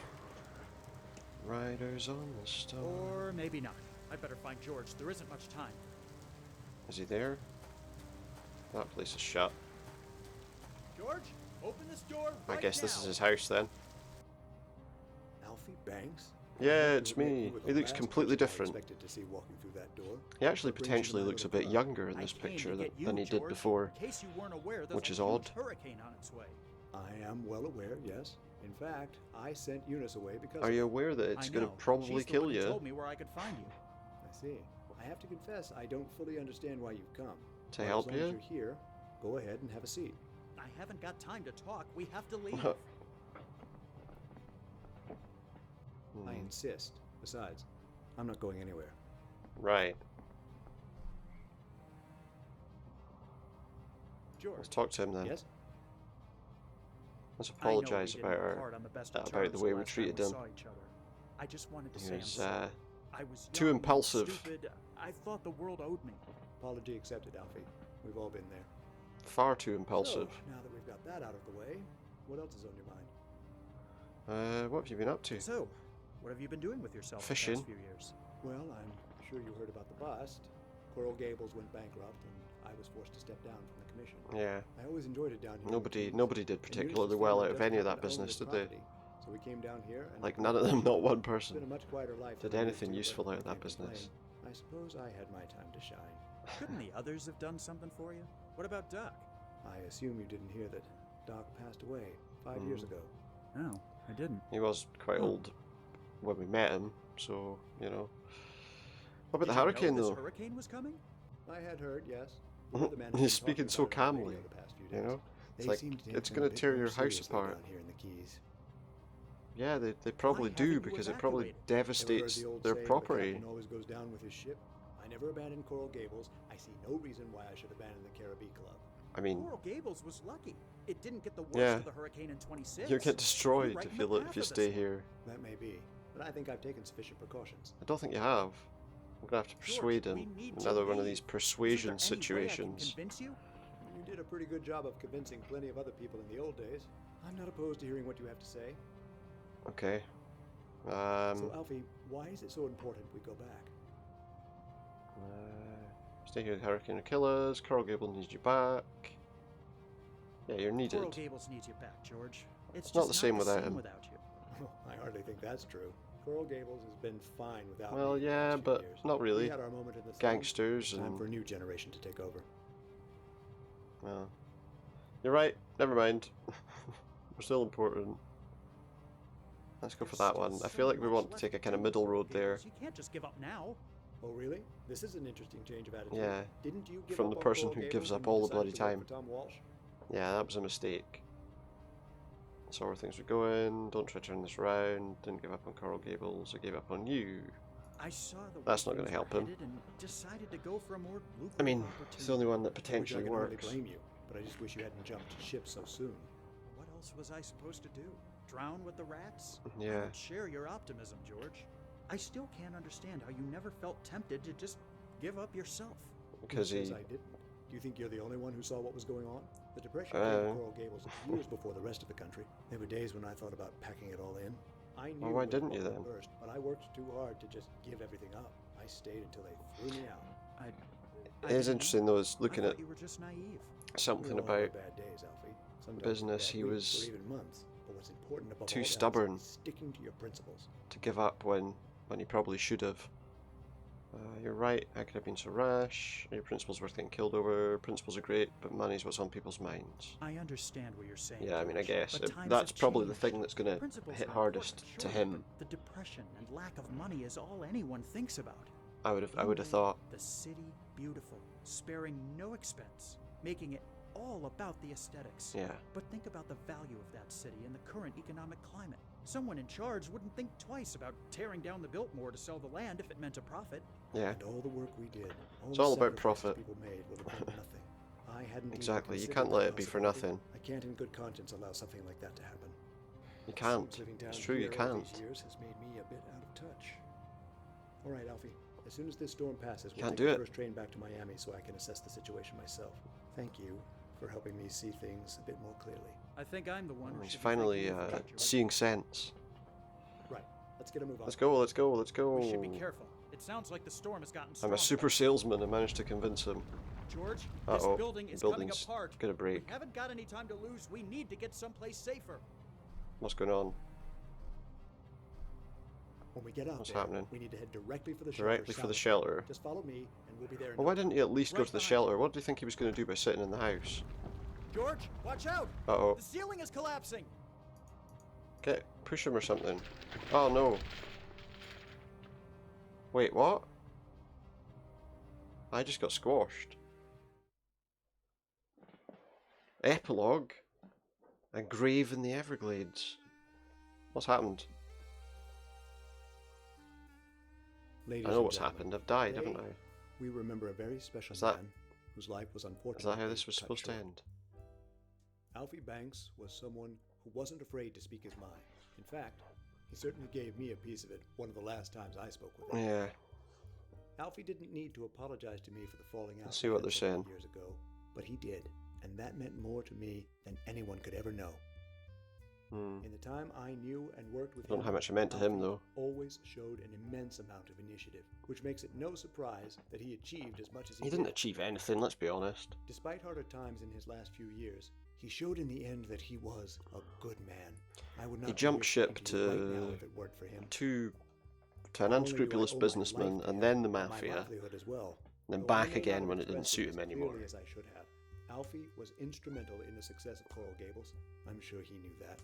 Riders on the storm. Or maybe not. I'd better find George. There isn't much time. Is he there? That place is shut. George, open this door right I guess now. this is his house then. Alfie Banks? Yeah, it's me. He looks completely different. Expected to see walking through that door. He actually potentially looks a bit younger in this picture than he did before, In case you weren't aware, there's which a is huge odd. hurricane on its way. I am well aware, yes. In fact, I sent Eunice away because... Are you aware that it's going to probably She's the kill one who you? told me where I could find you. I see. I have to confess, I don't fully understand why you've come. To But help as long you? as you're here, go ahead and have a seat. I haven't got time to talk. We have to leave. I insist. Besides, I'm not going anywhere. Right. George. Let's talk to him then. Yes? Let's I know we apologise didn't about part on the best of about the terms way we last time treated him. saw each other. I just wanted to He say was I'm sorry. I was too young, impulsive. Stupid. I thought the world owed me. Apology accepted, Alfie. We've all been there. Far too impulsive. So, now that we've got that out of the way, what else is on your mind? What have you been up to? So, what have you been doing with yourself Fishing. the past few years? Well, I'm sure you heard about the bust. Coral Gables went bankrupt, and I was forced to step down from the commission. Yeah. I always enjoyed it down here. Nobody did particularly well out of any of that business, did they? So we came down here, and Like none of them, not one it's person, been a much quieter life did than I anything used to, useful but out of I that can't complain. business. I suppose I had my time to shine. Couldn't the others have done something for you? What about Duck? I assume you didn't hear that Doc passed away 5 years ago. No, I didn't. He was quite old when we met him, so, you know. What about the Did you know hurricane, this though? hurricane was coming? I had heard, yes. He's speaking so calmly, you know? It's like, it's going to tear your house apart. Here in the Keys. Yeah, they probably do, because it probably devastates their property. The captain always goes down with his ship. I never abandoned Coral Gables. I see no reason why I should abandon the Caribbean Club. I mean, Coral Gables was lucky. It didn't get the worst Yeah. of the hurricane in 26. you'll get destroyed Right in if the you path if you of stay this here. That may be, but I think I've taken sufficient precautions. I don't think you have. I'm gonna have to persuade him. Another one of these persuasion situations. Convince you? You did a pretty good job of convincing plenty of other people in the old days. I'm not opposed to hearing what you have to say. Okay. So, Alfie, why is it so important we go back? Stay here, the hurricane will kill us. Coral Gables needs you back. Yeah, you're needed. Coral Gables needs you back, George. It's not just the same without him. without you. I hardly think that's true. Coral Gables has been fine without Well, me the yeah, past few but years. not We really. had our moment in the sun. Gangsters Time and... for a new generation to take over. Well, you're right. Never mind. We're still important. Let's go for that one. I feel like we want to take a kind of middle road there. You can't just give up now. Oh, really? This is an interesting change of attitude. Yeah. Didn't you give From up the on person Coral who Gables gives when up you all the decided bloody to work time. for Tom Walsh? Yeah, that was a mistake. Saw where things were going. Don't try to turn this around. Didn't give up on Coral Gables. I gave up on you. I saw the That's way not going to things help were him. headed and decided to go for a more lucrative I mean, it's the only one that For which potentially I can hardly works. blame you, but I just wish you hadn't jumped ship so soon. What else was I supposed to do? Drown with the rats? I Yeah. don't share your optimism, George. I still can't understand how you never felt tempted to just give up yourself. Because Who he... says I didn't? Do you think you're the only one who saw what was going on? The Depression came to Coral Gables years before the rest of the country. There were days when I thought about packing it all in. I knew Well, why it was didn't you all then? burst, but I worked too hard to just give everything up. I stayed until they threw me out. It is interesting though, is looking at You were just naive. something We all have about our bad days, Alfie. Sometimes business. bad He weeks was or even months. But what's important above too all else stubborn is sticking to your principles. to give up when he probably should have. You're right, I could have been so rash. Your principles worth getting killed over. Principles are great, but money's what's on people's minds. I understand what you're saying. Yeah, I mean, I George, guess but it, times that's have probably the changed. thing that's going to Principles hit are hardest important, to sure, him. but the depression and lack of money is all anyone thinks about. I would have You thought. made the city beautiful, sparing no expense, making it all about the aesthetics. Yeah. But think about the value of that city in the current economic climate. Someone in charge wouldn't think twice about tearing down the Biltmore to sell the land if it meant a profit. Yeah. And all the work we did, It's the all about sacrifices profit. People made would have been nothing. I hadn't even Exactly, you considered can't that let it be for possibility. nothing. I can't in good conscience allow something like that to happen. You can't. Seems living down It's true, you here all can't. these years has made me a bit out of touch. All right, Alfie. As soon as this storm passes, we'll Can't take do the it. first train back to Miami so I can assess the situation myself. Thank you for helping me see things a bit more clearly. I think I'm the one who He's should be finally thanking you for that, George. seeing sense. Right. Let's get a move on. Let's go, let's go, let's go. We should be careful. It sounds like the storm has gotten I'm stronger. a super salesman. I managed to convince him. George, Uh-oh, this building is the coming building's apart. gonna break. We haven't got any time to lose. We need to get someplace safer. What's going on? When we get out What's there, happening? we need to head directly for the Directly shelter. for the south. shelter. Just follow me, and we'll be there. in Well, no why didn't he at least go Right to the behind shelter? What do you think he was going to do by sitting in the house? George, watch out! Uh-oh. The ceiling is collapsing. Get push him or something. Oh no. Wait, what? I just got squashed. Epilogue? A grave in the Everglades. What's happened? Ladies I know and what's gentlemen, happened. I've died, today, haven't I? We remember a very special Is that- man whose life was Is unfortunately that how this was cut supposed to short. end? Alfie Banks was someone who wasn't afraid to speak his mind. In fact, he certainly gave me a piece of it one of the last times I spoke with him. Yeah. Alfie didn't need to apologize to me for the falling out. Let's see what we they're had several saying. years ago, but he did, and that meant more to me than anyone could ever know. In the time I knew and worked with I don't him, know how much it meant to him, Alfie though. always showed an immense amount of initiative, which makes it no surprise that he achieved as much as He did. didn't achieve anything, let's be honest. Despite harder times in his last few years, he showed in the end that he was a good man. I would not He be jumped here ship speaking you right now to if it weren't for him. an Not only do I unscrupulous owe my businessman life to and him, then the but my mafia, livelihood as well. and then Though I back may not again have when it didn't expressed suit it him as anymore. clearly as I should have. Alfie was instrumental in the success of Coral Gables. I'm sure he knew that.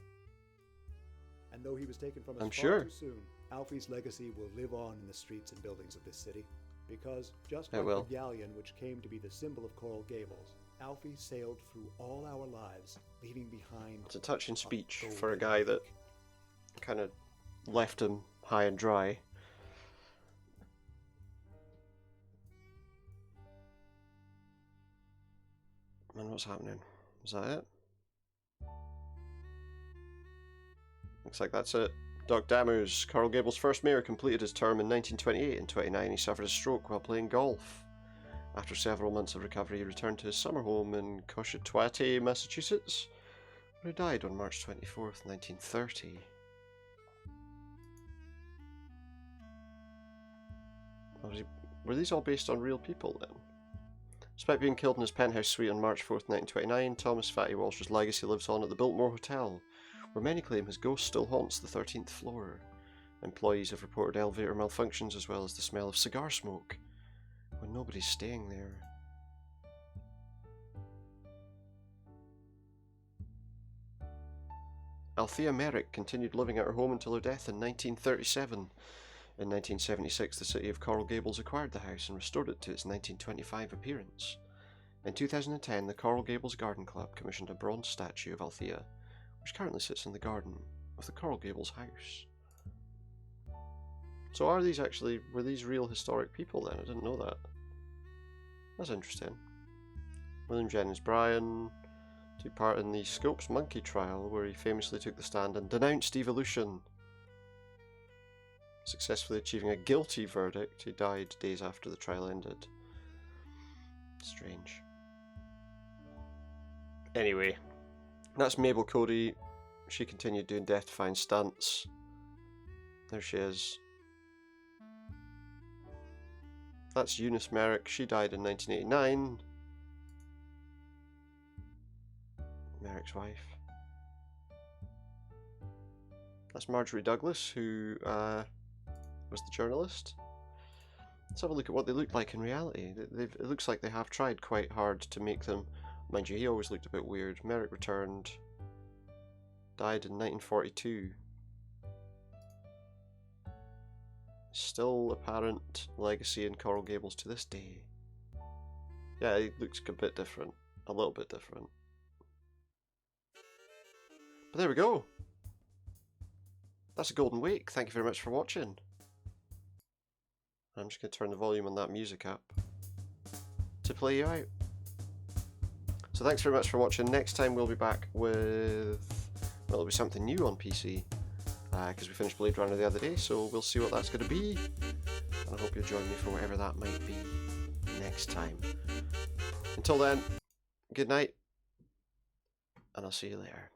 And though he was taken from us I'm far sure. too soon, Alfie's legacy will live on in the streets and buildings of this city. Because just It like will. the galleon which came to be the symbol of Coral Gables, Alfie sailed through all our lives, leaving behind It's a touching speech for a guy that kind of left him high and dry. And what's happening? Is that it? Looks like that's it. Doc Dammers, Coral Gables' first mayor, completed his term in 1928 and 29. He suffered a stroke while playing golf. After several months of recovery, he returned to his summer home in Coshatuate, Massachusetts, where he died on March 24th, 1930. Were these all based on real people then? Despite being killed in his penthouse suite on March 4th, 1929, Thomas Fatty Walsh's legacy lives on at the Biltmore Hotel, where many claim his ghost still haunts the 13th floor. Employees have reported elevator malfunctions as well as the smell of cigar smoke when nobody's staying there. Althea Merrick continued living at her home until her death in 1937. In 1976, the city of Coral Gables acquired the house and restored it to its 1925 appearance. In 2010, the Coral Gables Garden Club commissioned a bronze statue of Althea, which currently sits in the garden of the Coral Gables house. So were these real historic people then? I didn't know that. That's interesting. William Jennings Bryan took part in the Scopes monkey trial, where he famously took the stand and denounced evolution. Successfully achieving a guilty verdict, he died days after the trial ended. Strange. Anyway, that's Mabel Cody. She continued doing death-defying stunts. There she is. That's Eunice Merrick. She died in 1989. Merrick's wife. That's Marjorie Douglas, who was the journalist. Let's have a look at what they look like in reality. It looks like they have tried quite hard to make them. Mind you, he always looked a bit weird. Merrick returned. Died in 1942. Still apparent legacy in Coral Gables to this day. Yeah, he looks a bit different. A little bit different. But there we go. That's a Golden Wake. Thank you very much for watching. I'm just going to turn the volume on that music up to play you out. So thanks very much for watching. Next time we'll be back with, well, it'll be something new on PC, because we finished Blade Runner the other day, so we'll see what that's going to be. And I hope you'll join me for whatever that might be next time. Until then, good night, and I'll see you later.